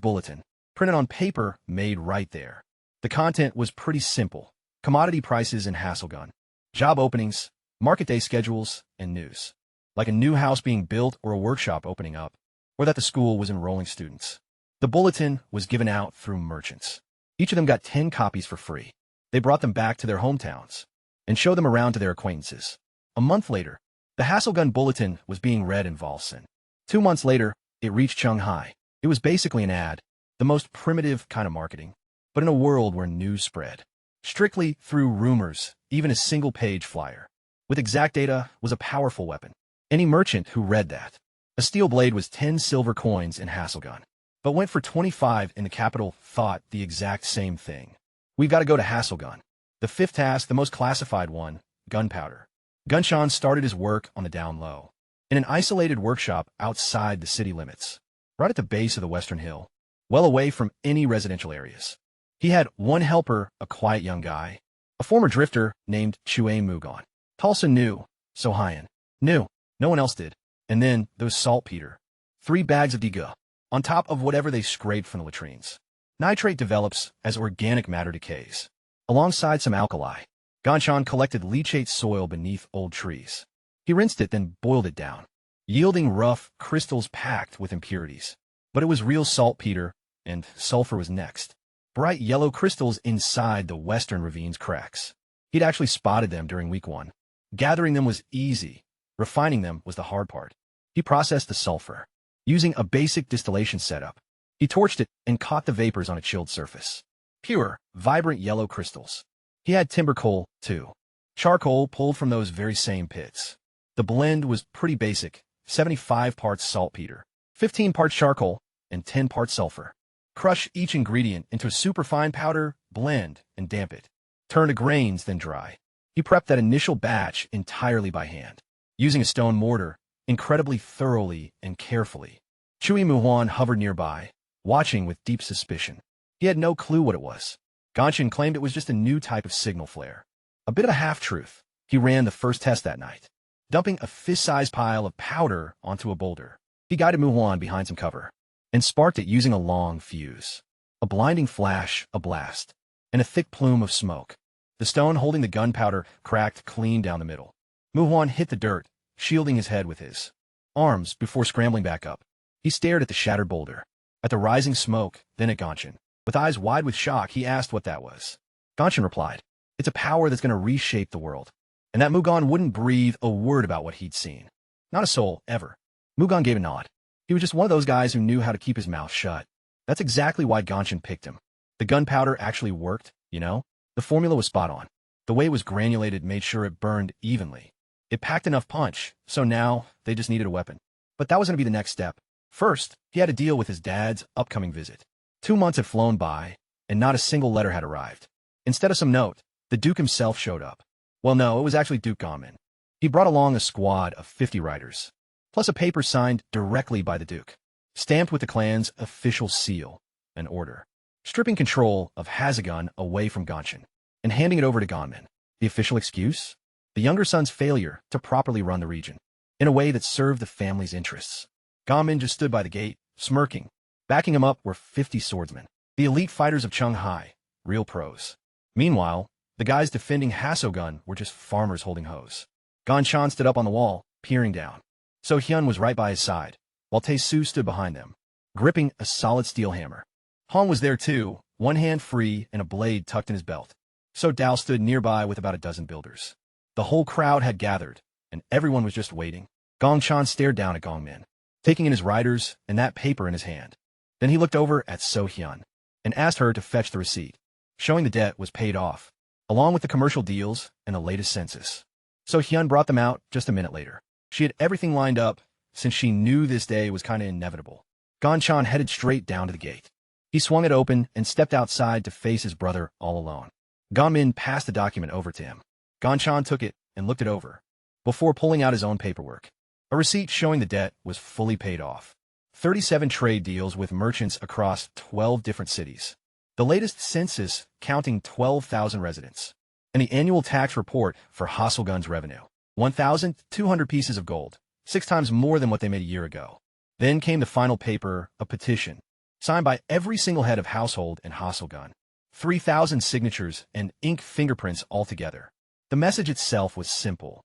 bulletin, printed on paper, made right there. The content was pretty simple. Commodity prices in Hasselgun, job openings, market day schedules, and news. Like a new house being built or a workshop opening up, or that the school was enrolling students. The bulletin was given out through merchants. Each of them got 10 copies for free. They brought them back to their hometowns and showed them around to their acquaintances. A month later, the Hasselgun bulletin was being read in Volsen. 2 months later, it reached Shanghai. It was basically an ad, the most primitive kind of marketing, but in a world where news spread. Strictly through rumors, even a single-page flyer with exact data was a powerful weapon. Any merchant who read that. A steel blade was 10 silver coins in Hasselgun, but went for 25 in the capital, thought the exact same thing. We've got to go to Hasselgun. The fifth task, the most classified one, gunpowder. Gunshan started his work on the down low, in an isolated workshop outside the city limits, right at the base of the western hill, well away from any residential areas. He had one helper, a quiet young guy, a former drifter named Chue Mugon. Tulsa knew, Sohyan knew, no one else did. And then those saltpeter. 3 bags of diga, on top of whatever they scraped from the latrines. Nitrate develops as organic matter decays, alongside some alkali. Gonshan collected leachate soil beneath old trees. He rinsed it, then boiled it down, yielding rough crystals packed with impurities. But it was real saltpeter, and sulfur was next. Bright yellow crystals inside the western ravine's cracks. He'd actually spotted them during week 1. Gathering them was easy. Refining them was the hard part. He processed the sulfur, using a basic distillation setup. He torched it and caught the vapors on a chilled surface. Pure, vibrant yellow crystals. He had timber coal, too. Charcoal pulled from those very same pits. The blend was pretty basic, 75 parts saltpeter, 15 parts charcoal, and 10 parts sulfur. Crush each ingredient into a superfine powder, blend, and damp it. Turn to grains, then dry. He prepped that initial batch entirely by hand, using a stone mortar, incredibly thoroughly and carefully. Chui Muhuan hovered nearby, watching with deep suspicion. He had no clue what it was. Gonshin claimed it was just a new type of signal flare. A bit of a half-truth. He ran the first test that night, dumping a fist-sized pile of powder onto a boulder. He guided Muhuan behind some cover and sparked it using a long fuse. A blinding flash, a blast, and a thick plume of smoke. The stone holding the gunpowder cracked clean down the middle. Muhuan hit the dirt, shielding his head with his arms before scrambling back up. He stared at the shattered boulder, at the rising smoke, then at Gonshin. With eyes wide with shock, he asked what that was. Gonshin replied, "It's a power that's going to reshape the world." And that Mugon wouldn't breathe a word about what he'd seen. Not a soul, ever. Mugon gave a nod. He was just one of those guys who knew how to keep his mouth shut. That's exactly why Gonshin picked him. The gunpowder actually worked, you know? The formula was spot on. The way it was granulated made sure it burned evenly. It packed enough punch, so now they just needed a weapon. But that was going to be the next step. First, he had to deal with his dad's upcoming visit. 2 months had flown by, and not a single letter had arrived. Instead of some note, the Duke himself showed up. Well, no, it was actually Duke Gonmin. He brought along a squad of 50 riders, plus a paper signed directly by the Duke, stamped with the clan's official seal, an order, stripping control of Hazagun away from Gonshin, and handing it over to Gonmin. The official excuse? The younger son's failure to properly run the region, in a way that served the family's interests. Gonmin just stood by the gate, smirking. Backing him up were 50 swordsmen, the elite fighters of Shanghai, real pros. Meanwhile, the guys defending Hassogun were just farmers holding hoes. Gonshan stood up on the wall, peering down. So Hyun was right by his side, while Tae-Soo stood behind them, gripping a solid steel hammer. Han was there too, one hand free and a blade tucked in his belt. So Dao stood nearby with about a dozen builders. The whole crowd had gathered, and everyone was just waiting. Gongshan stared down at Gongmin. taking in his riders and that paper in his hand. Then he looked over at So-hyun and asked her to fetch the receipt, showing the debt was paid off, along with the commercial deals and the latest census. So-hyun brought them out just a minute later. She had everything lined up since she knew this day was kind of inevitable. Gon-chan headed straight down to the gate. He swung it open and stepped outside to face his brother all alone. Gon-min passed the document over to him. Gon-chan took it and looked it over, before pulling out his own paperwork. A receipt showing the debt was fully paid off. 37 trade deals with merchants across 12 different cities. The latest census counting 12,000 residents. And the annual tax report for Hasselgun's revenue. 1,200 pieces of gold, 6 times more than what they made a year ago. Then came the final paper, a petition, signed by every single head of household in Hasselgun. 3,000 signatures and ink fingerprints altogether. The message itself was simple.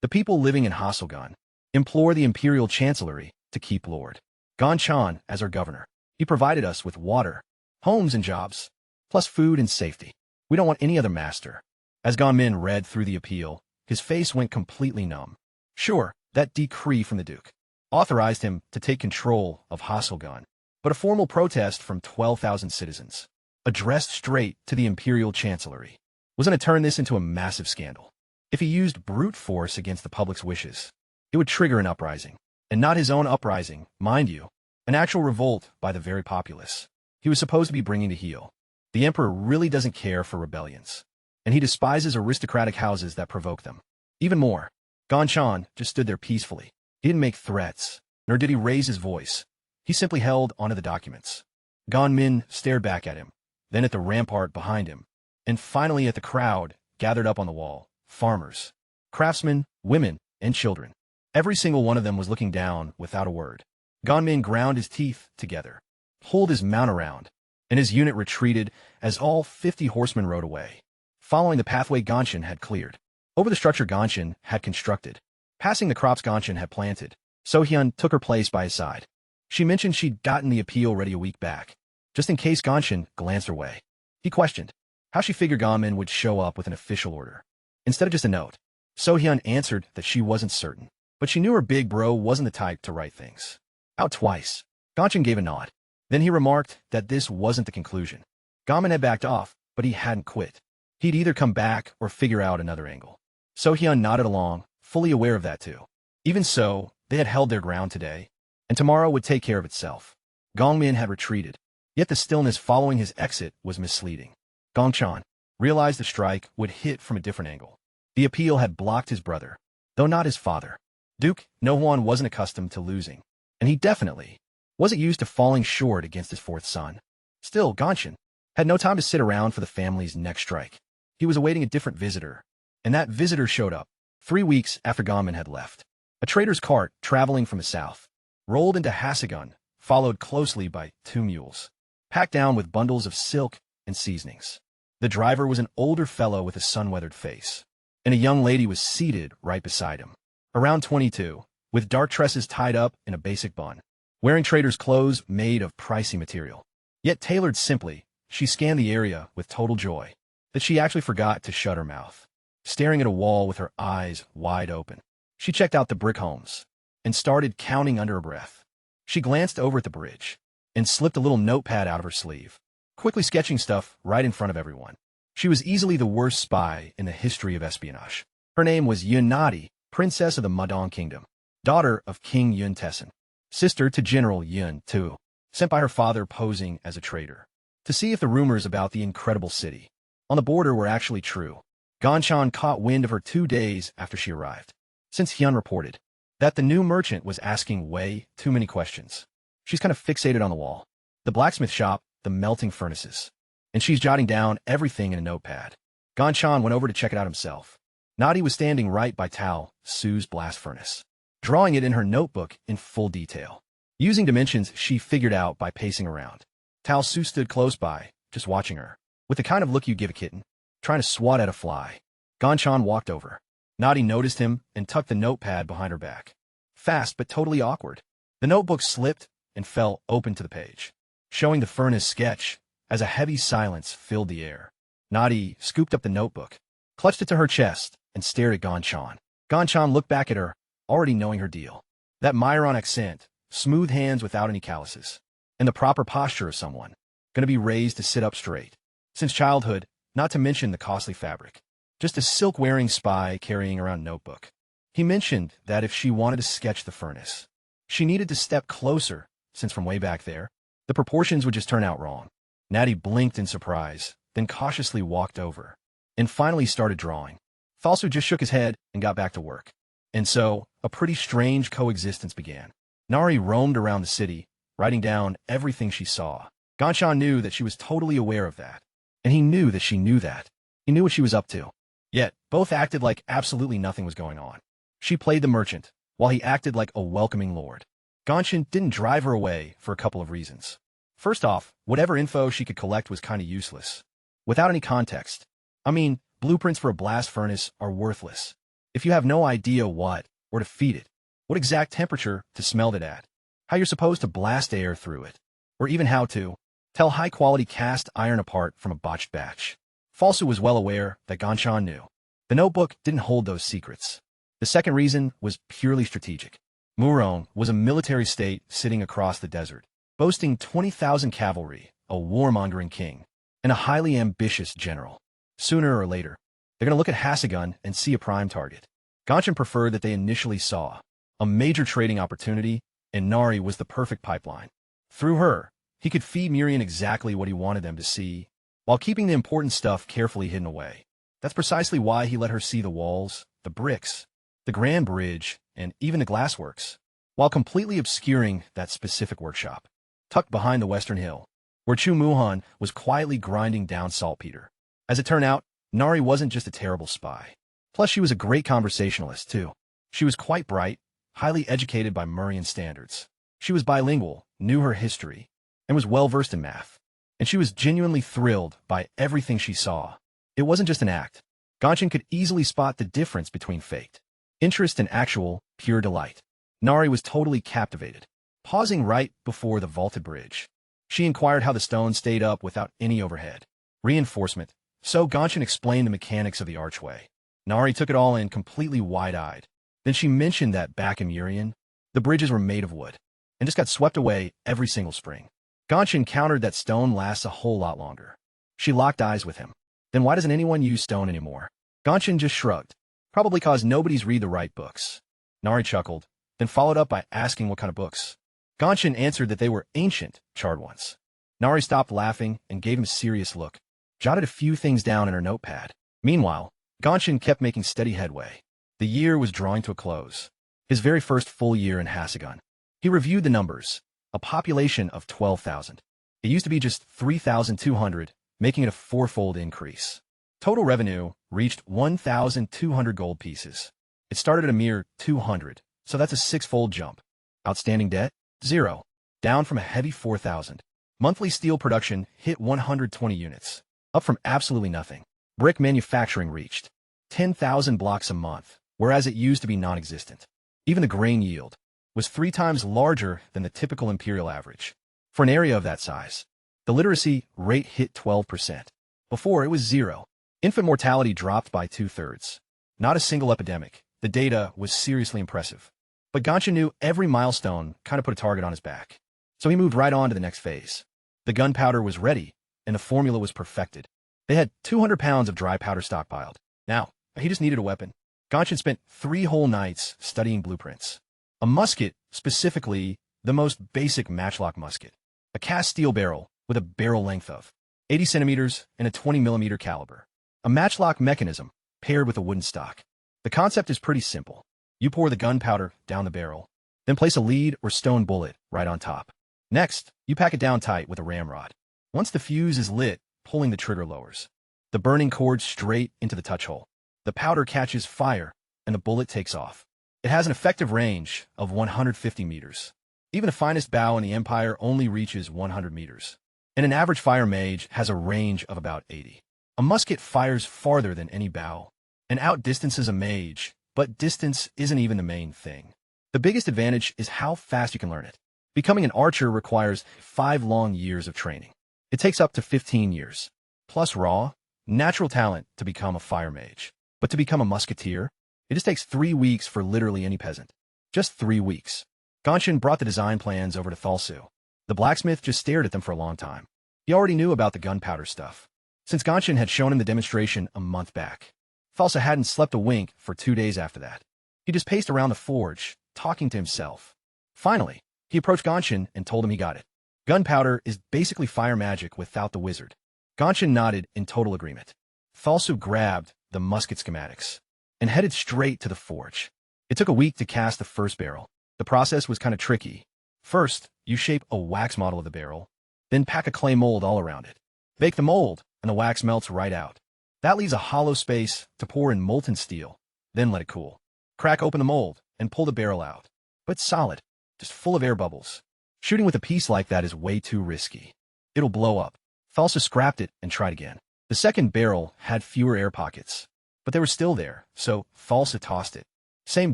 The people living in Hasselgun implore the Imperial Chancellery to keep Lord Gon-chan as our governor. He provided us with water, homes and jobs, plus food and safety. We don't want any other master. As Gon-min read through the appeal, his face went completely numb. Sure, that decree from the Duke authorized him to take control of Hasselgun, but a formal protest from 12,000 citizens, addressed straight to the Imperial Chancellery, was going to turn this into a massive scandal. If he used brute force against the public's wishes, it would trigger an uprising. And not his own uprising, mind you, an actual revolt by the very populace he was supposed to be bringing to heel. The Emperor really doesn't care for rebellions, and he despises aristocratic houses that provoke them. Even more, Gon-chan just stood there peacefully. He didn't make threats, nor did he raise his voice. He simply held onto the documents. Gon-min stared back at him, then at the rampart behind him, and finally at the crowd gathered up on the wall. Farmers, craftsmen, women, and children. Every single one of them was looking down without a word. Gon-min ground his teeth together, pulled his mount around, and his unit retreated as all 50 horsemen rode away, following the pathway Gon-chan had cleared. Over the structure Gon-chan had constructed, passing the crops Gon-chan had planted, So-hyun took her place by his side. She mentioned she'd gotten the appeal ready a week back, just in case Gon-chan glanced her way. He questioned how she figured Gon-min would show up with an official order, instead of just a note. So-hyun answered that she wasn't certain, but she knew her big bro wasn't the type to write things out twice. Gon-chan gave a nod. Then he remarked that this wasn't the conclusion. Gon-min had backed off, but he hadn't quit. He'd either come back or figure out another angle. So-hyun nodded along, fully aware of that too. Even so, they had held their ground today, and tomorrow would take care of itself. Gon-min had retreated, yet the stillness following his exit was misleading. Gon-chan realized the strike would hit from a different angle. The appeal had blocked his brother, though not his father. Duke No-hwan wasn't accustomed to losing, and he definitely wasn't used to falling short against his fourth son. Still, Gon-chan had no time to sit around for the family's next strike. He was awaiting a different visitor, and that visitor showed up 3 weeks after Gon-min had left. A trader's cart traveling from the south rolled into Hasselgun, followed closely by 2 mules, packed down with bundles of silk and seasonings. The driver was an older fellow with a sun-weathered face, and a young lady was seated right beside him, around 22, with dark tresses tied up in a basic bun, wearing trader's clothes made of pricey material. Yet tailored simply, she scanned the area with total joy that she actually forgot to shut her mouth, staring at a wall with her eyes wide open. She checked out the brick homes and started counting under her breath. She glanced over at the bridge and slipped a little notepad out of her sleeve, quickly sketching stuff right in front of everyone. She was easily the worst spy in the history of espionage. Her name was Yun-nadi, Princess of the Madong Kingdom, daughter of King Yun-tessen, sister to General Yun-tu, sent by her father posing as a traitor, to see if the rumors about the incredible city on the border were actually true. Gon-chan caught wind of her 2 days after she arrived, since Hyun reported that the new merchant was asking way too many questions. She's kind of fixated on the wall, the blacksmith shop, the melting furnaces, and she's jotting down everything in a notepad. Gon-chan went over to check it out himself. Nadi was standing right by Tao Su's blast furnace, drawing it in her notebook in full detail, using dimensions she figured out by pacing around. Tao Su stood close by, just watching her, with the kind of look you give a kitten, trying to swat at a fly. Gon-chan walked over. Nadi noticed him and tucked the notepad behind her back. Fast but totally awkward. The notebook slipped and fell open to the page, showing the furnace sketch as a heavy silence filled the air. Nadi scooped up the notebook, clutched it to her chest, and stared at Gon-chan. Gon-chan looked back at her, already knowing her deal. That Myron accent smooth hands without any calluses, and the proper posture of someone, going to be raised to sit up straight. Since childhood, not to mention the costly fabric. Just a silk-wearing spy carrying around notebook. He mentioned that if she wanted to sketch the furnace, she needed to step closer, since from way back there, the proportions would just turn out wrong. Natty blinked in surprise, then cautiously walked over, and finally started drawing. Falsu just shook his head and got back to work. And so, a pretty strange coexistence began. Nari roamed around the city, writing down everything she saw. Ganshan knew that she was totally aware of that, and he knew that she knew that. He knew what she was up to. Yet, both acted like absolutely nothing was going on. She played the merchant, while he acted like a welcoming lord. Ganshan didn't drive her away for a couple of reasons. First off, whatever info she could collect was kinda useless. Without any context. I mean, blueprints for a blast furnace are worthless. If you have no idea what, or to feed it, what exact temperature to smelt it at, how you're supposed to blast air through it, or even how to tell high-quality cast iron apart from a botched batch. Falsu was well aware that Ganshan knew. The notebook didn't hold those secrets. The second reason was purely strategic. Muron was a military state sitting across the desert, boasting 20,000 cavalry, a warmongering king, and a highly ambitious general. Sooner or later, they're going to look at Hasagun and see a prime target. Ganshan preferred that they initially saw a major trading opportunity, and Nari was the perfect pipeline. Through her, he could feed Miriam exactly what he wanted them to see, while keeping the important stuff carefully hidden away. That's precisely why he let her see the walls, the bricks, the grand bridge, and even the glassworks, while completely obscuring that specific workshop, tucked behind the western hill, where Chu Muhan was quietly grinding down saltpeter. As it turned out, Nari wasn't just a terrible spy. Plus, she was a great conversationalist, too. She was quite bright, highly educated by Murian standards. She was bilingual, knew her history, and was well-versed in math. And she was genuinely thrilled by everything she saw. It wasn't just an act. Ganshan could easily spot the difference between faked interest and actual, pure delight. Nari was totally captivated. Pausing right before the vaulted bridge, she inquired how the stone stayed up without any overhead reinforcement, so Ganshan explained the mechanics of the archway. Nari took it all in completely wide-eyed. Then she mentioned that back in Murian, the bridges were made of wood, and just got swept away every single spring. Ganshan countered that stone lasts a whole lot longer. She locked eyes with him. Then why doesn't anyone use stone anymore? Ganshan just shrugged. Probably cause nobody's read the right books. Nari chuckled, then followed up by asking what kind of books. Ganshan answered that they were ancient, charred ones. Nari stopped laughing and gave him a serious look, jotted a few things down in her notepad. Meanwhile, Ganshan kept making steady headway. The year was drawing to a close. His very first full year in Hasagun. He reviewed the numbers. A population of 12,000. It used to be just 3,200, making it a fourfold increase. Total revenue reached 1,200 gold pieces. It started at a mere 200, so that's a six-fold jump. Outstanding debt? 0. Down from a heavy 4,000. Monthly steel production hit 120 units, up from absolutely nothing. Brick manufacturing reached 10,000 blocks a month, whereas it used to be non-existent. Even the grain yield was 3 times larger than the typical imperial average. For an area of that size, the literacy rate hit 12%. Before, it was 0. Infant mortality dropped by 2/3. Not a single epidemic. The data was seriously impressive. But Ganshan knew every milestone kind of put a target on his back. So he moved right on to the next phase. The gunpowder was ready, and the formula was perfected. They had 200 pounds of dry powder stockpiled. Now, he just needed a weapon. Ganshan spent 3 whole nights studying blueprints. A musket, specifically the most basic matchlock musket. A cast steel barrel with a barrel length of 80 centimeters and a 20mm caliber. A matchlock mechanism paired with a wooden stock. The concept is pretty simple. You pour the gunpowder down the barrel, then place a lead or stone bullet right on top. Next, you pack it down tight with a ramrod. Once the fuse is lit, pulling the trigger lowers the burning cord straight into the touch hole. The powder catches fire, and the bullet takes off. It has an effective range of 150 meters. Even the finest bow in the Empire only reaches 100 meters. And an average fire mage has a range of about 80. A musket fires farther than any bow, and outdistances a mage, but distance isn't even the main thing. The biggest advantage is how fast you can learn it. Becoming an archer requires 5 long years of training. It takes up to 15 years, plus raw, natural talent to become a fire mage. But to become a musketeer, it just takes 3 weeks for literally any peasant. Just 3 weeks. Gonshin brought the design plans over to Thalsu. The blacksmith just stared at them for a long time. He already knew about the gunpowder stuff, since Gonshin had shown him the demonstration a month back. Thalsa hadn't slept a wink for 2 days after that. He just paced around the forge, talking to himself. Finally, he approached Gonshin and told him he got it. Gunpowder is basically fire magic without the wizard. Gonshin nodded in total agreement. Thalsu grabbed the musket schematics and headed straight to the forge. It took a week to cast the first barrel. The process was kind of tricky. First, you shape a wax model of the barrel, then pack a clay mold all around it. Bake the mold, and the wax melts right out. That leaves a hollow space to pour in molten steel, then let it cool. Crack open the mold and pull the barrel out. But solid, just full of air bubbles. Shooting with a piece like that is way too risky. It'll blow up. Thalsa scrapped it and tried again. The second barrel had fewer air pockets, but they were still there, so Thalsa tossed it. Same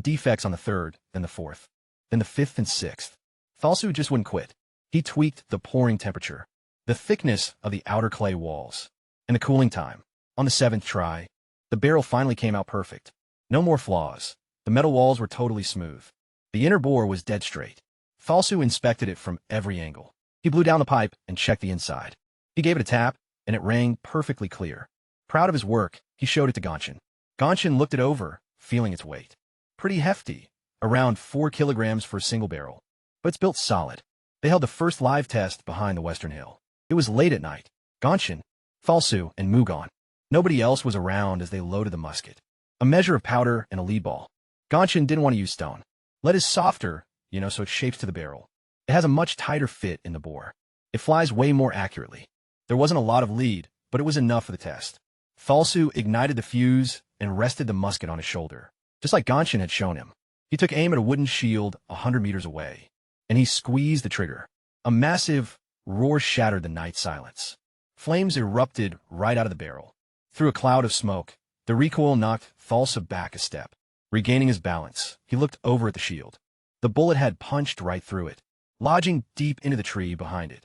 defects on the third, then the fourth, then the fifth and sixth. Thalsu just wouldn't quit. He tweaked the pouring temperature, the thickness of the outer clay walls, and the cooling time. On the 7th try, the barrel finally came out perfect. No more flaws. The metal walls were totally smooth. The inner bore was dead straight. Thalsu inspected it from every angle. He blew down the pipe and checked the inside. He gave it a tap, and it rang perfectly clear. Proud of his work, he showed it to Gonshin. Gonshin looked it over, feeling its weight. Pretty hefty, around 4 kilograms for a single barrel. But it's built solid. They held the first live test behind the western hill. It was late at night. Gonshin, Thalsu, and Mugon. Nobody else was around as they loaded the musket. A measure of powder and a lead ball. Gonshin didn't want to use stone. Lead is softer, so it shapes to the barrel. It has a much tighter fit in the bore. It flies way more accurately. There wasn't a lot of lead, but it was enough for the test. Thalsu ignited the fuse and rested the musket on his shoulder, just like Gonshin had shown him. He took aim at a wooden shield 100 meters away, and he squeezed the trigger. A massive roar shattered the night silence. Flames erupted right out of the barrel. Through a cloud of smoke, the recoil knocked Thalsa back a step. Regaining his balance, he looked over at the shield. The bullet had punched right through it, lodging deep into the tree behind it.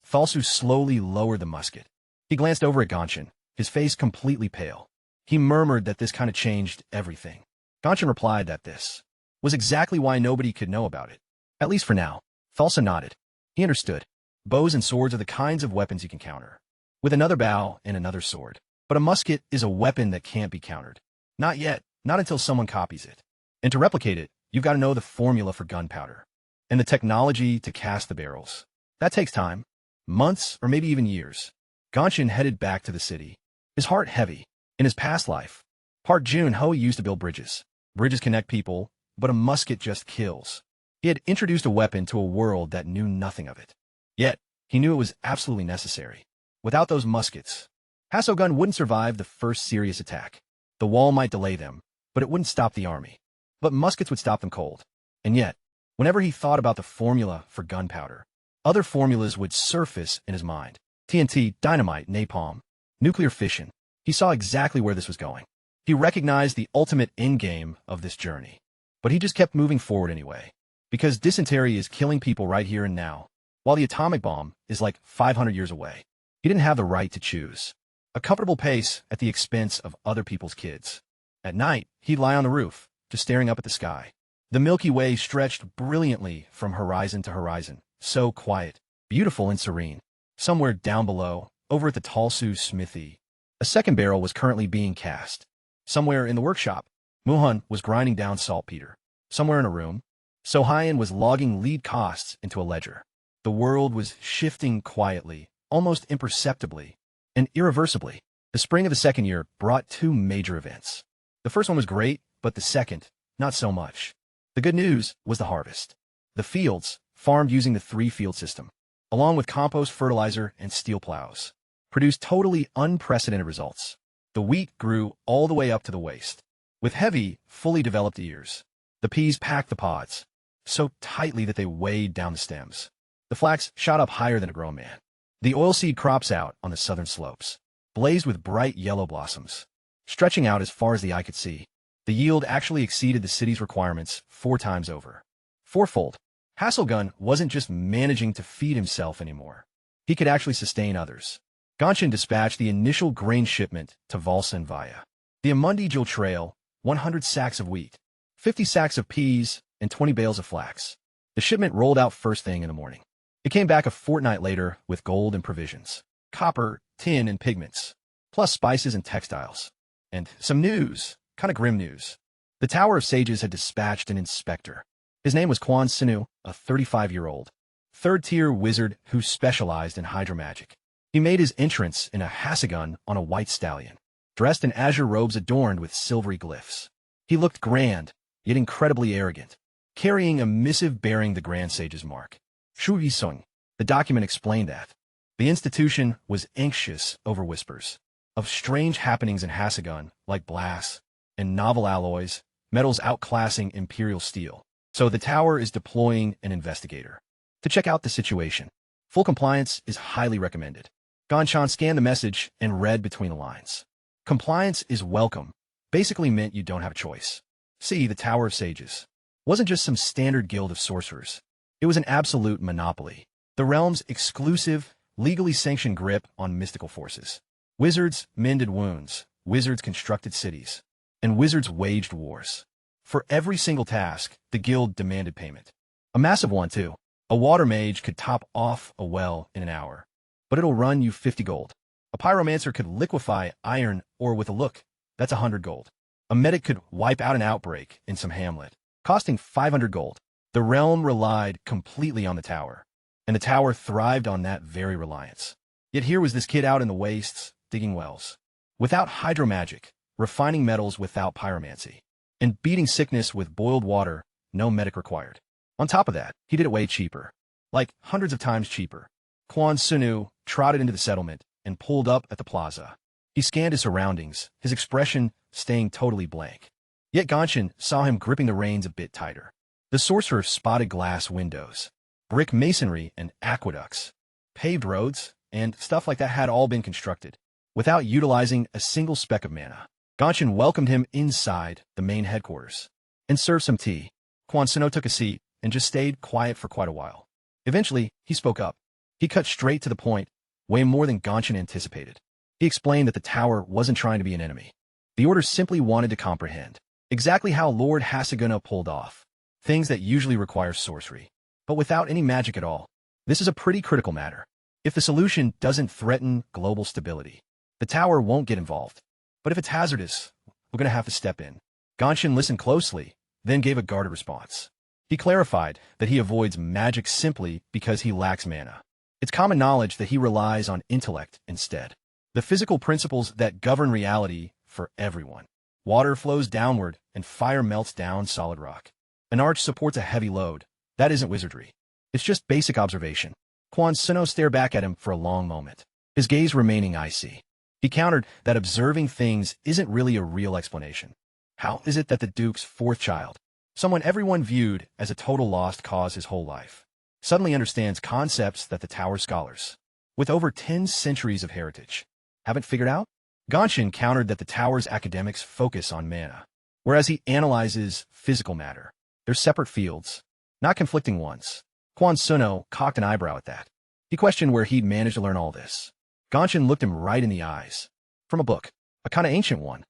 Thalsu slowly lowered the musket. He glanced over at Gonshin, his face completely pale. He murmured that this kind of changed everything. Gonshin replied that this was exactly why nobody could know about it. At least for now. Thalsa nodded. He understood. Bows and swords are the kinds of weapons you can counter, with another bow and another sword. But a musket is a weapon that can't be countered. Not yet, not until someone copies it. And to replicate it, you've got to know the formula for gunpowder, and the technology to cast the barrels. That takes time. Months, or maybe even years. Gonshin headed back to the city, his heart heavy. In his past life, Park Jun-ho used to build bridges. Bridges connect people, but a musket just kills. He had introduced a weapon to a world that knew nothing of it. Yet, he knew it was absolutely necessary. Without those muskets, Hasogun wouldn't survive the first serious attack. The wall might delay them, but it wouldn't stop the army. But muskets would stop them cold. And yet, whenever he thought about the formula for gunpowder, other formulas would surface in his mind. TNT, dynamite, napalm, nuclear fission. He saw exactly where this was going. He recognized the ultimate endgame of this journey. But he just kept moving forward anyway. Because dysentery is killing people right here and now, while the atomic bomb is like 500 years away. He didn't have the right to choose a comfortable pace at the expense of other people's kids. At night, he'd lie on the roof, just staring up at the sky. The Milky Way stretched brilliantly from horizon to horizon, so quiet, beautiful and serene. Somewhere down below, over at the Thalsu smithy, a second barrel was currently being cast. Somewhere in the workshop, Muhan was grinding down saltpeter. Somewhere in a room, Sohyan was logging lead costs into a ledger. The world was shifting quietly, almost imperceptibly, and irreversibly. The spring of the second year brought 2 major events. The first one was great, but the second, not so much. The good news was the harvest. The fields, farmed using the 3-field system, along with compost, fertilizer, and steel plows, produced totally unprecedented results. The wheat grew all the way up to the waist, with heavy, fully developed ears. The peas packed the pods, so tightly that they weighed down the stems. The flax shot up higher than a grown man. The oilseed crops out on the southern slopes, blazed with bright yellow blossoms, stretching out as far as the eye could see. The yield actually exceeded the city's requirements 4 times over. Fourfold. Haselgun wasn't just managing to feed himself anymore. He could actually sustain others. Gonshin dispatched the initial grain shipment to Volsen via the Amundi Jil Trail, 100 sacks of wheat, 50 sacks of peas, and 20 bales of flax. The shipment rolled out first thing in the morning. It came back a fortnight later with gold and provisions, copper, tin, and pigments, plus spices and textiles. And some news, kind of grim news. The Tower of Sages had dispatched an inspector. His name was Quan Sinu, a 35-year-old, third-tier wizard who specialized in hydromagic. He made his entrance in a hasagun on a white stallion, dressed in azure robes adorned with silvery glyphs. He looked grand, yet incredibly arrogant, carrying a missive bearing the Grand Sage's mark. Shu Yisung, the document explained that the institution was anxious over whispers of strange happenings in Hasagun, like blasts and novel alloys, metals outclassing imperial steel. So the tower is deploying an investigator to check out the situation. Full compliance is highly recommended. Ganshan scanned the message and read between the lines. Compliance is welcome basically meant you don't have a choice. See, the Tower of Sages wasn't just some standard guild of sorcerers. It was an absolute monopoly. The realm's exclusive, legally sanctioned grip on mystical forces. Wizards mended wounds, wizards constructed cities, and wizards waged wars. For every single task, the guild demanded payment. A massive one, too. A water mage could top off a well in an hour, but it'll run you 50 gold. A pyromancer could liquefy iron, or with a look, that's 100 gold. A medic could wipe out an outbreak in some hamlet, costing 500 gold. The realm relied completely on the tower, and the tower thrived on that very reliance. Yet here was this kid out in the wastes, digging wells, without hydromagic, refining metals without pyromancy, and beating sickness with boiled water, no medic required. On top of that, he did it way cheaper, like hundreds of times cheaper. Quan Sunu trotted into the settlement and pulled up at the plaza. He scanned his surroundings, his expression staying totally blank. Yet Ganshan saw him gripping the reins a bit tighter. The sorcerer spotted glass windows, brick masonry and aqueducts, paved roads, and stuff like that had all been constructed without utilizing a single speck of mana. Ganshan welcomed him inside the main headquarters and served some tea. Quan Sino took a seat and just stayed quiet for quite a while. Eventually, he spoke up. He cut straight to the point, way more than Ganshan anticipated. He explained that the tower wasn't trying to be an enemy. The Order simply wanted to comprehend exactly how Lord Hasaguna pulled off things that usually require sorcery, but without any magic at all. This is a pretty critical matter. If the solution doesn't threaten global stability, the tower won't get involved. But if it's hazardous, we're going to have to step in. Ganshan listened closely, then gave a guarded response. He clarified that he avoids magic simply because he lacks mana. It's common knowledge that he relies on intellect instead. The physical principles that govern reality for everyone. Water flows downward and fire melts down solid rock. An arch supports a heavy load. That isn't wizardry. It's just basic observation. Quan Sino stared back at him for a long moment, his gaze remaining icy. He countered that observing things isn't really a real explanation. How is it that the Duke's fourth child, someone everyone viewed as a total lost cause his whole life, suddenly understands concepts that the Tower scholars, with over 10 centuries of heritage, haven't figured out? Ganshan countered that the Tower's academics focus on mana, whereas he analyzes physical matter. They're separate fields, not conflicting ones. Quan Suno cocked an eyebrow at that. He questioned where he'd managed to learn all this. Ganshan looked him right in the eyes. From a book, a kind of ancient one.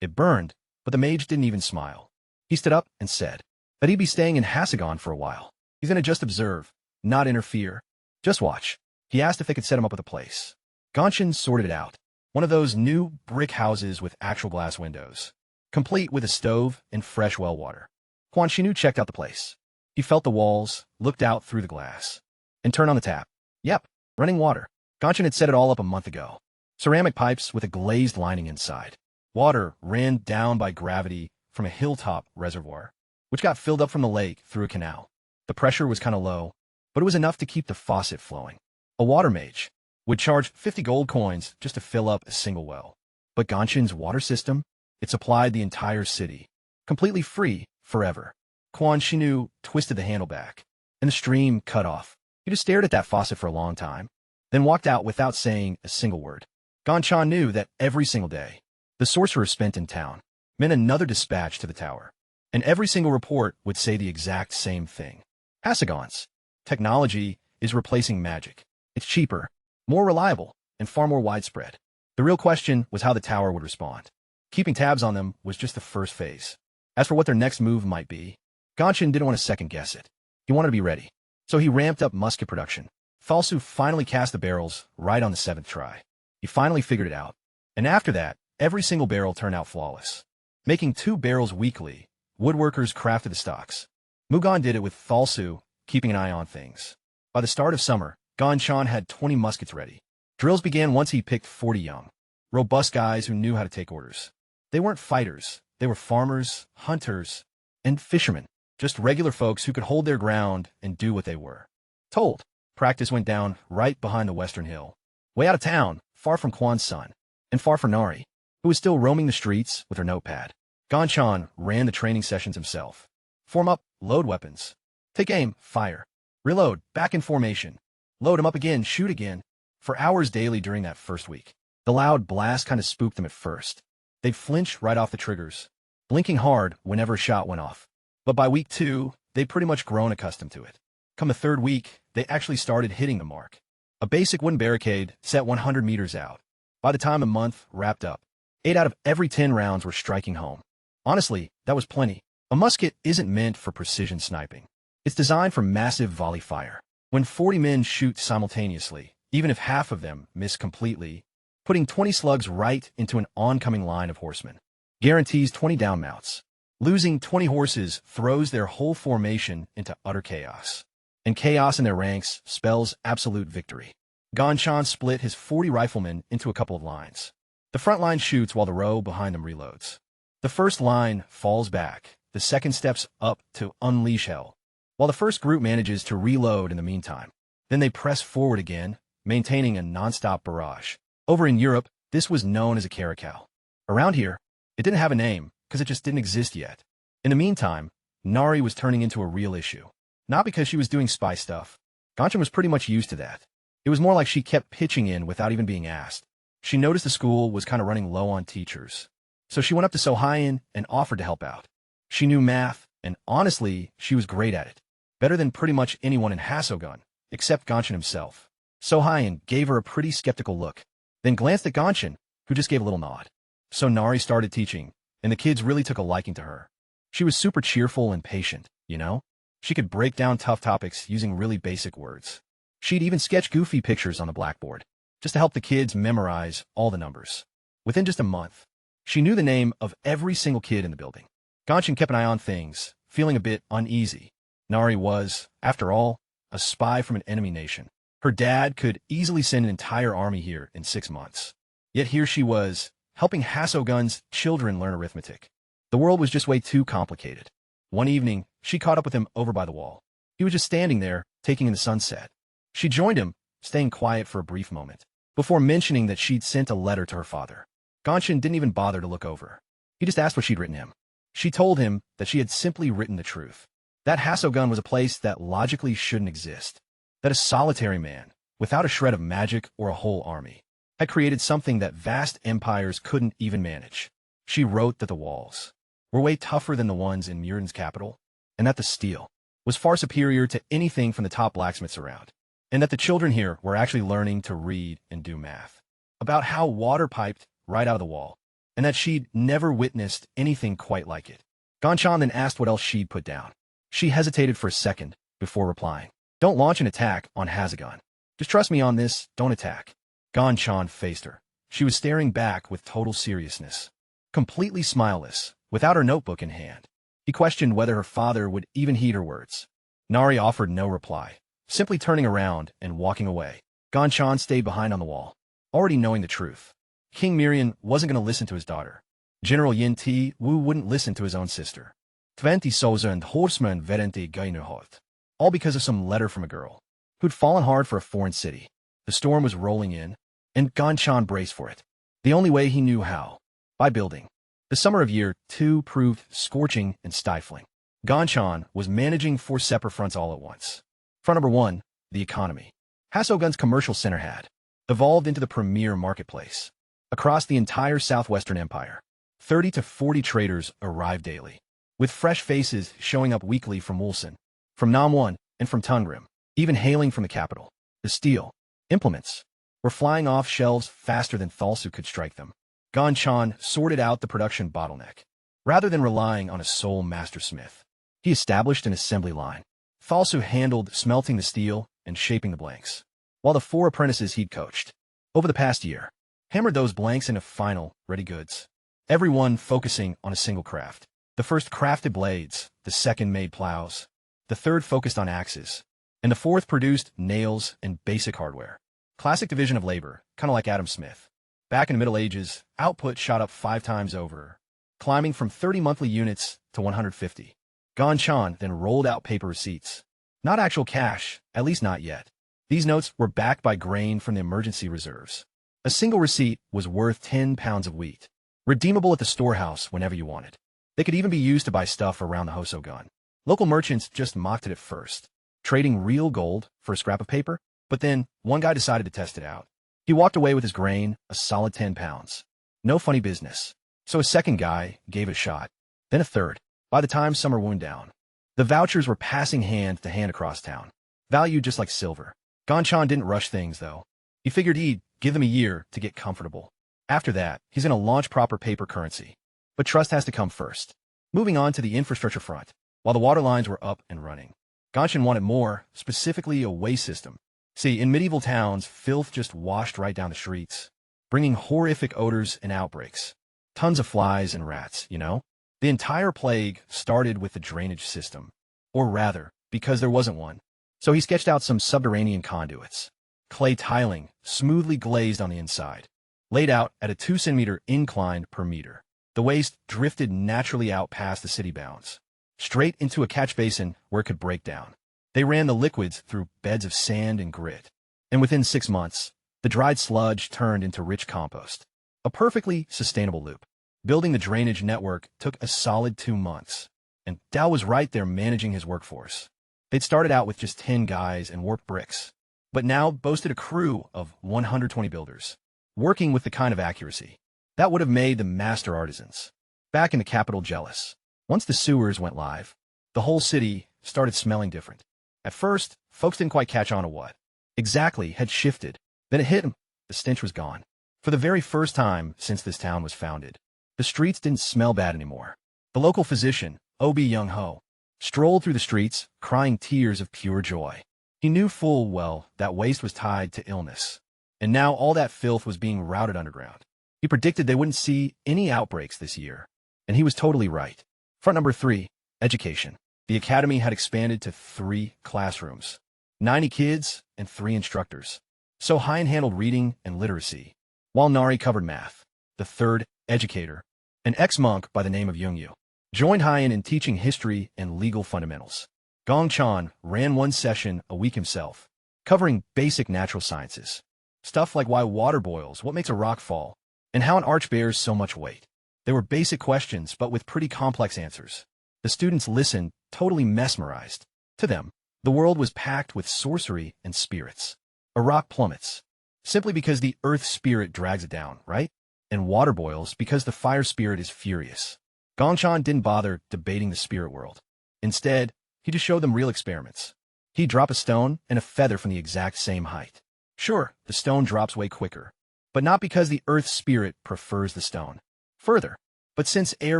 It burned, but the mage didn't even smile. He stood up and said that he'd be staying in Hasagon for a while. He's going to just observe, not interfere. Just watch. He asked if they could set him up with a place. Ganshan sorted it out. One of those new brick houses with actual glass windows, complete with a stove and fresh well water. Quan Shinu checked out the place. He felt the walls, looked out through the glass, and turned on the tap. Yep, running water. Ganshan had set it all up a month ago. Ceramic pipes with a glazed lining inside. Water ran down by gravity from a hilltop reservoir, which got filled up from the lake through a canal. The pressure was kind of low, but it was enough to keep the faucet flowing. A water mage would charge 50 gold coins just to fill up a single well. But Ganshan's water system, it supplied the entire city, completely free, forever. Quan Shinu twisted the handle back, and the stream cut off. He just stared at that faucet for a long time, then walked out without saying a single word. Ganshan knew that every single day, the sorcerer spent in town meant another dispatch to the tower, and every single report would say the exact same thing. Hasagon's technology is replacing magic. It's cheaper, more reliable, and far more widespread. The real question was how the tower would respond. Keeping tabs on them was just the first phase. As for what their next move might be, Ganshan didn't want to second-guess it. He wanted to be ready. So he ramped up musket production. Thalsu finally cast the barrels right on the 7th try. He finally figured it out. And after that, every single barrel turned out flawless. Making 2 barrels weekly, woodworkers crafted the stocks. Mugan did it with Thalsu, keeping an eye on things. By the start of summer, Ganchan had 20 muskets ready. Drills began once he picked 40 young, robust guys who knew how to take orders. They weren't fighters, they were farmers, hunters, and fishermen, just regular folks who could hold their ground and do what they were told. Practice went down right behind the western hill, way out of town, far from Kwan's son, and far from Nari, who was still roaming the streets with her notepad. Ganchan ran the training sessions himself. Form up, load weapons. Take aim, fire. Reload, back in formation. Load 'em up again, shoot again. For hours daily during that first week. The loud blast kind of spooked them at first. They'd flinch right off the triggers, blinking hard whenever a shot went off. But by week 2, they'd pretty much grown accustomed to it. Come the 3rd week, they actually started hitting the mark. A basic wooden barricade set 100 meters out. By the time a month wrapped up, 8 out of every 10 rounds were striking home. Honestly, that was plenty. A musket isn't meant for precision sniping. It's designed for massive volley fire. When 40 men shoot simultaneously, even if half of them miss completely, putting 20 slugs right into an oncoming line of horsemen guarantees 20 down mounts. Losing 20 horses throws their whole formation into utter chaos. And chaos in their ranks spells absolute victory. Ganchan split his 40 riflemen into a couple of lines. The front line shoots while the row behind them reloads. The first line falls back, the second steps up to unleash hell, while the first group manages to reload in the meantime. Then they press forward again, maintaining a non-stop barrage. Over in Europe, this was known as a caracal. Around here, it didn't have a name, because it just didn't exist yet. In the meantime, Nari was turning into a real issue. Not because she was doing spy stuff. Ganchan was pretty much used to that. It was more like she kept pitching in without even being asked. She noticed the school was kind of running low on teachers. So she went up to Sohyan and offered to help out. She knew math, and honestly, she was great at it. Better than pretty much anyone in Hasogun, except Ganchan himself. Sohyan gave her a pretty skeptical look, then glanced at Ganchan, who just gave a little nod. So Nari started teaching, and the kids really took a liking to her. She was super cheerful and patient, you know? She could break down tough topics using really basic words. She'd even sketch goofy pictures on the blackboard, just to help the kids memorize all the numbers. Within just a month, she knew the name of every single kid in the building. Ganchan kept an eye on things, feeling a bit uneasy. Nari was, after all, a spy from an enemy nation. Her dad could easily send an entire army here in 6 months. Yet here she was, helping Hasogun's children learn arithmetic. The world was just way too complicated. One evening, she caught up with him over by the wall. He was just standing there, taking in the sunset. She joined him, staying quiet for a brief moment, before mentioning that she'd sent a letter to her father. Ganchan didn't even bother to look over. He just asked what she'd written him. She told him that she had simply written the truth. That Hasogun was a place that logically shouldn't exist. That a solitary man, without a shred of magic or a whole army, had created something that vast empires couldn't even manage. She wrote that the walls were way tougher than the ones in Murin's capital, and that the steel was far superior to anything from the top blacksmiths around, and that the children here were actually learning to read and do math. About how water piped right out of the wall, and that she'd never witnessed anything quite like it. Ganchan then asked what else she'd put down. She hesitated for a second before replying. Don't launch an attack on Hasogun. Just trust me on this, don't attack. Ganchan faced her. She was staring back with total seriousness, completely smileless, without her notebook in hand. He questioned whether her father would even heed her words. Nari offered no reply, simply turning around and walking away. Ganchan stayed behind on the wall, already knowing the truth. King Mirian wasn't going to listen to his daughter. General Yin Ti Wu wouldn't listen to his own sister. 20,000 horsemen verente geinerholt. All because of some letter from a girl who'd fallen hard for a foreign city. The storm was rolling in, and Ganchan braced for it. The only way he knew how. By building. The summer of year 2 proved scorching and stifling. Ganchan was managing 4 separate fronts all at once. Front number 1, the economy. Hasogun's commercial center had evolved into the premier marketplace. Across the entire southwestern empire, 30 to 40 traders arrived daily, with fresh faces showing up weekly from Ulsan, from Namwon, and from Tungrim, even hailing from the capital. The steel implements were flying off shelves faster than Thalsu could strike them. Ganchan sorted out the production bottleneck. Rather than relying on a sole master smith, he established an assembly line. Thalsu handled smelting the steel and shaping the blanks, while the 4 apprentices he'd coached over the past year hammered those blanks into final, ready goods, everyone focusing on a single craft. The first crafted blades, the second made plows, the third focused on axes, and the fourth produced nails and basic hardware. Classic division of labor, kind of like Adam Smith. Back in the Middle Ages, output shot up 5 times over, climbing from 30 monthly units to 150. Ganchan then rolled out paper receipts. Not actual cash, at least not yet. These notes were backed by grain from the emergency reserves. A single receipt was worth 10 pounds of wheat, redeemable at the storehouse whenever you wanted. They could even be used to buy stuff around the Hosogun. Local merchants just mocked it at first, trading real gold for a scrap of paper, but then one guy decided to test it out. He walked away with his grain, a solid 10 pounds. No funny business. So a second guy gave it a shot, then a third. By the time summer wound down, the vouchers were passing hand to hand across town, valued just like silver. Ganchan didn't rush things, though. He figured he'd give them a year to get comfortable. After that, he's going to launch proper paper currency. But trust has to come first. Moving on to the infrastructure front, while the water lines were up and running, Ganchan wanted more, specifically a waste system. See, in medieval towns, filth just washed right down the streets, bringing horrific odors and outbreaks. Tons of flies and rats, you know? The entire plague started with the drainage system. Or rather, because there wasn't one. So he sketched out some subterranean conduits. Clay tiling, smoothly glazed on the inside, laid out at a 2-centimeter incline per meter. The waste drifted naturally out past the city bounds, straight into a catch basin where it could break down. They ran the liquids through beds of sand and grit, and within 6 months, the dried sludge turned into rich compost. A perfectly sustainable loop. Building the drainage network took a solid 2 months, and Dao was right there managing his workforce. They'd started out with just 10 guys and warped bricks, but now boasted a crew of 120 builders, working with the kind of accuracy that would have made the master artisans back in the capital jealous. Once the sewers went live, the whole city started smelling different. At first, folks didn't quite catch on to what exactly had shifted. Then it hit them. The stench was gone. For the very first time since this town was founded, the streets didn't smell bad anymore. The local physician, Obi Young Ho, strolled through the streets, crying tears of pure joy. He knew full well that waste was tied to illness, and now all that filth was being routed underground. He predicted they wouldn't see any outbreaks this year, and he was totally right. Front number 3, education. The academy had expanded to 3 classrooms, 90 kids, and 3 instructors. So Hein handled reading and literacy, while Nari covered math. The third educator, an ex-monk by the name of Yungyu, joined Hein in teaching history and legal fundamentals. Gong Chan ran 1 session a week himself, covering basic natural sciences. Stuff like why water boils, what makes a rock fall, and how an arch bears so much weight. They were basic questions, but with pretty complex answers. The students listened, totally mesmerized. To them, the world was packed with sorcery and spirits. A rock plummets, simply because the earth spirit drags it down, right? And water boils because the fire spirit is furious. Gongchan didn't bother debating the spirit world. Instead, he just showed them real experiments. He'd drop a stone and a feather from the exact same height. Sure, the stone drops way quicker, but not because the earth spirit prefers the stone further, but since air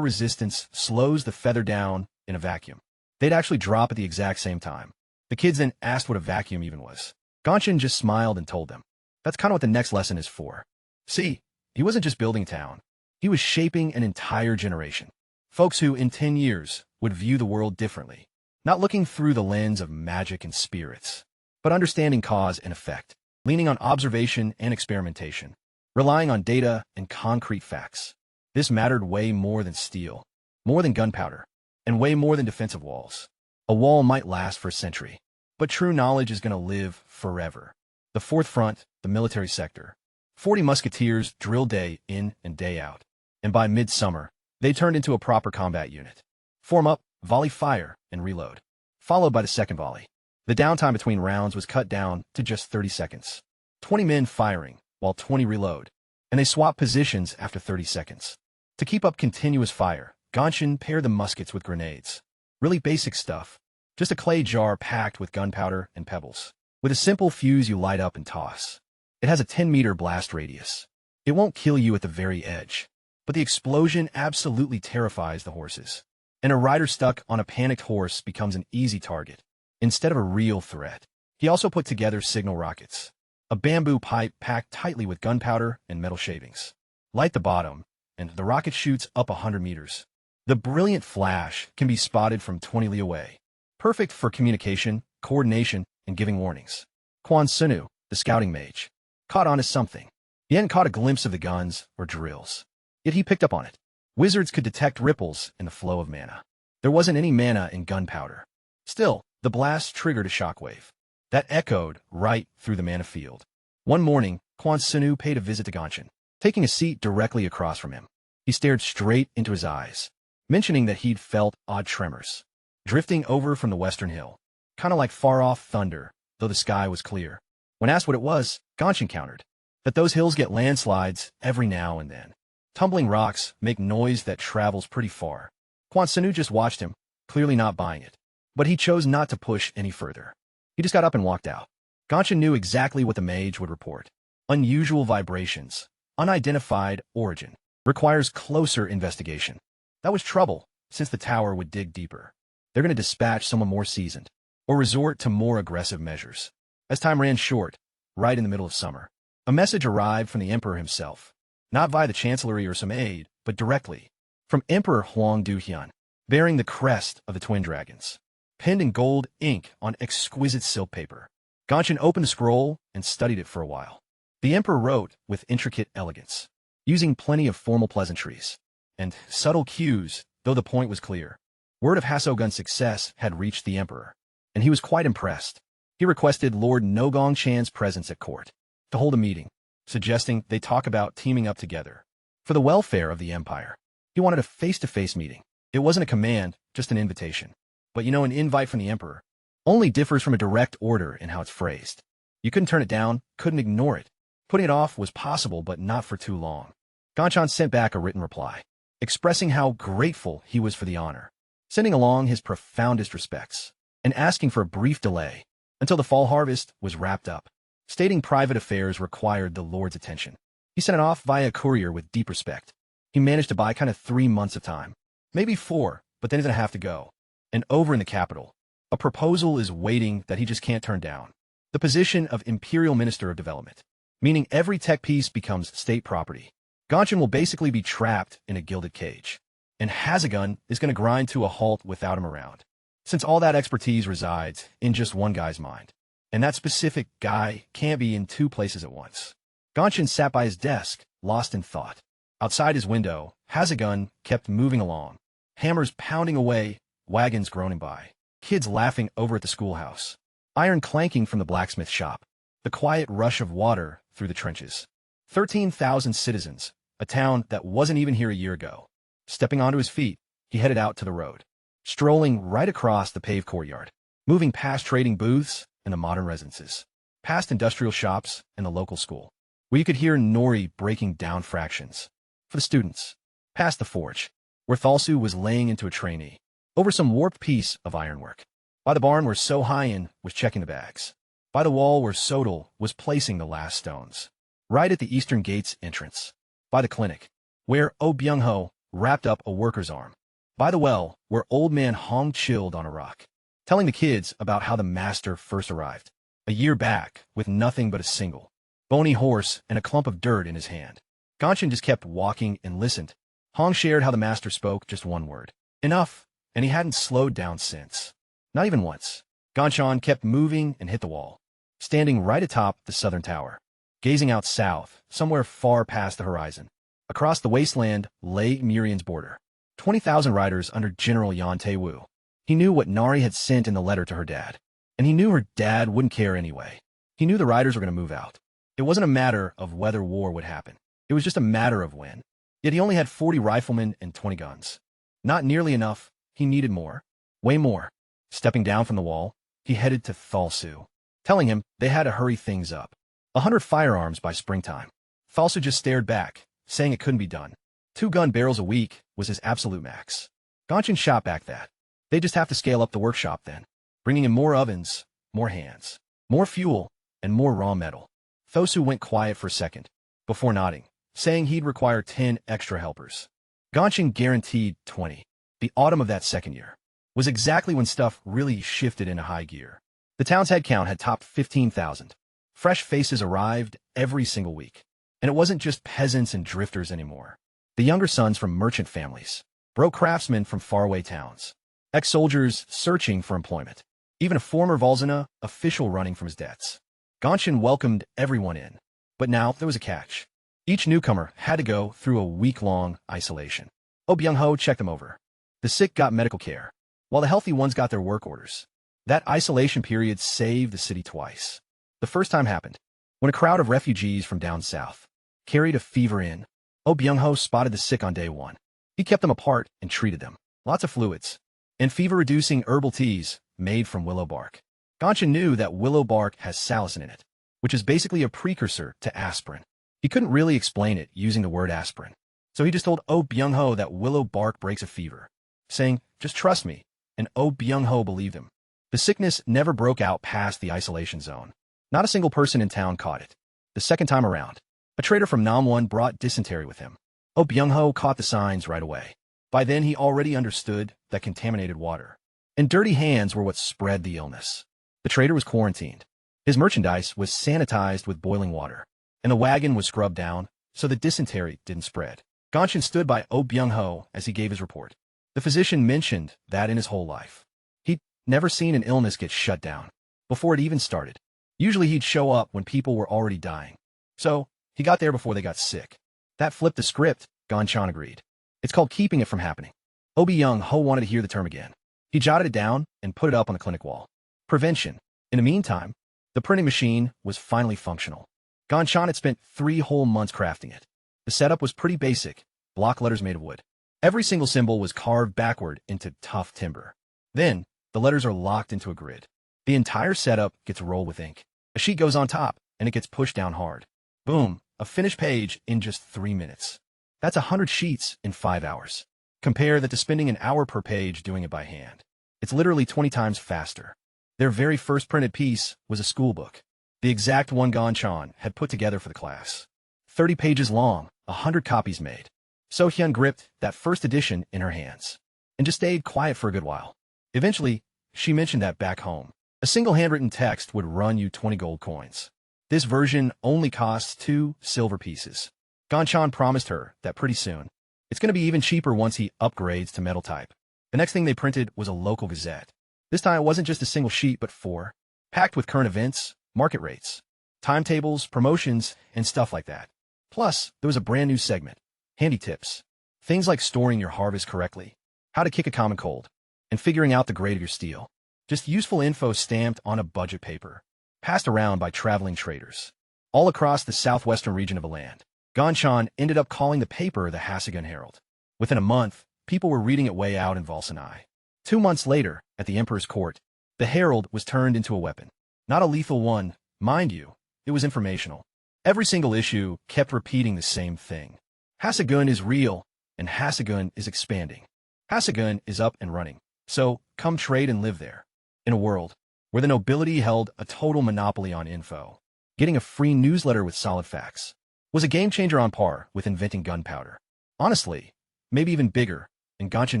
resistance slows the feather down in a vacuum. They'd actually drop at the exact same time. The kids then asked what a vacuum even was. Gongchan just smiled and told them. That's kind of what the next lesson is for. See, he wasn't just building a town. He was shaping an entire generation. Folks who, in 10 years, would view the world differently. Not looking through the lens of magic and spirits, but understanding cause and effect, leaning on observation and experimentation, relying on data and concrete facts. This mattered way more than steel, more than gunpowder, and way more than defensive walls. A wall might last for a century, but true knowledge is going to live forever. The fourth front, the military sector. 40 musketeers drill day in and day out, and by midsummer, they turned into a proper combat unit. Form up, volley fire, and reload, followed by the second volley. The downtime between rounds was cut down to just 30 seconds. 20 men firing, while 20 reload, and they swap positions after 30 seconds. To keep up continuous fire, Gongchan paired the muskets with grenades. Really basic stuff. Just a clay jar packed with gunpowder and pebbles, with a simple fuse you light up and toss. It has a 10-meter blast radius. It won't kill you at the very edge, but the explosion absolutely terrifies the horses. And a rider stuck on a panicked horse becomes an easy target. instead of a real threat. He also put together signal rockets, a bamboo pipe packed tightly with gunpowder and metal shavings. Light the bottom, and the rocket shoots up 100 meters. The brilliant flash can be spotted from 20 li away. Perfect for communication, coordination, and giving warnings. Kwon Sunu, the scouting mage, caught on to something. He hadn't caught a glimpse of the guns or drills, yet he picked up on it. Wizards could detect ripples in the flow of mana. There wasn't any mana in gunpowder. Still, the blast triggered a shockwave that echoed right through the mana field. One morning, Kwon Sunu paid a visit to Gonshin, taking a seat directly across from him. He stared straight into his eyes, mentioning that he'd felt odd tremors, drifting over from the western hill, kind of like far-off thunder, though the sky was clear. When asked what it was, Gonshin countered that those hills get landslides every now and then. Tumbling rocks make noise that travels pretty far. Kwon Sunu just watched him, clearly not buying it. But he chose not to push any further. He just got up and walked out. Gonshin knew exactly what the mage would report. Unusual vibrations, unidentified origin, requires closer investigation. That was trouble, since the tower would dig deeper. They're going to dispatch someone more seasoned, or resort to more aggressive measures. As time ran short, right in the middle of summer, a message arrived from the emperor himself. Not via the chancellery or some aide, but directly from Emperor Huang Duhyun, bearing the crest of the twin dragons, penned in gold ink on exquisite silk paper. Gonshin opened the scroll and studied it for a while. The emperor wrote with intricate elegance, using plenty of formal pleasantries and subtle cues, though the point was clear. Word of Hasogun's success had reached the emperor, and he was quite impressed. He requested Lord Nogong Chan's presence at court to hold a meeting, suggesting they talk about teaming up together for the welfare of the empire. He wanted a face-to-face meeting. It wasn't a command, just an invitation. But you know, an invite from the emperor only differs from a direct order in how it's phrased. You couldn't turn it down, couldn't ignore it. Putting it off was possible, but not for too long. Gonshin sent back a written reply, expressing how grateful he was for the honor, sending along his profoundest respects, and asking for a brief delay until the fall harvest was wrapped up, stating private affairs required the Lord's attention. He sent it off via a courier with deep respect. He managed to buy kind of 3 months of time, maybe 4, but then he's going to have to go. And over in the capital, a proposal is waiting that he just can't turn down. The position of Imperial Minister of Development, meaning every tech piece becomes state property. Gonshin will basically be trapped in a gilded cage, and Hasogun is going to grind to a halt without him around, since all that expertise resides in just one guy's mind. And that specific guy can't be in 2 places at once. Gonshin sat by his desk, lost in thought. Outside his window, Hasogun kept moving along, hammers pounding away, wagons groaning by, kids laughing over at the schoolhouse, iron clanking from the blacksmith shop, the quiet rush of water through the trenches. 13,000 citizens, a town that wasn't even here a year ago. Stepping onto his feet, he headed out to the road, strolling right across the paved courtyard, moving past trading booths and the modern residences, past industrial shops and the local school, where you could hear Nori breaking down fractions for the students, past the forge, where Thalsu was laying into a trainee, over some warped piece of ironwork, by the barn where So Hyen was checking the bags, by the wall where Sodal was placing the last stones, right at the eastern gate's entrance, by the clinic, where Oh Byung-ho wrapped up a worker's arm, by the well where old man Hong chilled on a rock, telling the kids about how the master first arrived, a year back, with nothing but a single bony horse and a clump of dirt in his hand. Gonshin just kept walking and listened. Hong shared how the master spoke just one word, enough, and he hadn't slowed down since. Not even once. Gonshin kept moving and hit the wall, standing right atop the southern tower, gazing out south, somewhere far past the horizon. Across the wasteland lay Murian's border, 20,000 riders under General Yan Tae-woo. He knew what Nari had sent in the letter to her dad, and he knew her dad wouldn't care anyway. He knew the riders were going to move out. It wasn't a matter of whether war would happen. It was just a matter of when. Yet he only had 40 riflemen and 20 guns. Not nearly enough. He needed more. Way more. Stepping down from the wall, he headed to Thalsu, telling him they had to hurry things up. 100 firearms by springtime. Thalsu just stared back, saying it couldn't be done. 2 gun barrels a week was his absolute max. Gonshin shot back that. They just have to scale up the workshop then, bringing in more ovens, more hands, more fuel, and more raw metal. Thosu went quiet for a second, before nodding, saying he'd require 10 extra helpers. Gonshin guaranteed 20. The autumn of that second year, was exactly when stuff really shifted into high gear. The town's headcount had topped 15,000. Fresh faces arrived every single week. And it wasn't just peasants and drifters anymore. The younger sons from merchant families, broke craftsmen from faraway towns, ex-soldiers searching for employment, even a former Valzana official running from his debts. Gonshin welcomed everyone in. But now there was a catch. Each newcomer had to go through a week-long isolation. Oh Byung-ho checked them over. The sick got medical care, while the healthy ones got their work orders. That isolation period saved the city twice. The first time happened when a crowd of refugees from down south carried a fever in. Oh Byung-ho spotted the sick on day one. He kept them apart and treated them. Lots of fluids and fever-reducing herbal teas made from willow bark. Gonshin knew that willow bark has salicin in it, which is basically a precursor to aspirin. He couldn't really explain it using the word aspirin, so he just told Oh Byung-ho that willow bark breaks a fever, saying, "Just trust me," and Oh Byung-ho believed him. The sickness never broke out past the isolation zone. Not a single person in town caught it. The second time around, a trader from Namwon brought dysentery with him. Oh Byung-ho caught the signs right away. By then, he already understood that contaminated water and dirty hands were what spread the illness. The trader was quarantined. His merchandise was sanitized with boiling water, and the wagon was scrubbed down so the dysentery didn't spread. Gonshin stood by Oh Byung-ho as he gave his report. The physician mentioned that in his whole life, he'd never seen an illness get shut down before it even started. Usually he'd show up when people were already dying. So, he got there before they got sick. That flipped the script, Gonshin agreed. It's called keeping it from happening. Oh Byung-ho wanted to hear the term again. He jotted it down and put it up on the clinic wall. Prevention. In the meantime, the printing machine was finally functional. Gonshin had spent 3 whole months crafting it. The setup was pretty basic, block letters made of wood. Every single symbol was carved backward into tough timber. Then, the letters are locked into a grid. The entire setup gets rolled with ink. A sheet goes on top, and it gets pushed down hard. Boom, a finished page in just 3 minutes. That's 100 sheets in 5 hours. Compare that to spending an hour per page doing it by hand. It's literally 20 times faster. Their very first printed piece was a school book. The exact one Gonshin had put together for the class. 30 pages long, 100 copies made. So-hyun gripped that first edition in her hands and just stayed quiet for a good while. Eventually, she mentioned that back home, a single handwritten text would run you 20 gold coins. This version only costs 2 silver pieces. Gonshin promised her that pretty soon, it's going to be even cheaper once he upgrades to metal type. The next thing they printed was a local gazette. This time it wasn't just a single sheet, but 4, packed with current events, market rates, timetables, promotions, and stuff like that. Plus, there was a brand new segment, handy tips. Things like storing your harvest correctly, how to kick a common cold, and figuring out the grade of your steel. Just useful info stamped on a budget paper, passed around by traveling traders. All across the southwestern region of the land, Gonshin ended up calling the paper the Hasagun Herald. Within a month, people were reading it way out in Valsanai. 2 months later, at the Emperor's court, the Herald was turned into a weapon. Not a lethal one, mind you, it was informational. Every single issue kept repeating the same thing. Hasagun is real, and Hasagun is expanding. Hasagun is up and running, so come trade and live there. In a world where the nobility held a total monopoly on info, getting a free newsletter with solid facts was a game-changer on par with inventing gunpowder. Honestly, maybe even bigger, and Gonshin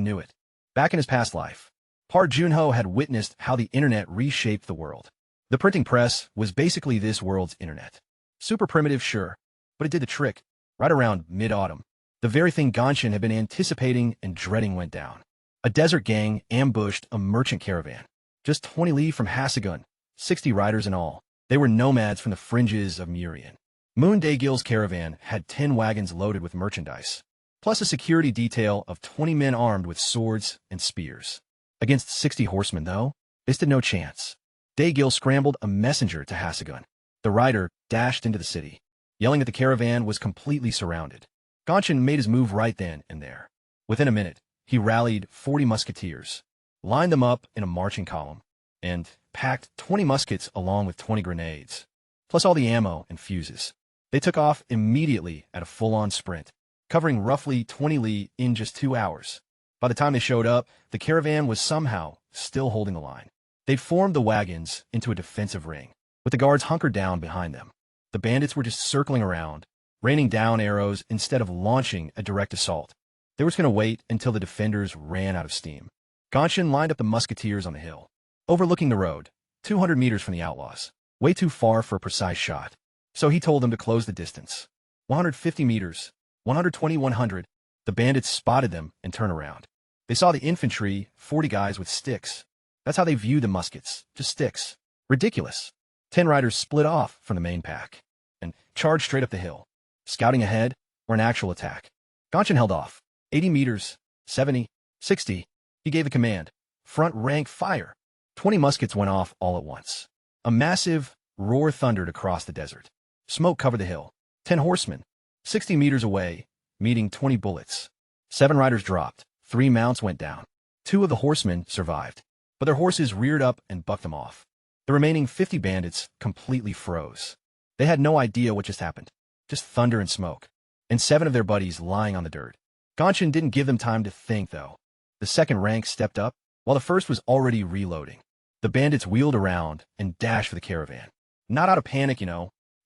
knew it. Back in his past life, Park Junho had witnessed how the internet reshaped the world. The printing press was basically this world's internet. Super primitive, sure, but it did the trick. Right around mid-autumn, the very thing Gonshin had been anticipating and dreading went down. A desert gang ambushed a merchant caravan. Just 20 li from Hasagun, 60 riders in all. They were nomads from the fringes of Murian. Moon Daegil's caravan had 10 wagons loaded with merchandise, plus a security detail of 20 men armed with swords and spears. Against 60 horsemen, though, they stood no chance. Daegil scrambled a messenger to Hasagun. The rider dashed into the city, yelling that the caravan was completely surrounded. Gonshin made his move right then and there. Within a minute, he rallied 40 musketeers, lined them up in a marching column, and packed 20 muskets along with 20 grenades, plus all the ammo and fuses. They took off immediately at a full-on sprint, covering roughly 20 li in just 2 hours. By the time they showed up, the caravan was somehow still holding the line. They'd formed the wagons into a defensive ring, with the guards hunkered down behind them. The bandits were just circling around, raining down arrows instead of launching a direct assault. They were just going to wait until the defenders ran out of steam. Gonshin lined up the musketeers on the hill, overlooking the road, 200 meters from the outlaws. Way too far for a precise shot. So he told them to close the distance. 150 meters, 120, 100. The bandits spotted them and turned around. They saw the infantry, 40 guys with sticks. That's how they viewed the muskets, just sticks. Ridiculous. 10 riders split off from the main pack and charged straight up the hill, scouting ahead or an actual attack. Gonshin held off. 80 meters, 70, 60. He gave the command. Front rank fire. 20 muskets went off all at once. A massive roar thundered across the desert. Smoke covered the hill. 10 horsemen, 60 meters away, meeting 20 bullets. 7 riders dropped. 3 mounts went down. 2 of the horsemen survived, but their horses reared up and bucked them off. The remaining 50 bandits completely froze. They had no idea what just happened. Just thunder and smoke. And 7 of their buddies lying on the dirt. Gonshin didn't give them time to think, though. The second rank stepped up, while the first was already reloading. The bandits wheeled around and dashed for the caravan. Not out of panic,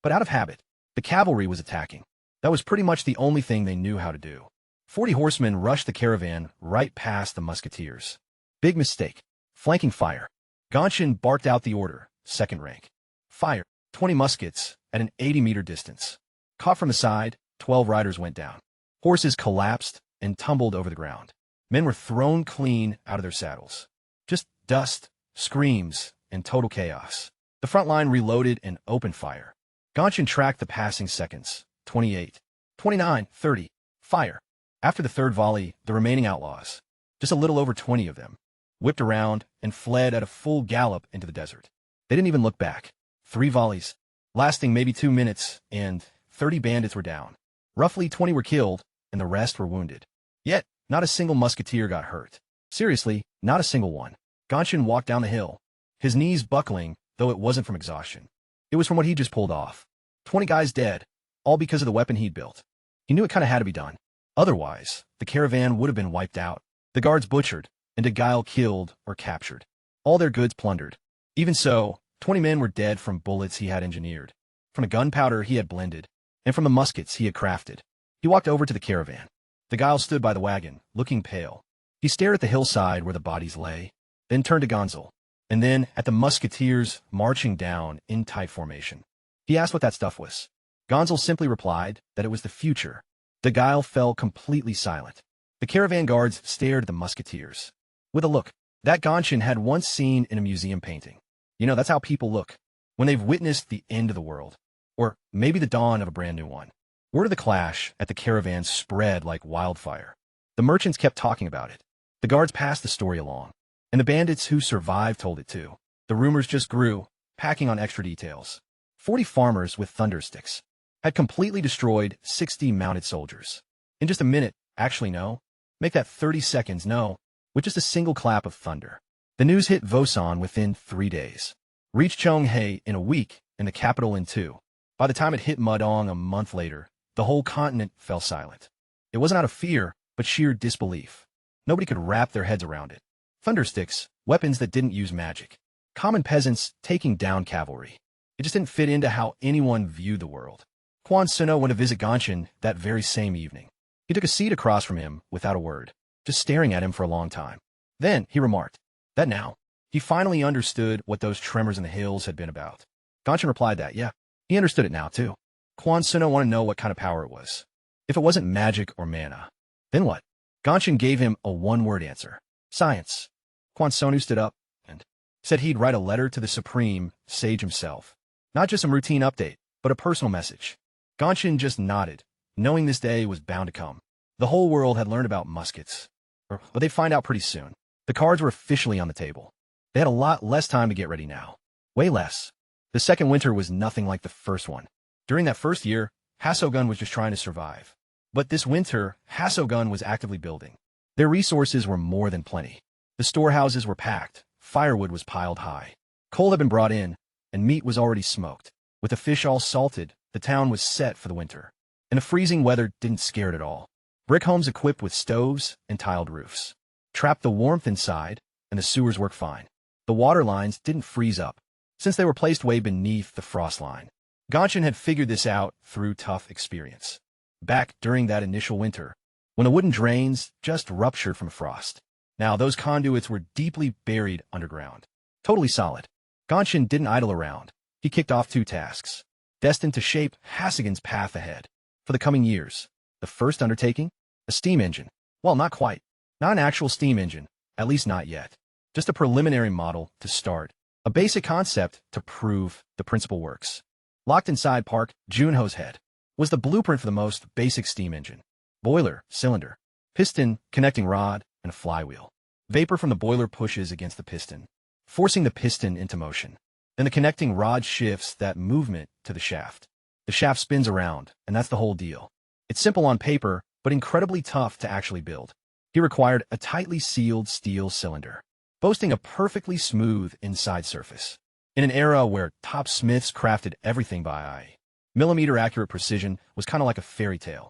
but out of habit. The cavalry was attacking. That was pretty much the only thing they knew how to do. 40 horsemen rushed the caravan right past the musketeers. Big mistake. Flanking fire. Gonshin barked out the order, second rank. Fire. 20 muskets at an 80-meter distance. Caught from the side, 12 riders went down. Horses collapsed and tumbled over the ground. Men were thrown clean out of their saddles. Just dust, screams, and total chaos. The front line reloaded and opened fire. Gonshin tracked the passing seconds. 28, 29, 30. Fire. After the third volley, the remaining outlaws, just a little over 20 of them, whipped around and fled at a full gallop into the desert. They didn't even look back. 3 volleys, lasting maybe 2 minutes, and 30 bandits were down. Roughly 20 were killed, and the rest were wounded. Yet, not a single musketeer got hurt. Seriously, not a single one. Gonshin walked down the hill, his knees buckling, though it wasn't from exhaustion. It was from what he just pulled off. 20 guys dead, all because of the weapon he'd built. He knew it kind of had to be done. Otherwise, the caravan would have been wiped out, the guards butchered, and Degile killed or captured. All their goods plundered. Even so, 20 men were dead from bullets he had engineered, from the gunpowder he had blended, and from the muskets he had crafted. He walked over to the caravan. Degile stood by the wagon, looking pale. He stared at the hillside where the bodies lay, then turned to Gonzal, and then at the musketeers marching down in tight formation. He asked what that stuff was. Gonzal simply replied that it was the future. Degile fell completely silent. The caravan guards stared at the musketeers with a look that Gonshin had once seen in a museum painting. That's how people look when they've witnessed the end of the world, or maybe the dawn of a brand new one. Word of the clash at the caravan spread like wildfire. The merchants kept talking about it. The guards passed the story along, and the bandits who survived told it too. The rumors just grew, packing on extra details. 40 farmers with thundersticks had completely destroyed 60 mounted soldiers. In just a minute, actually no, make that 30 seconds, no, with just a single clap of thunder. The news hit Vosan within 3 days, reached Chonghae in a week, and the capital in 2. By the time it hit Mudong a month later, the whole continent fell silent. It wasn't out of fear, but sheer disbelief. Nobody could wrap their heads around it. Thundersticks, weapons that didn't use magic. Common peasants taking down cavalry. It just didn't fit into how anyone viewed the world. Quan Suno went to visit Gonshin that very same evening. He took a seat across from him without a word, just staring at him for a long time. Then he remarked that now he finally understood what those tremors in the hills had been about. Gonshin replied that, yeah, he understood it now too. Quan Suno wanted to know what kind of power it was. If it wasn't magic or mana, then what? Gonshin gave him a one-word answer. Science. Quan Sonu stood up and said he'd write a letter to the Supreme Sage himself. Not just some routine update, but a personal message. Gonshin just nodded, knowing this day was bound to come. The whole world had learned about muskets. But they'd find out pretty soon. The cards were officially on the table. They had a lot less time to get ready now. Way less. The second winter was nothing like the first one. During that first year, Hasogun was just trying to survive. But this winter, Hasogun was actively building. Their resources were more than plenty. The storehouses were packed, firewood was piled high. Coal had been brought in, and meat was already smoked. With the fish all salted, the town was set for the winter. And the freezing weather didn't scare it at all. Brick homes equipped with stoves and tiled roofs trapped the warmth inside, and the sewers worked fine. The water lines didn't freeze up, since they were placed way beneath the frost line. Gonshin had figured this out through tough experience. Back during that initial winter, when the wooden drains just ruptured from frost. Now, those conduits were deeply buried underground. Totally solid. Gonshin didn't idle around. He kicked off 2 tasks, destined to shape Hasegan's path ahead. For the coming years, the first undertaking? A steam engine. Well, not quite. Not an actual steam engine, at least not yet. Just a preliminary model to start. A basic concept to prove the principle works. Locked inside Park Junho's head was the blueprint for the most basic steam engine. Boiler, cylinder, piston, connecting rod, and a flywheel. Vapor from the boiler pushes against the piston, forcing the piston into motion. Then the connecting rod shifts that movement to the shaft. The shaft spins around, and that's the whole deal. It's simple on paper, but incredibly tough to actually build. He required a tightly sealed steel cylinder, boasting a perfectly smooth inside surface. In an era where top smiths crafted everything by eye, millimeter-accurate precision was kind of like a fairy tale.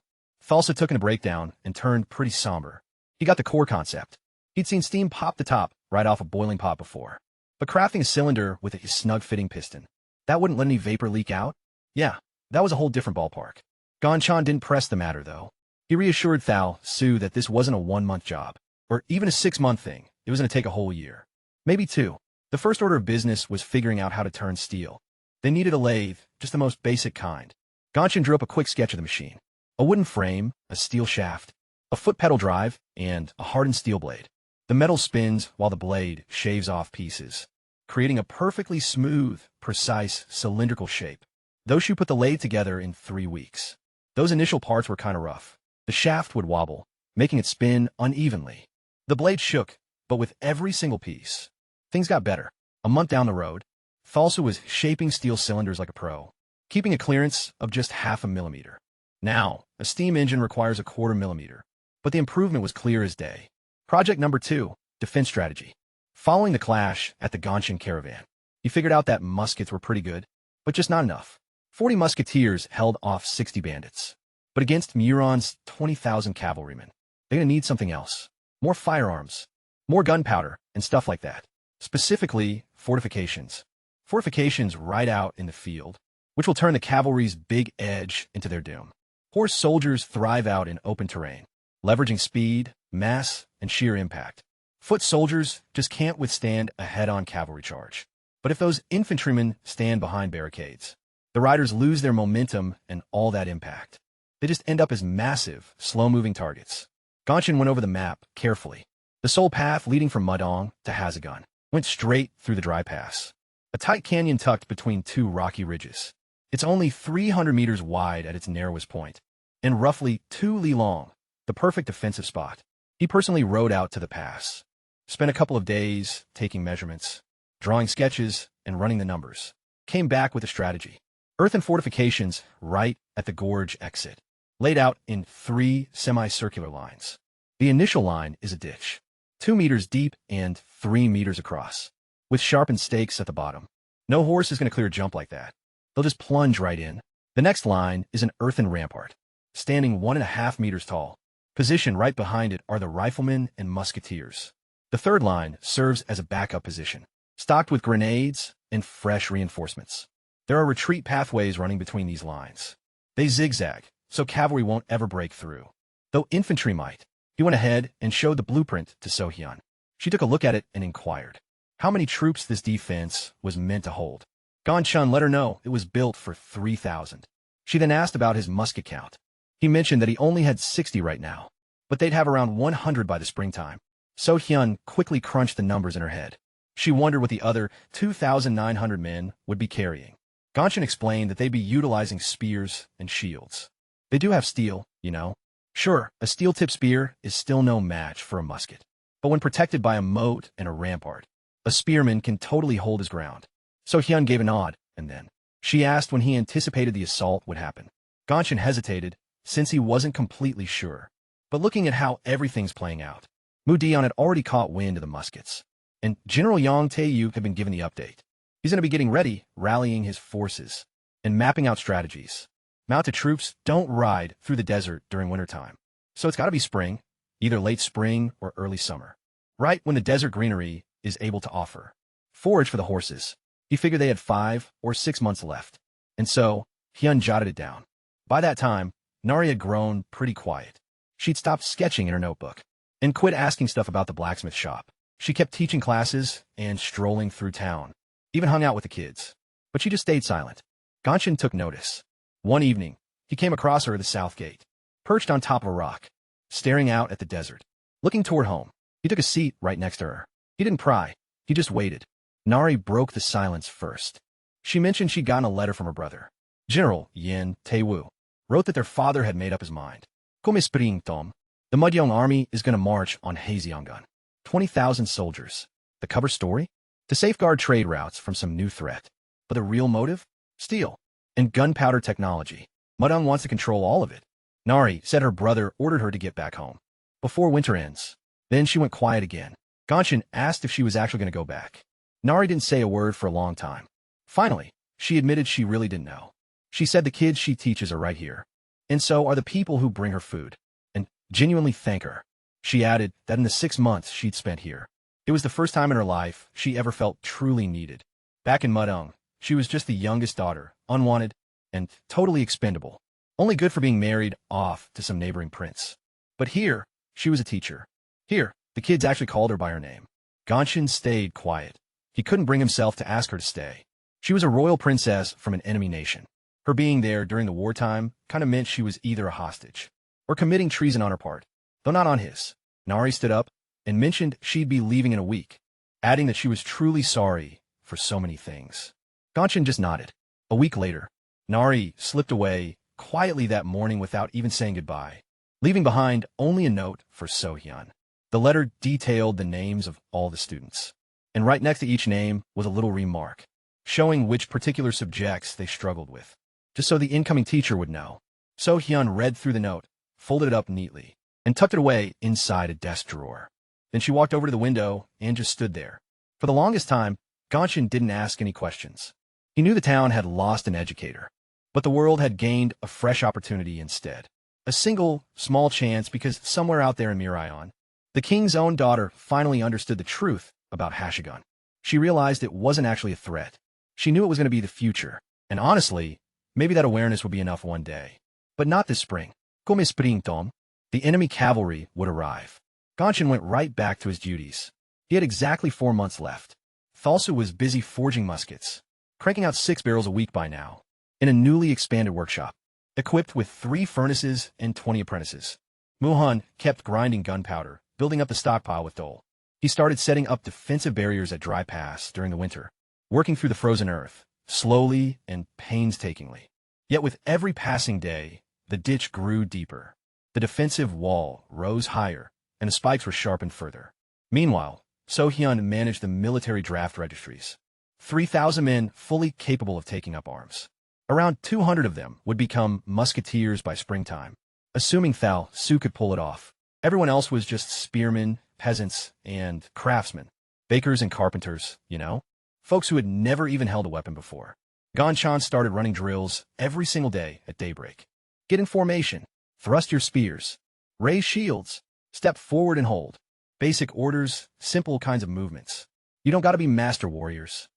Thalsa took in a breakdown and turned pretty somber. He got the core concept. He'd seen steam pop the top right off a boiling pot before. But crafting a cylinder with a snug-fitting piston, that wouldn't let any vapor leak out? Yeah, that was a whole different ballpark. Gonchan didn't press the matter, though. He reassured Thal Su that this wasn't a 1-month job, or even a 6-month thing. It was going to take a whole year. Maybe 2. The first order of business was figuring out how to turn steel. They needed a lathe, just the most basic kind. Gonshin drew up a quick sketch of the machine. A wooden frame, a steel shaft, a foot pedal drive, and a hardened steel blade. The metal spins while the blade shaves off pieces, creating a perfectly smooth, precise, cylindrical shape. Thoshu put the lathe together in 3 weeks. Those initial parts were kind of rough. The shaft would wobble, making it spin unevenly. The blade shook, but with every single piece. Things got better. A month down the road, Thalsa was shaping steel cylinders like a pro, keeping a clearance of just 0.5 millimeter. Now, a steam engine requires a 1/4 millimeter, but the improvement was clear as day. Project number 2, defense strategy. Following the clash at the Gonshin caravan, he figured out that muskets were pretty good, but just not enough. 40 musketeers held off 60 bandits. But against Muron's 20,000 cavalrymen, they're going to need something else. More firearms, more gunpowder, and stuff like that. Specifically, fortifications. Fortifications right out in the field, which will turn the cavalry's big edge into their doom. Horse soldiers thrive out in open terrain, leveraging speed, mass, and sheer impact. Foot soldiers just can't withstand a head-on cavalry charge. But if those infantrymen stand behind barricades, the riders lose their momentum and all that impact. They just end up as massive, slow-moving targets. Gonshin went over the map carefully. The sole path leading from Mudong to Hasegan went straight through the dry pass, a tight canyon tucked between 2 rocky ridges. It's only 300 meters wide at its narrowest point, and roughly 2 li long, the perfect defensive spot. He personally rode out to the pass, spent a couple of days taking measurements, drawing sketches, and running the numbers. Came back with a strategy. Earthen fortifications right at the gorge exit, laid out in 3 semicircular lines. The initial line is a ditch, 2 meters deep and 3 meters across, with sharpened stakes at the bottom. No horse is going to clear a jump like that. They'll just plunge right in. The next line is an earthen rampart, standing 1.5 meters tall. Positioned right behind it are the riflemen and musketeers. The third line serves as a backup position, stocked with grenades and fresh reinforcements. There are retreat pathways running between these lines. They zigzag, so cavalry won't ever break through, though infantry might. He went ahead and showed the blueprint to So-hyun. She took a look at it and inquired how many troops this defense was meant to hold. Gonshin let her know it was built for 3,000. She then asked about his musket count. He mentioned that he only had 60 right now, but they'd have around 100 by the springtime. So-hyun quickly crunched the numbers in her head. She wondered what the other 2,900 men would be carrying. Gonshin explained that they'd be utilizing spears and shields. They do have steel, you know. Sure, a steel-tipped spear is still no match for a musket, but when protected by a moat and a rampart, a spearman can totally hold his ground. So-hyun gave a nod, and then she asked when he anticipated the assault would happen. Gonshin hesitated, since he wasn't completely sure. But looking at how everything's playing out, Mu Dion had already caught wind of the muskets, and General Yang Taeyu had been given the update. He's going to be getting ready, rallying his forces, and mapping out strategies. Mounted troops don't ride through the desert during wintertime, so it's got to be spring, either late spring or early summer, right when the desert greenery is able to offer forage for the horses. He figured they had 5 or 6 months left, and so Hyun jotted it down. By that time, Nari had grown pretty quiet. She'd stopped sketching in her notebook and quit asking stuff about the blacksmith shop. She kept teaching classes and strolling through town, even hung out with the kids. But she just stayed silent. Gonshin took notice. One evening, he came across her at the south gate, perched on top of a rock, staring out at the desert, looking toward home. He took a seat right next to her. He didn't pry. He just waited. Nari broke the silence first. She mentioned she'd gotten a letter from her brother. General Yin Tae-woo wrote that their father had made up his mind. Comme spring Tom, the Mudyong army is going to march on Haejeongun. 20,000 soldiers. The cover story? To safeguard trade routes from some new threat. But the real motive? Steel and gunpowder technology. Mudyong wants to control all of it. Nari said her brother ordered her to get back home before winter ends. Then she went quiet again. Gonshin asked if she was actually going to go back. Nari didn't say a word for a long time. Finally, she admitted she really didn't know. She said the kids she teaches are right here, and so are the people who bring her food, and genuinely thank her. She added that in the 6 months she'd spent here, it was the first time in her life she ever felt truly needed. Back in Mudyong, she was just the youngest daughter, unwanted, and totally expendable, only good for being married off to some neighboring prince. But here, she was a teacher. Here, the kids actually called her by her name. Gonshin stayed quiet. He couldn't bring himself to ask her to stay. She was a royal princess from an enemy nation. Her being there during the wartime kind of meant she was either a hostage or committing treason on her part, though not on his. Nari stood up and mentioned she'd be leaving in a week, adding that she was truly sorry for so many things. Gonshin just nodded. A week later, Nari slipped away quietly that morning without even saying goodbye, leaving behind only a note for So-hyun. The letter detailed the names of all the students, and right next to each name was a little remark, showing which particular subjects they struggled with, just so the incoming teacher would know. So-hyun read through the note, folded it up neatly, and tucked it away inside a desk drawer. Then she walked over to the window and just stood there. For the longest time, Gonshin didn't ask any questions. He knew the town had lost an educator, but the world had gained a fresh opportunity instead. A single, small chance because somewhere out there in Miraeon, the king's own daughter finally understood the truth about Hashigun. She realized it wasn't actually a threat. She knew it was going to be the future, and honestly, maybe that awareness would be enough one day. But not this spring. Comme spring Tom, the enemy cavalry would arrive. Gonshin went right back to his duties. He had exactly 4 months left. Thalsu was busy forging muskets, cranking out 6 barrels a week by now, in a newly expanded workshop, equipped with 3 furnaces and 20 apprentices. Muhan kept grinding gunpowder, building up the stockpile with Dole. He started setting up defensive barriers at Dry Pass during the winter, working through the frozen earth, slowly and painstakingly. Yet with every passing day, the ditch grew deeper. The defensive wall rose higher, and the spikes were sharpened further. Meanwhile, So-hyun managed the military draft registries. 3,000 men fully capable of taking up arms. Around 200 of them would become musketeers by springtime, assuming Thalsu could pull it off. Everyone else was just spearmen, peasants, and craftsmen. Bakers and carpenters, you know? Folks who had never even held a weapon before. Gonshin started running drills every single day at daybreak. Get in formation. Thrust your spears. Raise shields. Step forward and hold. Basic orders, simple kinds of movements. You don't gotta be master warriors.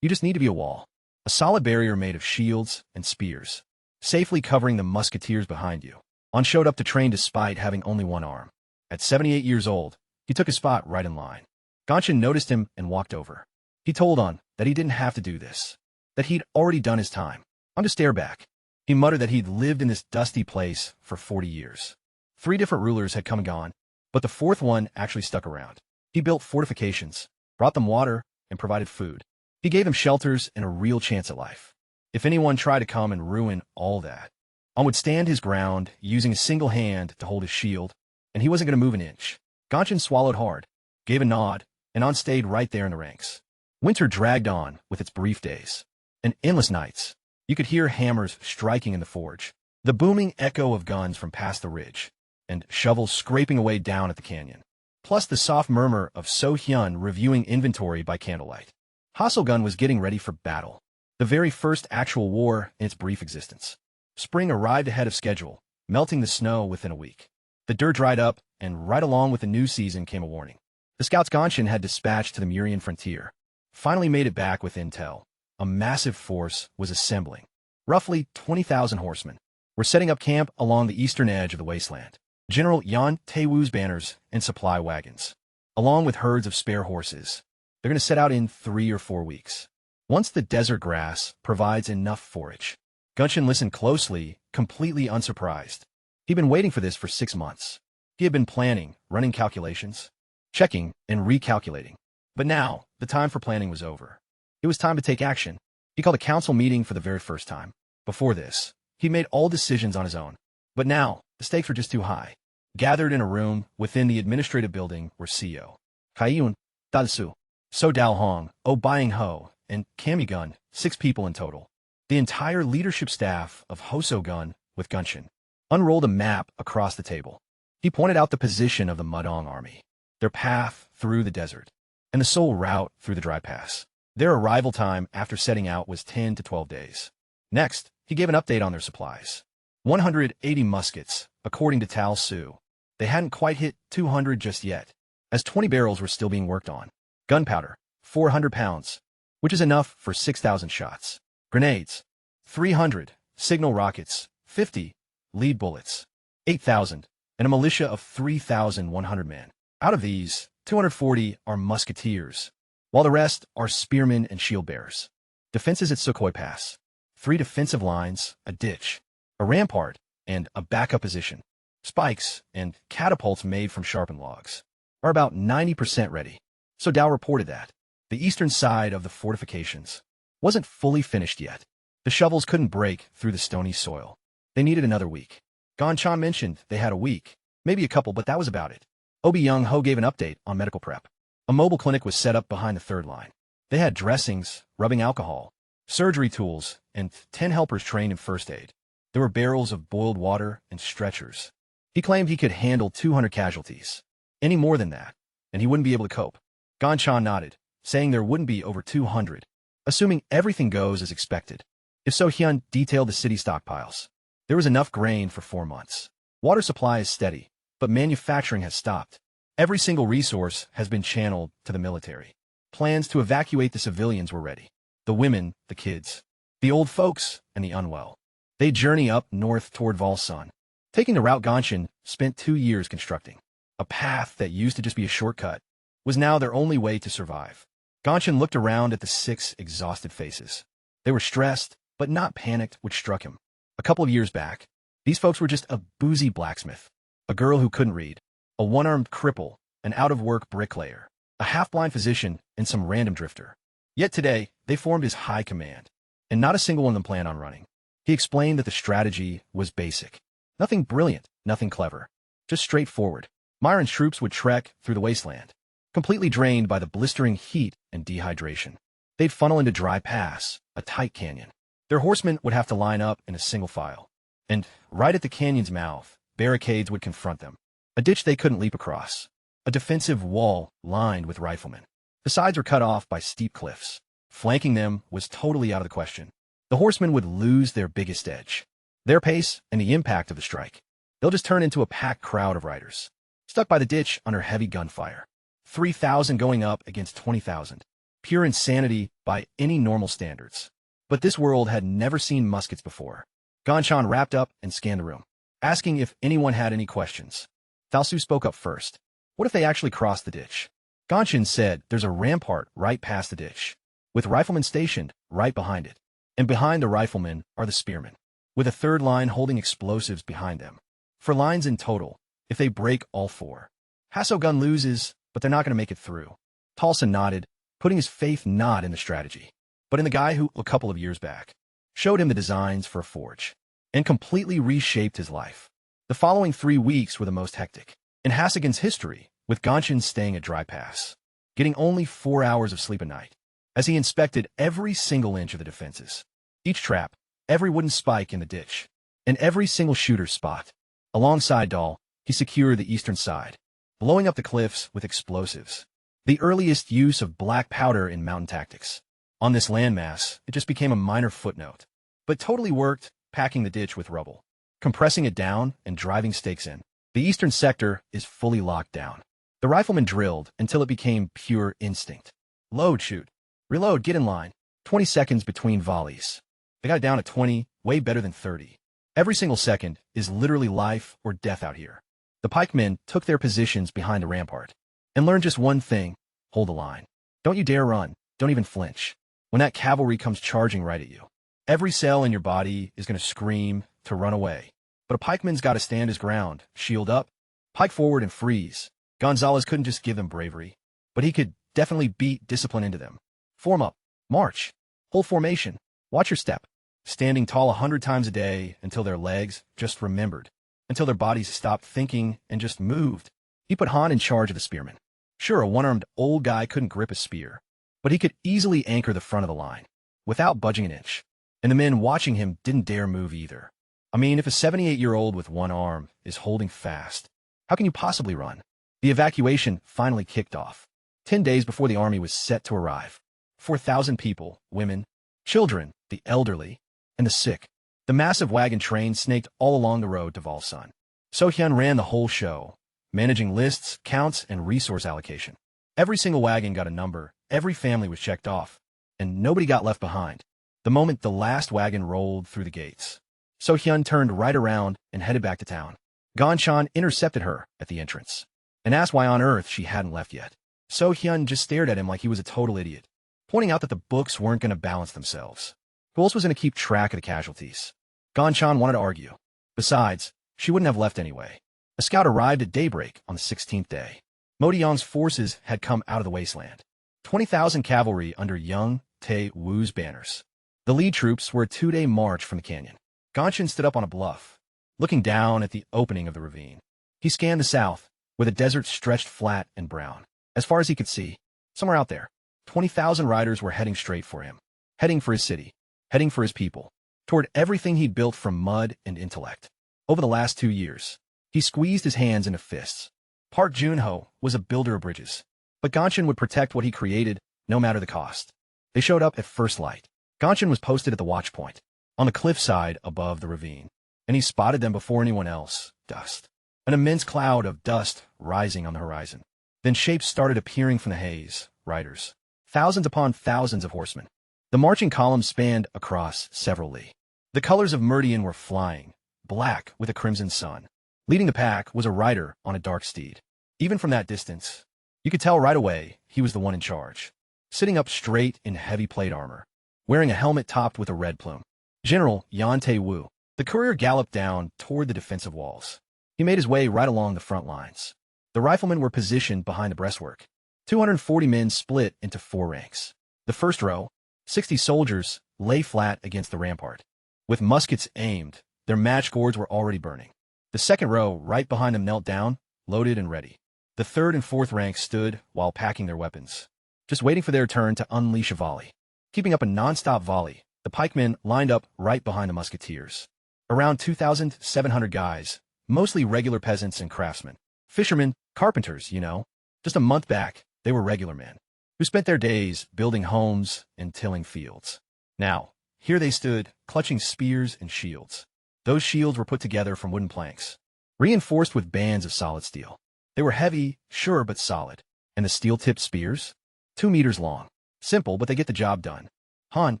You just need to be a wall. A solid barrier made of shields and spears, safely covering the musketeers behind you. On showed up to train despite having only one arm. At 78 years old, he took his spot right in line. Gonshin noticed him and walked over. He told On that he didn't have to do this, that he'd already done his time. On to stare back. He muttered that he'd lived in this dusty place for 40 years. 3 different rulers had come and gone, but the 4th one actually stuck around. He built fortifications, brought them water, and provided food. He gave them shelters and a real chance at life. If anyone tried to come and ruin all that, On would stand his ground, using a single hand to hold his shield, and he wasn't going to move an inch. Gonshin swallowed hard, gave a nod, and On stayed right there in the ranks. Winter dragged on with its brief days, and endless nights. You could hear hammers striking in the forge, the booming echo of guns from past the ridge, and shovels scraping away down at the canyon. Plus the soft murmur of So-hyun reviewing inventory by candlelight. Hasselgun was getting ready for battle, the very first actual war in its brief existence. Spring arrived ahead of schedule, melting the snow within a week. The dirt dried up, and right along with the new season came a warning. The scouts Gonshin had dispatched to the Murian frontier finally made it back with intel. A massive force was assembling. Roughly 20,000 horsemen were setting up camp along the eastern edge of the Wasteland. General Yan Taewu's banners and supply wagons, along with herds of spare horses. They're going to set out in 3 or 4 weeks. Once the desert grass provides enough forage. Gunshin listened closely, completely unsurprised. He'd been waiting for this for 6 months. He had been planning, running calculations, checking, and recalculating. But now, the time for planning was over. It was time to take action. He called a council meeting for the very first time. Before this, he made all decisions on his own. But now, the stakes were just too high. Gathered in a room within the administrative building were CEO Kaiyun, Dalsu, So Dao Hong, Oh Bying Ho, and Kamigun, 6 people in total. The entire leadership staff of Hosogun with Gunshin unrolled a map across the table. He pointed out the position of the Mudong army, their path through the desert, and the sole route through the dry pass. Their arrival time after setting out was 10 to 12 days. Next, he gave an update on their supplies. 180 muskets, according to Tal Su. They hadn't quite hit 200 just yet, as 20 barrels were still being worked on. Gunpowder, 400 pounds, which is enough for 6,000 shots. Grenades, 300. Signal rockets, 50. Lead bullets, 8,000. And a militia of 3,100 men. Out of these, 240 are musketeers, while the rest are spearmen and shield bearers. Defenses at Sukhoi Pass. 3 defensive lines, a ditch, a rampart, and a backup position. Spikes and catapults made from sharpened logs are about 90% ready. So Dao reported that the eastern side of the fortifications wasn't fully finished yet. The shovels couldn't break through the stony soil. They needed another week. Ganchan mentioned they had a week, maybe a couple, but that was about it. Obi Young Ho gave an update on medical prep. A mobile clinic was set up behind the third line. They had dressings, rubbing alcohol, surgery tools, and 10 helpers trained in first aid. There were barrels of boiled water and stretchers. He claimed he could handle 200 casualties. Any more than that, and he wouldn't be able to cope. Ganchan nodded, saying there wouldn't be over 200, assuming everything goes as expected. If so, Hyun detailed the city stockpiles. There was enough grain for 4 months. Water supply is steady, but manufacturing has stopped. Every single resource has been channeled to the military. Plans to evacuate the civilians were ready. The women, the kids, the old folks, and the unwell. They journey up north toward Volsun, taking the route Ganshin spent 2 years constructing. A path that used to just be a shortcut was now their only way to survive. Ganshin looked around at the 6 exhausted faces. They were stressed, but not panicked, which struck him. A couple of years back, these folks were just a boozy blacksmith, a girl who couldn't read, a one-armed cripple, an out-of-work bricklayer, a half-blind physician, and some random drifter. Yet today, they formed his high command, and not a single one of them planned on running. He explained that the strategy was basic. Nothing brilliant, nothing clever, just straightforward. Myron's troops would trek through the wasteland, completely drained by the blistering heat and dehydration. They'd funnel into Dry Pass, a tight canyon. Their horsemen would have to line up in a single file. And right at the canyon's mouth, barricades would confront them. A ditch they couldn't leap across. A defensive wall lined with riflemen. The sides were cut off by steep cliffs. Flanking them was totally out of the question. The horsemen would lose their biggest edge. Their pace and the impact of the strike. They'll just turn into a packed crowd of riders, stuck by the ditch under heavy gunfire. 3,000 going up against 20,000. Pure insanity by any normal standards. But this world had never seen muskets before. Ganshan wrapped up and scanned the room, asking if anyone had any questions. Thalsu spoke up first. What if they actually crossed the ditch? Ganshin said there's a rampart right past the ditch, with riflemen stationed right behind it. And behind the riflemen are the spearmen, with a third line holding explosives behind them. 4 lines in total, if they break all 4. Hasogun loses, but they're not going to make it through. Talsa nodded, putting his faith not in the strategy, but in the guy who, a couple of years back, showed him the designs for a forge, and completely reshaped his life. The following 3 weeks were the most hectic in Hasagan's history, with Ganshin staying at Dry Pass, getting only 4 hours of sleep a night, as he inspected every single inch of the defenses. Each trap, every wooden spike in the ditch, and every single shooter's spot. Alongside Dahl, he secured the eastern side, blowing up the cliffs with explosives. The earliest use of black powder in mountain tactics. On this landmass, it just became a minor footnote, but totally worked, packing the ditch with rubble, compressing it down, and driving stakes in. The eastern sector is fully locked down. The riflemen drilled until it became pure instinct. Load, shoot. Reload, get in line. 20 seconds between volleys. They got it down at 20, way better than 30. Every single second is literally life or death out here. The pikemen took their positions behind the rampart and learned just one thing: hold the line. Don't you dare run. Don't even flinch. When that cavalry comes charging right at you, every cell in your body is going to scream to run away. But a pikeman's got to stand his ground, shield up, pike forward, and freeze. Gonzalez couldn't just give them bravery, but he could definitely beat discipline into them. Form up. March. Hold formation. Watch your step. Standing tall 100 times a day until their legs just remembered, until their bodies stopped thinking and just moved. He put Han in charge of the spearmen. Sure, a one-armed old guy couldn't grip a spear, but he could easily anchor the front of the line without budging an inch. And the men watching him didn't dare move either. I mean, if a 78-year-old with one arm is holding fast, how can you possibly run? The evacuation finally kicked off. 10 days before the army was set to arrive. 4,000 people, women, children, the elderly, and the sick. The massive wagon train snaked all along the road to Volsun. So-hyun ran the whole show, managing lists, counts, and resource allocation. Every single wagon got a number, every family was checked off, and nobody got left behind. The moment the last wagon rolled through the gates, So-hyun turned right around and headed back to town. Gon-chan intercepted her at the entrance and asked why on earth she hadn't left yet. So-hyun just stared at him like he was a total idiot, pointing out that the books weren't going to balance themselves. Who else was going to keep track of the casualties? Gon-chan wanted to argue. Besides, she wouldn't have left anyway. A scout arrived at daybreak on the 16th day. Modiyong's forces had come out of the Wasteland. 20,000 cavalry under young Tae-woo's banners. The lead troops were a 2-day march from the canyon. Gon-chan stood up on a bluff, looking down at the opening of the ravine. He scanned the south, where the desert stretched flat and brown. As far as he could see, somewhere out there, 20,000 riders were heading straight for him, heading for his city, heading for his people, toward everything he'd built from mud and intellect. Over the last 2 years, he squeezed his hands into fists. Park Junho was a builder of bridges, but Gon-chan would protect what he created, no matter the cost. They showed up at first light. Gon-chan was posted at the watch point, on the cliffside above the ravine, and he spotted them before anyone else. Dust. An immense cloud of dust rising on the horizon. Then shapes started appearing from the haze. Riders. Thousands upon thousands of horsemen. The marching column spanned across several li. The colors of Meridian were flying, black with a crimson sun. Leading the pack was a rider on a dark steed. Even from that distance, you could tell right away he was the one in charge. Sitting up straight in heavy plate armor, wearing a helmet topped with a red plume. General Yan Tae-woo. The courier galloped down toward the defensive walls. He made his way right along the front lines. The riflemen were positioned behind the breastwork. 240 men split into 4 ranks. The first row, 60 soldiers, lay flat against the rampart. With muskets aimed, their match gourds were already burning. The second row, right behind them, knelt down, loaded and ready. The third and fourth ranks stood while packing their weapons, just waiting for their turn to unleash a volley. Keeping up a non-stop volley, the pikemen lined up right behind the musketeers. Around 2,700 guys, mostly regular peasants and craftsmen. Fishermen, carpenters, you know. Just a month back, they were regular men, who spent their days building homes and tilling fields. Now, here they stood, clutching spears and shields. Those shields were put together from wooden planks, reinforced with bands of solid steel. They were heavy, sure, but solid. And the steel-tipped spears? 2 meters long. Simple, but they get the job done. Han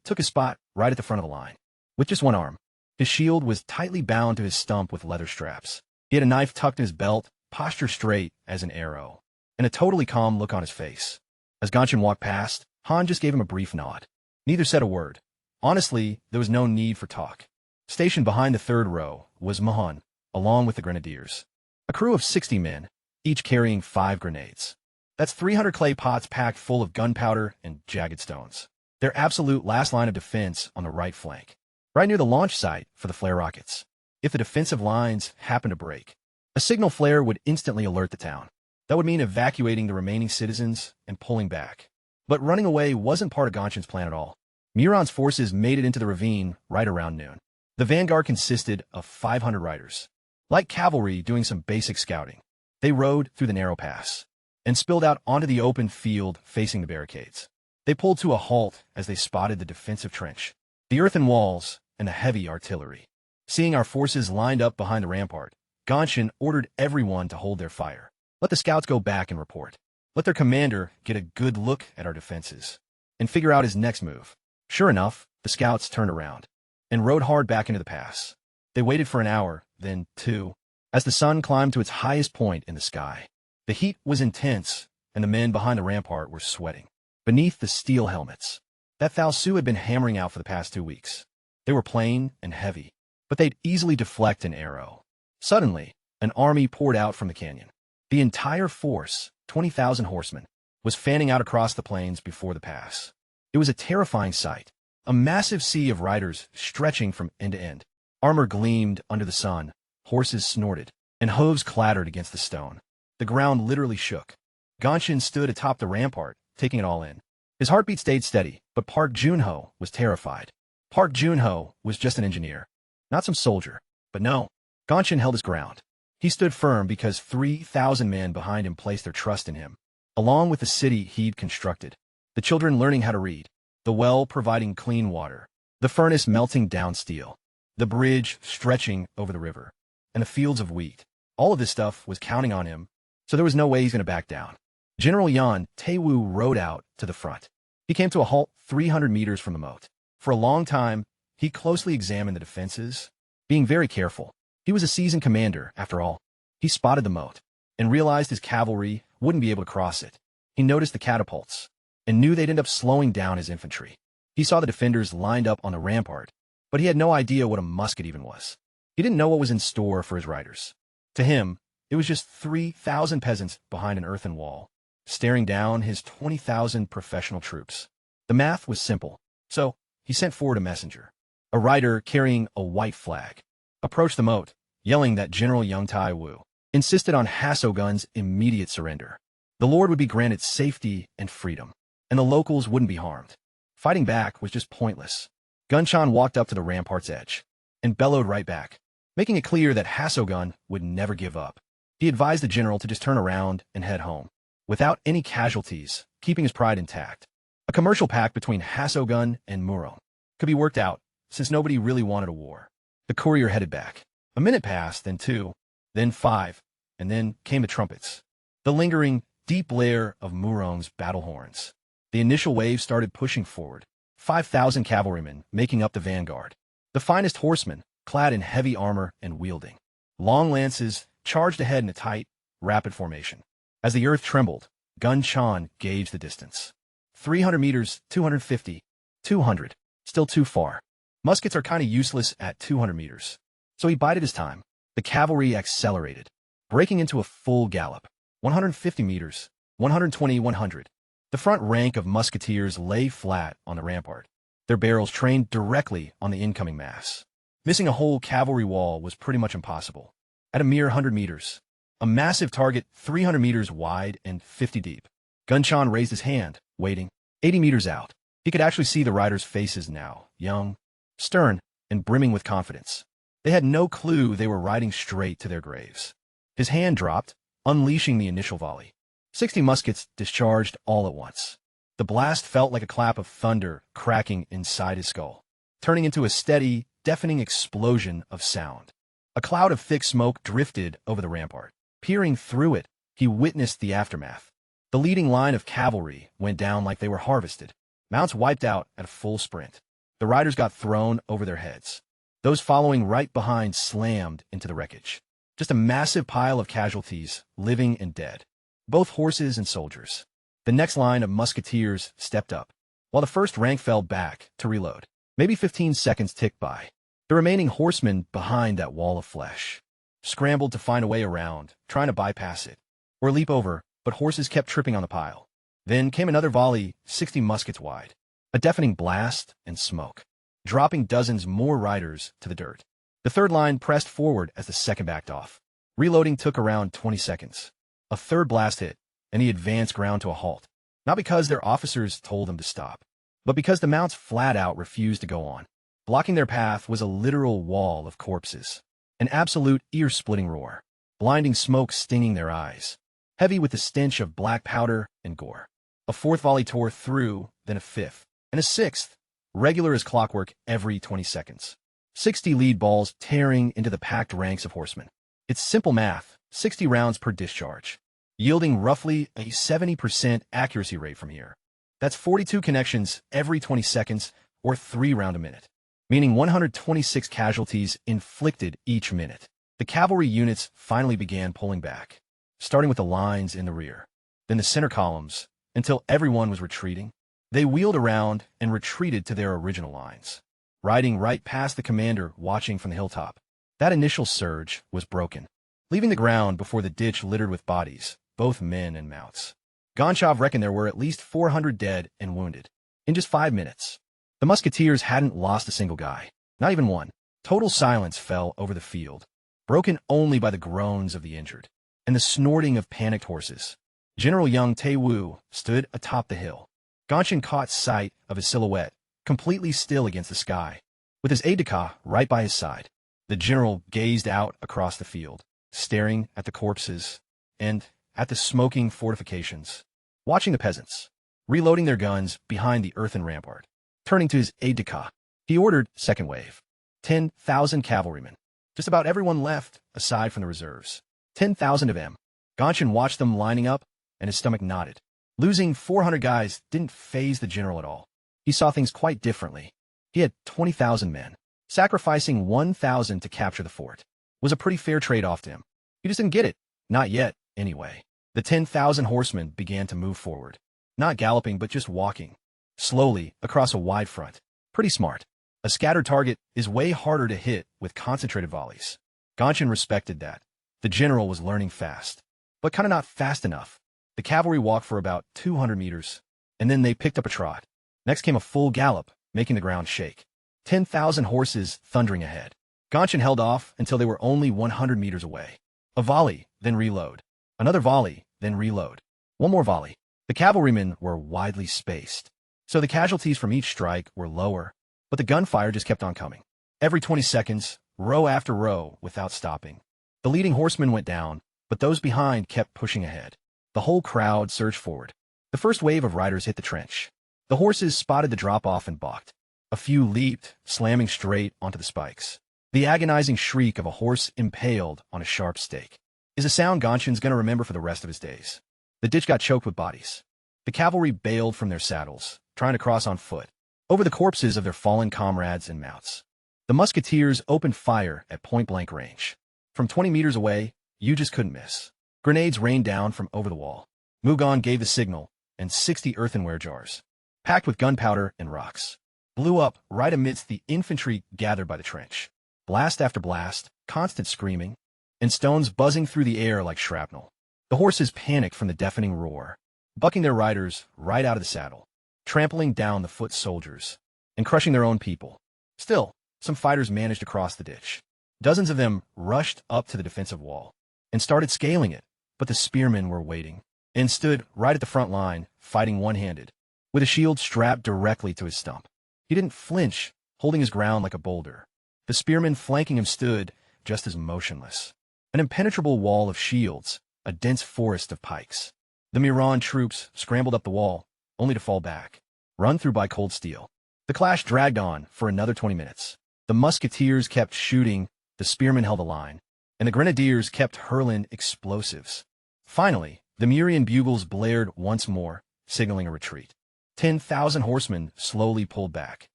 took his spot right at the front of the line. With just one arm, his shield was tightly bound to his stump with leather straps. He had a knife tucked in his belt, posture straight as an arrow, and a totally calm look on his face. As Gon-chan walked past, Han just gave him a brief nod. Neither said a word. Honestly, there was no need for talk. Stationed behind the third row was Mahon, along with the grenadiers. A crew of 60 men, each carrying 5 grenades. That's 300 clay pots packed full of gunpowder and jagged stones. Their absolute last line of defense on the right flank, right near the launch site for the flare rockets. If the defensive lines happened to break, a signal flare would instantly alert the town. That would mean evacuating the remaining citizens and pulling back. But running away wasn't part of Gon-chan's plan at all. Muron's forces made it into the ravine right around noon. The vanguard consisted of 500 riders. Like cavalry doing some basic scouting, they rode through the narrow pass and spilled out onto the open field facing the barricades. They pulled to a halt as they spotted the defensive trench, the earthen walls, and the heavy artillery. Seeing our forces lined up behind the rampart, Gon-chan ordered everyone to hold their fire. Let the scouts go back and report. Let their commander get a good look at our defenses and figure out his next move. Sure enough, the scouts turned around and rode hard back into the pass. They waited for an hour, then 2, As the sun climbed to its highest point in the sky, the heat was intense, and the men behind the rampart were sweating. Beneath the steel helmets that Thalsu had been hammering out for the past 2 weeks, they were plain and heavy, but they'd easily deflect an arrow. Suddenly, an army poured out from the canyon. The entire force, 20,000 horsemen, was fanning out across the plains before the pass. It was a terrifying sight, a massive sea of riders stretching from end to end. Armor gleamed under the sun, horses snorted, and hooves clattered against the stone. The ground literally shook. Gonshin stood atop the rampart, taking it all in. His heartbeat stayed steady, but Park Junho was terrified. Park Junho was just an engineer, not some soldier. But no, Gonshin held his ground. He stood firm because 3,000 men behind him placed their trust in him, along with the city he'd constructed, the children learning how to read, the well providing clean water, the furnace melting down steel, the bridge stretching over the river, and the fields of wheat. All of this stuff was counting on him, so there was no way he's going to back down. General Yan Taewu rode out to the front. He came to a halt 300 meters from the moat. For a long time, he closely examined the defenses, being very careful. He was a seasoned commander, after all. He spotted the moat and realized his cavalry wouldn't be able to cross it. He noticed the catapults and knew they'd end up slowing down his infantry. He saw the defenders lined up on the rampart, but he had no idea what a musket even was. He didn't know what was in store for his riders. To him, it was just 3,000 peasants behind an earthen wall, staring down his 20,000 professional troops. The math was simple, so he sent forward a messenger. A rider carrying a white flag approached the moat, yelling that General Young Tai-Wu insisted on Hasogun's immediate surrender. The Lord would be granted safety and freedom, and the locals wouldn't be harmed. Fighting back was just pointless. Gunchan walked up to the rampart's edge and bellowed right back, making it clear that Hasogun would never give up. He advised the general to just turn around and head home, without any casualties, keeping his pride intact. A commercial pact between Hasogun and Muro could be worked out, since nobody really wanted a war. The courier headed back. A minute passed, then 2, then 5, and then came the trumpets. The lingering, deep blare of Muron's battle horns. The initial wave started pushing forward, 5,000 cavalrymen making up the vanguard. The finest horsemen, clad in heavy armor and wielding long lances, charged ahead in a tight, rapid formation. As the earth trembled, Gun Chan gauged the distance. 300 meters, 250, 200, still too far. Muskets are kind of useless at 200 meters. So he bided his time. The cavalry accelerated, breaking into a full gallop. 150 meters, 120, 100. The front rank of musketeers lay flat on the rampart, their barrels trained directly on the incoming mass. Missing a whole cavalry wall was pretty much impossible. At a mere 100 meters, a massive target 300 meters wide and 50 deep. Gunchan raised his hand, waiting. 80 meters out, he could actually see the riders' faces now, young, stern, and brimming with confidence. They had no clue they were riding straight to their graves. His hand dropped, unleashing the initial volley. 60 muskets discharged all at once. The blast felt like a clap of thunder cracking inside his skull, turning into a steady, deafening explosion of sound. A cloud of thick smoke drifted over the rampart. Peering through it, he witnessed the aftermath. The leading line of cavalry went down like they were harvested. Mounts wiped out at a full sprint. The riders got thrown over their heads. Those following right behind slammed into the wreckage. Just a massive pile of casualties, living and dead. Both horses and soldiers. The next line of musketeers stepped up, while the first rank fell back to reload. Maybe 15 seconds ticked by. The remaining horsemen behind that wall of flesh scrambled to find a way around, trying to bypass it, or leap over, but horses kept tripping on the pile. Then came another volley, 60 muskets wide. A deafening blast and smoke, dropping dozens more riders to the dirt. The third line pressed forward as the second backed off. Reloading took around 20 seconds. A third blast hit, and the advance ground to a halt. Not because their officers told them to stop, but because the mounts flat out refused to go on. Blocking their path was a literal wall of corpses. An absolute ear-splitting roar. Blinding smoke stinging their eyes. Heavy with the stench of black powder and gore. A fourth volley tore through, then a fifth, and a sixth, regular as clockwork every 20 seconds. 60 lead balls tearing into the packed ranks of horsemen. It's simple math, 60 rounds per discharge, yielding roughly a 70% accuracy rate from here. That's 42 connections every 20 seconds, or 3 rounds a minute, meaning 126 casualties inflicted each minute. The cavalry units finally began pulling back, starting with the lines in the rear, then the center columns, until everyone was retreating. They wheeled around and retreated to their original lines, riding right past the commander watching from the hilltop. That initial surge was broken, leaving the ground before the ditch littered with bodies, both men and mounts. Gonchov reckoned there were at least 400 dead and wounded. In just 5 minutes, the musketeers hadn't lost a single guy, not even one. Total silence fell over the field, broken only by the groans of the injured and the snorting of panicked horses. General Young Tae-woo stood atop the hill. Gonshin caught sight of his silhouette, completely still against the sky, with his aide-de-camp right by his side. The general gazed out across the field, staring at the corpses and at the smoking fortifications, watching the peasants, reloading their guns behind the earthen rampart. Turning to his aide-de-camp, he ordered second wave. 10,000 cavalrymen. Just about everyone left, aside from the reserves. 10,000 of them. Gonshin watched them lining up, and his stomach knotted. Losing 400 guys didn't faze the general at all. He saw things quite differently. He had 20,000 men. Sacrificing 1,000 to capture the fort was a pretty fair trade-off to him. He just didn't get it. Not yet, anyway. The 10,000 horsemen began to move forward. Not galloping, but just walking. Slowly, across a wide front. Pretty smart. A scattered target is way harder to hit with concentrated volleys. Gonshin respected that. The general was learning fast, but kind of not fast enough. The cavalry walked for about 200 meters, and then they picked up a trot. Next came a full gallop, making the ground shake. 10,000 horses thundering ahead. Gonshin held off until they were only 100 meters away. A volley, then reload. Another volley, then reload. One more volley. The cavalrymen were widely spaced, so the casualties from each strike were lower, but the gunfire just kept on coming. Every 20 seconds, row after row, without stopping. The leading horsemen went down, but those behind kept pushing ahead. The whole crowd surged forward. The first wave of riders hit the trench. The horses spotted the drop-off and balked. A few leaped, slamming straight onto the spikes. The agonizing shriek of a horse impaled on a sharp stake is a sound Gonshin's going to remember for the rest of his days. The ditch got choked with bodies. The cavalry bailed from their saddles, trying to cross on foot, over the corpses of their fallen comrades and mounts. The musketeers opened fire at point-blank range. From 20 meters away, you just couldn't miss. Grenades rained down from over the wall. Mugon gave the signal, and 60 earthenware jars, packed with gunpowder and rocks, blew up right amidst the infantry gathered by the trench. Blast after blast, constant screaming, and stones buzzing through the air like shrapnel. The horses panicked from the deafening roar, bucking their riders right out of the saddle, trampling down the foot soldiers, and crushing their own people. Still, some fighters managed to cross the ditch. Dozens of them rushed up to the defensive wall and started scaling it, but the spearmen were waiting and stood right at the front line, fighting one-handed, with a shield strapped directly to his stump. He didn't flinch, holding his ground like a boulder. The spearmen flanking him stood just as motionless. An impenetrable wall of shields, a dense forest of pikes. The Miran troops scrambled up the wall, only to fall back, run through by cold steel. The clash dragged on for another 20 minutes. The musketeers kept shooting, the spearmen held a line, and the grenadiers kept hurling explosives. Finally, the Murian bugles blared once more, signaling a retreat. 10,000 horsemen slowly pulled back,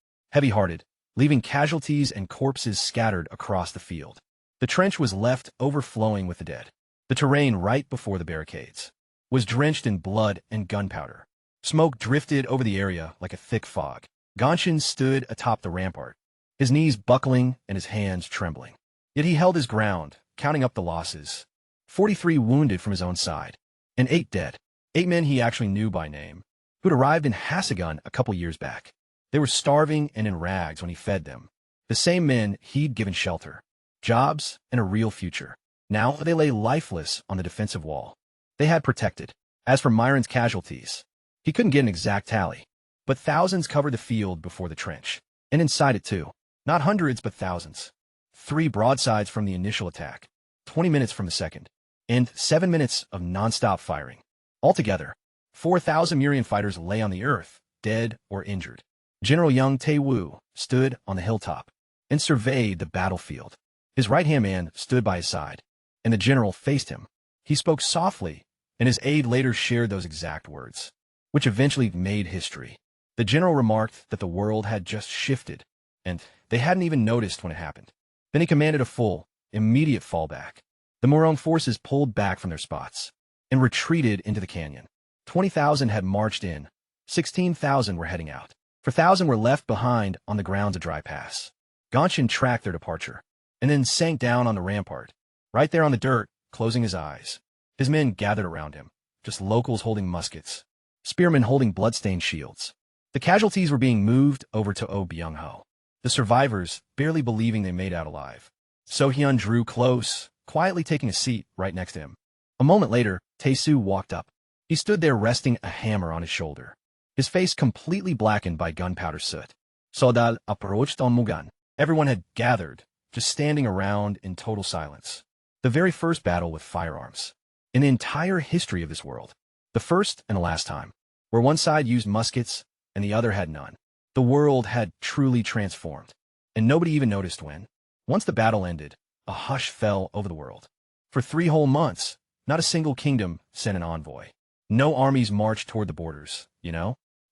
heavy-hearted, leaving casualties and corpses scattered across the field. The trench was left overflowing with the dead. The terrain right before the barricades was drenched in blood and gunpowder. Smoke drifted over the area like a thick fog. Gonshin stood atop the rampart, his knees buckling and his hands trembling. Yet he held his ground, counting up the losses. 43 wounded from his own side, and 8 dead. 8 men he actually knew by name, who'd arrived in Hasagun a couple years back. They were starving and in rags when he fed them. The same men he'd given shelter, jobs, and a real future. Now they lay lifeless on the defensive wall they had protected. As for Myron's casualties, he couldn't get an exact tally, but thousands covered the field before the trench, and inside it too. Not hundreds, but thousands. 3 broadsides from the initial attack, 20 minutes from the second, and 7 minutes of non-stop firing. Altogether, 4,000 Murian fighters lay on the earth, dead or injured. General Young Tae-woo stood on the hilltop and surveyed the battlefield. His right-hand man stood by his side, and the general faced him. He spoke softly, and his aide later shared those exact words, which eventually made history. The general remarked that the world had just shifted, and they hadn't even noticed when it happened. Then he commanded a full, immediate fallback. The Morong forces pulled back from their spots and retreated into the canyon. 20,000 had marched in. 16,000 were heading out. 4,000 were left behind on the grounds of Dry Pass. Gonshin tracked their departure and then sank down on the rampart, right there on the dirt, closing his eyes. His men gathered around him, just locals holding muskets, spearmen holding bloodstained shields. The casualties were being moved over to Oh Byung-ho. The survivors barely believing they made out alive. So-hyun drew close, quietly taking a seat right next to him. A moment later, Tae-soo walked up. He stood there resting a hammer on his shoulder, his face completely blackened by gunpowder soot. Sodal approached on Mugan. Everyone had gathered, just standing around in total silence. The very first battle with firearms in the entire history of this world. The first and the last time, where one side used muskets and the other had none. The world had truly transformed, and nobody even noticed when. Once the battle ended, a hush fell over the world. For 3 whole months, not a single kingdom sent an envoy. No armies marched toward the borders,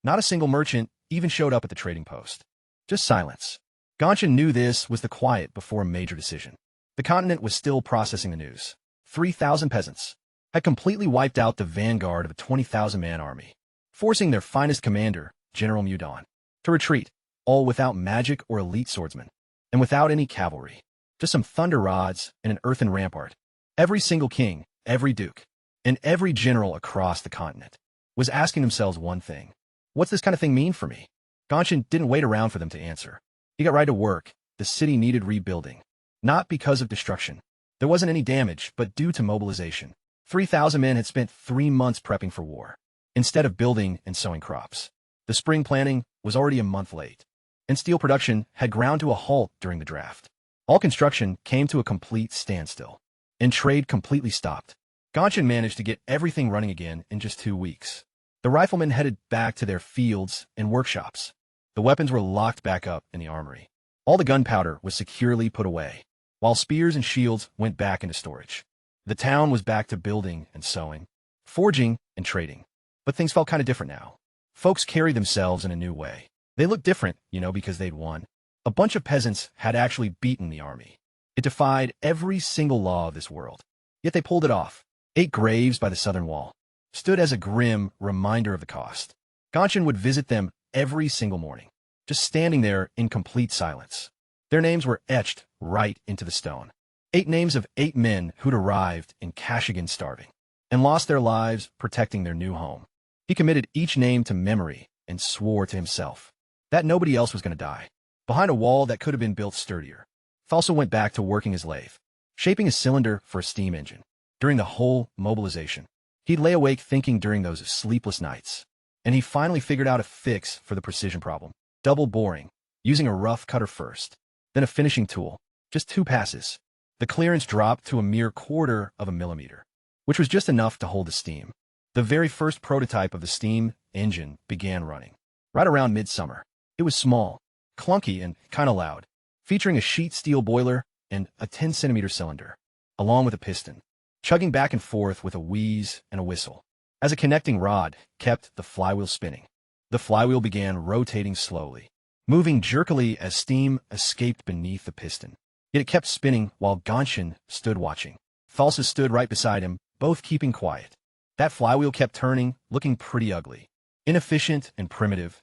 Not a single merchant even showed up at the trading post. Just silence. Gonshin knew this was the quiet before a major decision. The continent was still processing the news. 3,000 peasants had completely wiped out the vanguard of a 20,000-man army, forcing their finest commander, General Mudon, to retreat, all without magic or elite swordsmen, and without any cavalry. Just some thunder rods and an earthen rampart. Every single king, every duke, and every general across the continent was asking themselves one thing. What's this kind of thing mean for me? Gonshin didn't wait around for them to answer. He got right to work. The city needed rebuilding. Not because of destruction. There wasn't any damage, but due to mobilization. 3,000 men had spent 3 months prepping for war, instead of building and sowing crops. The spring planting was already a month late, and steel production had ground to a halt during the draft. All construction came to a complete standstill, and trade completely stopped. Gonshin managed to get everything running again in just 2 weeks. The riflemen headed back to their fields and workshops. The weapons were locked back up in the armory. All the gunpowder was securely put away, while spears and shields went back into storage. The town was back to building and sowing, forging and trading. But things felt kind of different now. Folks carried themselves in a new way. They looked different, because they'd won. A bunch of peasants had actually beaten the army. It defied every single law of this world. Yet they pulled it off. 8 graves by the southern wall stood as a grim reminder of the cost. Gonshin would visit them every single morning, just standing there in complete silence. Their names were etched right into the stone. 8 names of 8 men who'd arrived in Kashigan starving and lost their lives protecting their new home. He committed each name to memory and swore to himself that nobody else was going to die behind a wall that could have been built sturdier. Thalsa went back to working his lathe, shaping a cylinder for a steam engine. During the whole mobilization, he'd lay awake thinking during those sleepless nights, and he finally figured out a fix for the precision problem. Double boring, using a rough cutter first, then a finishing tool. Just 2 passes. The clearance dropped to a mere 1/4 of a millimeter, which was just enough to hold the steam. The very first prototype of the steam engine began running. Right around midsummer. It was small, clunky, and kind of loud, featuring a sheet steel boiler and a 10-centimeter cylinder, along with a piston, chugging back and forth with a wheeze and a whistle, as a connecting rod kept the flywheel spinning. The flywheel began rotating slowly, moving jerkily as steam escaped beneath the piston. Yet it kept spinning while Gonshin stood watching. Thalsa stood right beside him, both keeping quiet. That flywheel kept turning, looking pretty ugly. Inefficient and primitive,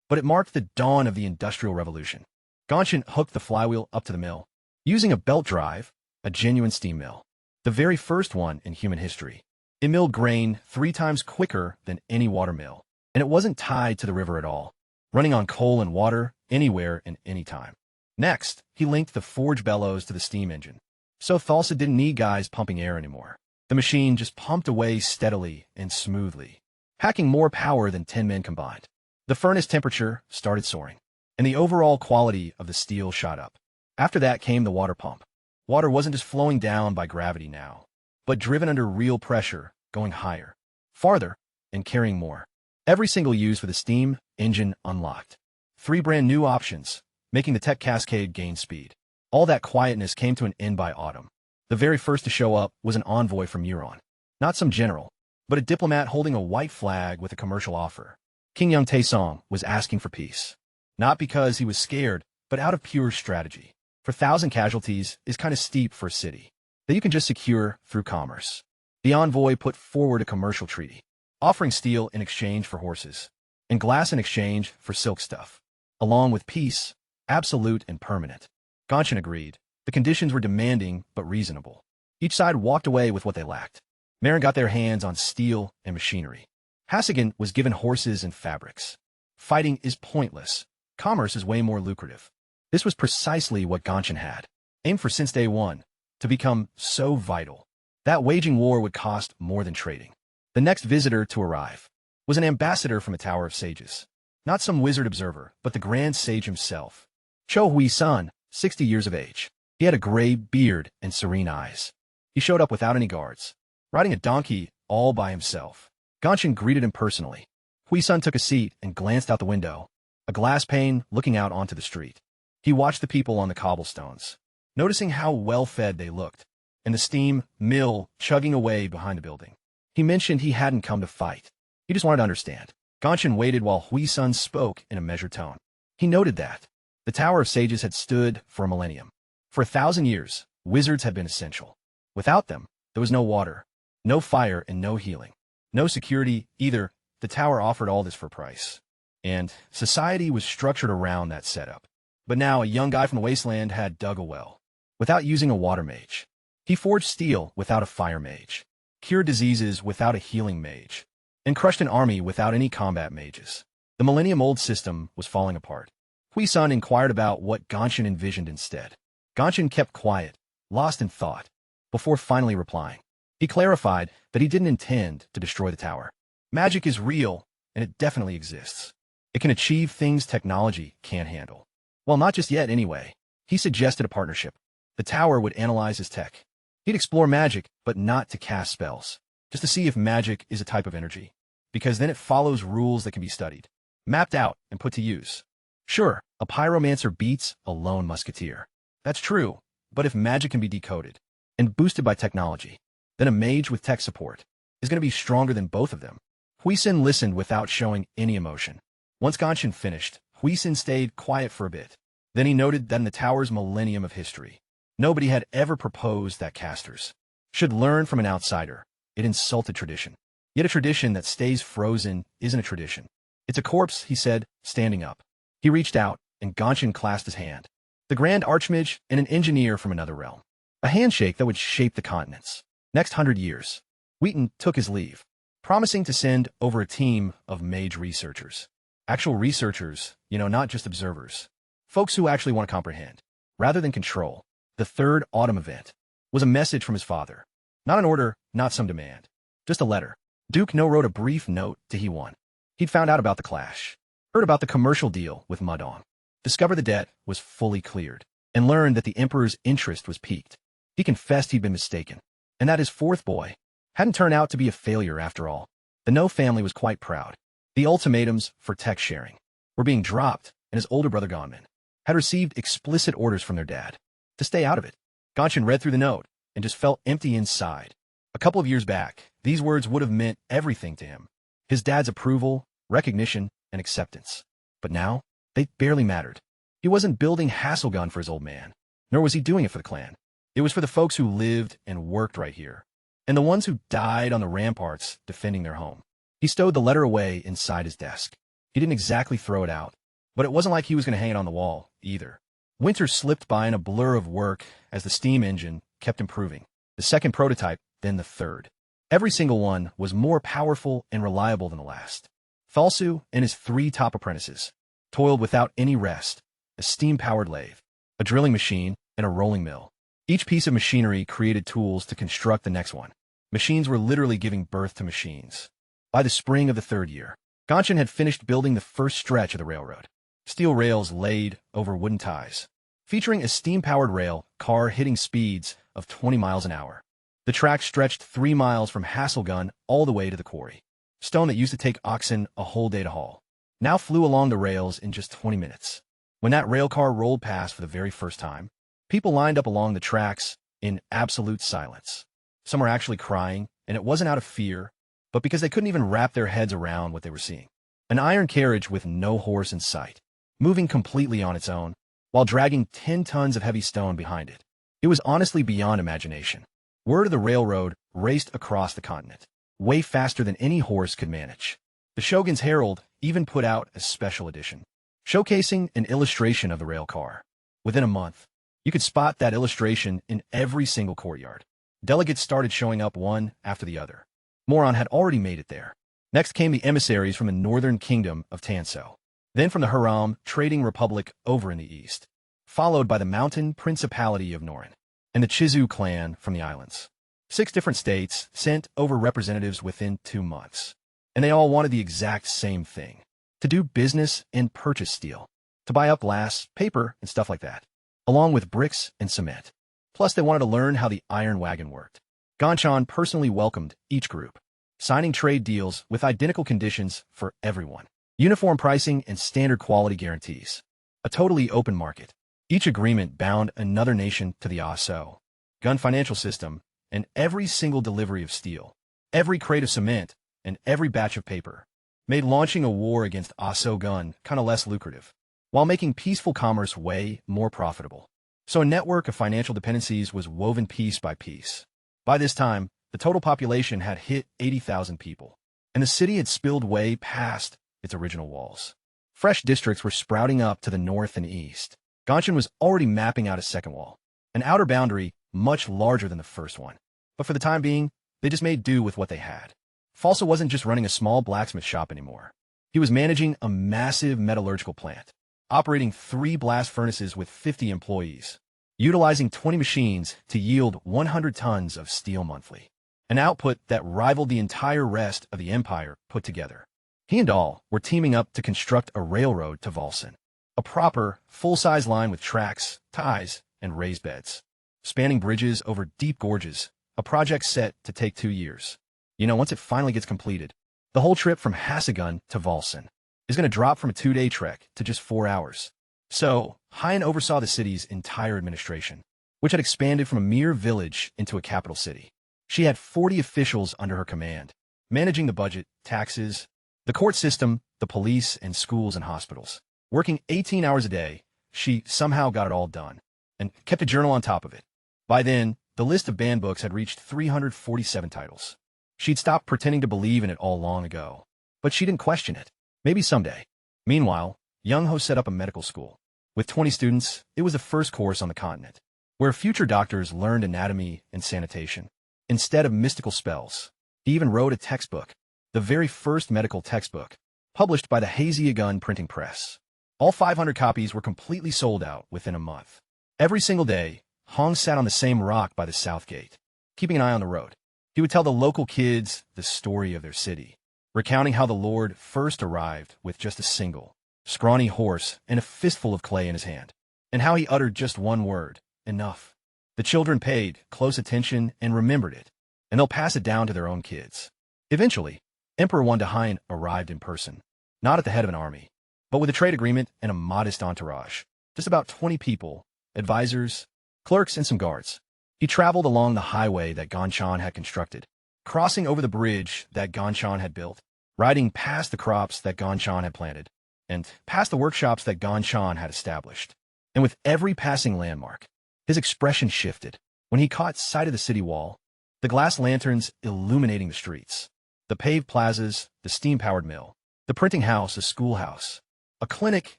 But it marked the dawn of the Industrial Revolution. Gonshin hooked the flywheel up to the mill, using a belt drive, a genuine steam mill. The very first one in human history. It milled grain 3 times quicker than any water mill, and it wasn't tied to the river at all, running on coal and water anywhere and anytime. Next, he linked the forge bellows to the steam engine, so Thalsa didn't need guys pumping air anymore. The machine just pumped away steadily and smoothly, packing more power than 10 men combined. The furnace temperature started soaring, and the overall quality of the steel shot up. After that came the water pump. Water wasn't just flowing down by gravity now, but driven under real pressure, going higher, farther, and carrying more. Every single use for the steam engine unlocked 3 brand new options, making the tech cascade gain speed. All that quietness came to an end by autumn. The very first to show up was an envoy from Euron. Not some general, but a diplomat holding a white flag with a commercial offer. King Young Taesong was asking for peace. Not because he was scared, but out of pure strategy. for 1,000 casualties is kind of steep for a city that you can just secure through commerce. The envoy put forward a commercial treaty, offering steel in exchange for horses, and glass in exchange for silk stuff, along with peace, absolute and permanent. Gonshin agreed. The conditions were demanding but reasonable. Each side walked away with what they lacked. Marin got their hands on steel and machinery. Hasigan was given horses and fabrics. Fighting is pointless. Commerce is way more lucrative. This was precisely what Gonshin had aimed for since day one, to become so vital that waging war would cost more than trading. The next visitor to arrive was an ambassador from a Tower of Sages. Not some wizard observer, but the Grand Sage himself. Cho Hui-san, 60 years of age. He had a gray beard and serene eyes. He showed up without any guards, riding a donkey all by himself. Gonshin greeted him personally. Hui-san took a seat and glanced out the window, a glass pane looking out onto the street. He watched the people on the cobblestones, noticing how well-fed they looked, and the steam mill chugging away behind the building. He mentioned he hadn't come to fight. He just wanted to understand. Gonshin waited while Hui-san spoke in a measured tone. He noted that the Tower of Sages had stood for a millennium. For 1,000 years, wizards had been essential. Without them, there was no water, no fire, and no healing. No security either. The tower offered all this for a price. And society was structured around that setup. But now a young guy from the Wasteland had dug a well without using a water mage. He forged steel without a fire mage, cured diseases without a healing mage, and crushed an army without any combat mages. The millennium-old system was falling apart. Hui-san inquired about what Gonshin envisioned instead. Gonshin kept quiet, lost in thought, before finally replying. He clarified that he didn't intend to destroy the tower. Magic is real, and it definitely exists. It can achieve things technology can't handle. Well, not just yet anyway. He suggested a partnership. The tower would analyze his tech. He'd explore magic, but not to cast spells, just to see if magic is a type of energy, because then it follows rules that can be studied, mapped out, and put to use. Sure, a pyromancer beats a lone musketeer. That's true, but if magic can be decoded and boosted by technology, then a mage with tech support is going to be stronger than both of them. Hui-san listened without showing any emotion. Once Gonshin finished, Hui-san stayed quiet for a bit. Then he noted that in the tower's millennium of history, nobody had ever proposed that casters should learn from an outsider. It insulted tradition. Yet a tradition that stays frozen isn't a tradition. It's a corpse, he said, standing up. He reached out, and Gonshin clasped his hand. The Grand Archmage and an engineer from another realm. A handshake that would shape the continents. Next 100 years. Wheaton took his leave, promising to send over a team of mage researchers. Actual researchers, not just observers. Folks who actually want to comprehend, rather than control. The third autumn event was a message from his father. Not an order, not some demand. Just a letter. Duke No wrote a brief note to He-Won. He'd found out about the clash, heard about the commercial deal with Mudong, discovered the debt was fully cleared, and learned that the Emperor's interest was piqued. He confessed he'd been mistaken, and that his fourth boy hadn't turned out to be a failure after all. The No family was quite proud. The ultimatums for tech sharing were being dropped, and his older brother Gonmin had received explicit orders from their dad to stay out of it. Gonshin read through the note and just felt empty inside. A couple of years back, these words would have meant everything to him. His dad's approval, recognition, and acceptance. But now, they barely mattered. He wasn't building Hasselgun for his old man, nor was he doing it for the clan. It was for the folks who lived and worked right here, and the ones who died on the ramparts defending their home. He stowed the letter away inside his desk. He didn't exactly throw it out, but it wasn't like he was going to hang it on the wall, either. Winter slipped by in a blur of work as the steam engine kept improving. The second prototype, then the third. Every single one was more powerful and reliable than the last. Thalsu and his 3 top apprentices toiled without any rest, a steam-powered lathe, a drilling machine, and a rolling mill. Each piece of machinery created tools to construct the next one. Machines were literally giving birth to machines. By the spring of the 3rd year, Gonshin had finished building the first stretch of the railroad. Steel rails laid over wooden ties, featuring a steam-powered rail car hitting speeds of 20 miles an hour. The track stretched 3 miles from Hasselgun all the way to the quarry. Stone that used to take oxen a whole day to haul now flew along the rails in just 20 minutes. When that rail car rolled past for the very first time, people lined up along the tracks in absolute silence. Some were actually crying, and it wasn't out of fear, but because they couldn't even wrap their heads around what they were seeing. An iron carriage with no horse in sight, moving completely on its own, while dragging 10 tons of heavy stone behind it. It was honestly beyond imagination. Word of the railroad raced across the continent, way faster than any horse could manage. The Shogun's Herald even put out a special edition, showcasing an illustration of the rail car. Within a month, you could spot that illustration in every single courtyard. Delegates started showing up one after the other. Moron had already made it there. Next came the emissaries from the northern kingdom of Tanso, then from the Haram trading republic over in the east, followed by the mountain principality of Norin, and the Chizu clan from the islands. 6 different states sent over representatives within 2 months, and they all wanted the exact same thing: to do business and purchase steel, to buy up glass, paper, and stuff like that, along with bricks and cement. Plus, they wanted to learn how the iron wagon worked. Ganchan personally welcomed each group, signing trade deals with identical conditions for everyone, uniform pricing and standard quality guarantees. A totally open market. Each agreement bound another nation to the ASO gun financial system, and every single delivery of steel, every crate of cement, and every batch of paper made launching a war against ASO gun kind of less lucrative, while making peaceful commerce way more profitable. So a network of financial dependencies was woven piece by piece. By this time, the total population had hit 80,000 people, and the city had spilled way past its original walls. Fresh districts were sprouting up to the north and east. Ganshin was already mapping out a second wall, an outer boundary much larger than the first one. But for the time being, they just made do with what they had. Falsa wasn't just running a small blacksmith shop anymore. He was managing a massive metallurgical plant, operating 3 blast furnaces with 50 employees, utilizing 20 machines to yield 100 tons of steel monthly, an output that rivaled the entire rest of the empire put together. He and all were teaming up to construct a railroad to Volson, a proper, full-size line with tracks, ties, and raised beds, spanning bridges over deep gorges, a project set to take 2 years. Once it finally gets completed, the whole trip from Hasagun to Volson is going to drop from a 2-day trek to just 4 hours. So, Hien oversaw the city's entire administration, which had expanded from a mere village into a capital city. She had 40 officials under her command, managing the budget, taxes, the court system, the police, and schools and hospitals. Working 18 hours a day, she somehow got it all done, and kept a journal on top of it. By then, the list of banned books had reached 347 titles. She'd stopped pretending to believe in it all long ago, but she didn't question it. Maybe someday. Meanwhile, Young Ho set up a medical school. With 20 students, it was the first course on the continent, where future doctors learned anatomy and sanitation, instead of mystical spells. He even wrote a textbook, the very first medical textbook, published by the Haziagun printing press. All 500 copies were completely sold out within a month. Every single day, Hong sat on the same rock by the south gate, keeping an eye on the road. He would tell the local kids the story of their city, recounting how the Lord first arrived with just a single, scrawny horse and a fistful of clay in his hand, and how he uttered just one word: enough. The children paid close attention and remembered it, and they'll pass it down to their own kids. Eventually, Emperor Wandahain arrived in person, not at the head of an army, but with a trade agreement and a modest entourage, just about 20 people, advisors, clerks, and some guards. He traveled along the highway that Ganshan had constructed, crossing over the bridge that Ganshan had built, riding past the crops that Ganshan had planted, and past the workshops that Ganshan had established. And with every passing landmark, his expression shifted. When he caught sight of the city wall, the glass lanterns illuminating the streets, the paved plazas, the steam-powered mill, the printing house, a schoolhouse, a clinic,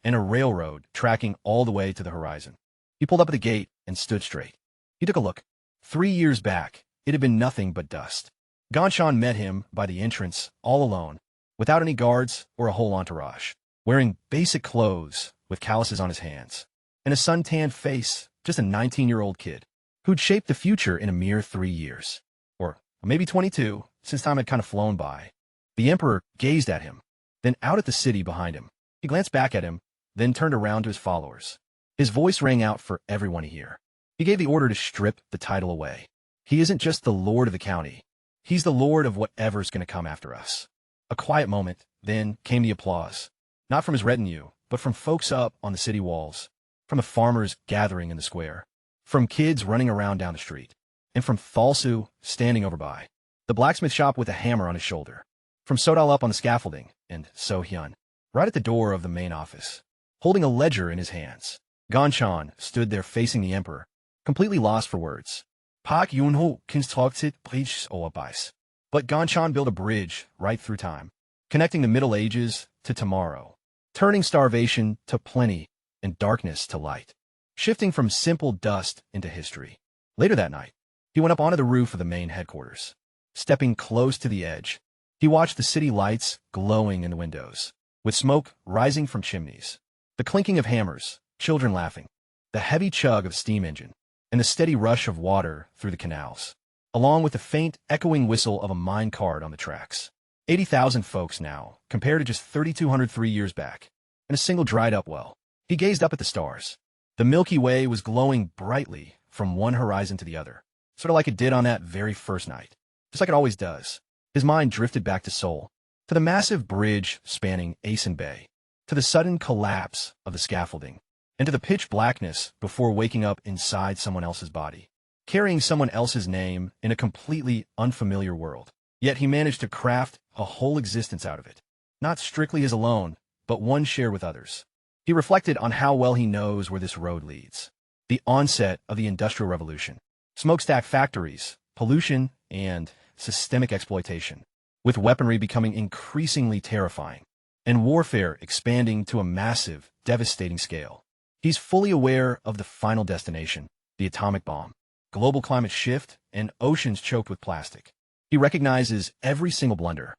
and a railroad tracking all the way to the horizon. He pulled up at the gate and stood straight. He took a look. 3 years back, it had been nothing but dust. Ganshan met him by the entrance, all alone, without any guards or a whole entourage, wearing basic clothes with calluses on his hands, and a sun-tanned face, just a 19-year-old kid, who'd shaped the future in a mere 3 years. Or maybe 22, since time had kind of flown by. The Emperor gazed at him, then out at the city behind him. He glanced back at him, then turned around to his followers. His voice rang out for everyone to hear. He gave the order to strip the title away. He isn't just the lord of the county. He's the lord of whatever's going to come after us. A quiet moment, then came the applause. Not from his retinue, but from folks up on the city walls, from the farmers gathering in the square, from kids running around down the street, and from Thalsu standing over by the blacksmith shop with a hammer on his shoulder, from Sodal up on the scaffolding, and So Hyun, right at the door of the main office, holding a ledger in his hands. Ganshan stood there facing the emperor, completely lost for words. Park Yunho constructed bridges over ice. But Ganshan built a bridge right through time, connecting the Middle Ages to tomorrow, turning starvation to plenty and darkness to light, shifting from simple dust into history. Later that night, he went up onto the roof of the main headquarters. Stepping close to the edge, he watched the city lights glowing in the windows, with smoke rising from chimneys, the clinking of hammers, children laughing, the heavy chug of steam engine, and the steady rush of water through the canals, along with the faint, echoing whistle of a mine cart on the tracks. 80,000 folks now, compared to just 3,203 years back, in a single dried-up well. He gazed up at the stars. The Milky Way was glowing brightly from one horizon to the other, sort of like it did on that very first night, just like it always does. His mind drifted back to Seoul, to the massive bridge spanning Asen Bay, to the sudden collapse of the scaffolding, and to the pitch blackness before waking up inside someone else's body, carrying someone else's name in a completely unfamiliar world. Yet he managed to craft a whole existence out of it, not strictly his alone, but one shared with others. He reflected on how well he knows where this road leads. The onset of the Industrial Revolution, smokestack factories, pollution, and systemic exploitation, with weaponry becoming increasingly terrifying, and warfare expanding to a massive, devastating scale. He's fully aware of the final destination, the atomic bomb, global climate shift, and oceans choked with plastic. He recognizes every single blunder,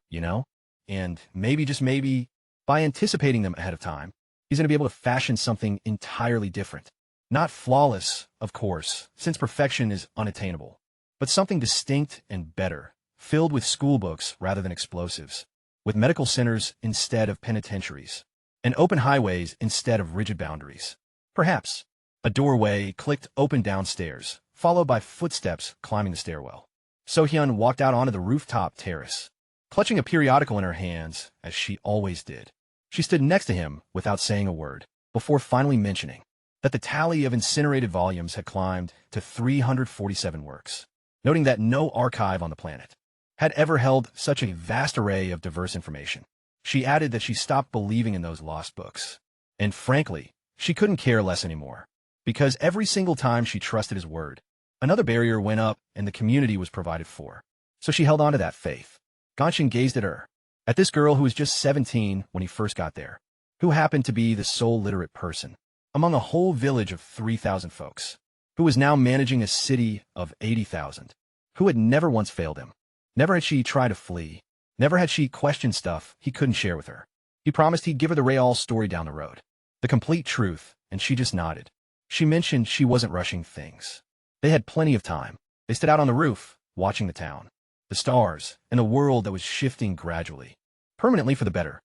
and maybe, just maybe, by anticipating them ahead of time, he's going to be able to fashion something entirely different. Not flawless, of course, since perfection is unattainable, but something distinct and better, filled with schoolbooks rather than explosives, with medical centers instead of penitentiaries, and open highways instead of rigid boundaries. Perhaps a doorway clicked open downstairs, followed by footsteps climbing the stairwell. So-hyun walked out onto the rooftop terrace, clutching a periodical in her hands, as she always did. She stood next to him without saying a word, before finally mentioning that the tally of incinerated volumes had climbed to 347 works, noting that no archive on the planet had ever held such a vast array of diverse information. She added that she stopped believing in those lost books, and frankly, she couldn't care less anymore, because every single time she trusted his word, another barrier went up and the community was provided for. So she held on to that faith. Ganshin gazed at her, at this girl who was just 17 when he first got there, who happened to be the sole literate person among a whole village of 3,000 folks, who was now managing a city of 80,000, who had never once failed him. Never had she tried to flee. Never had she questioned stuff he couldn't share with her. He promised he'd give her the Real story down the road, the complete truth, and she just nodded. She mentioned she wasn't rushing things. They had plenty of time. They stood out on the roof, watching the town, the stars, and a world that was shifting gradually, permanently for the better,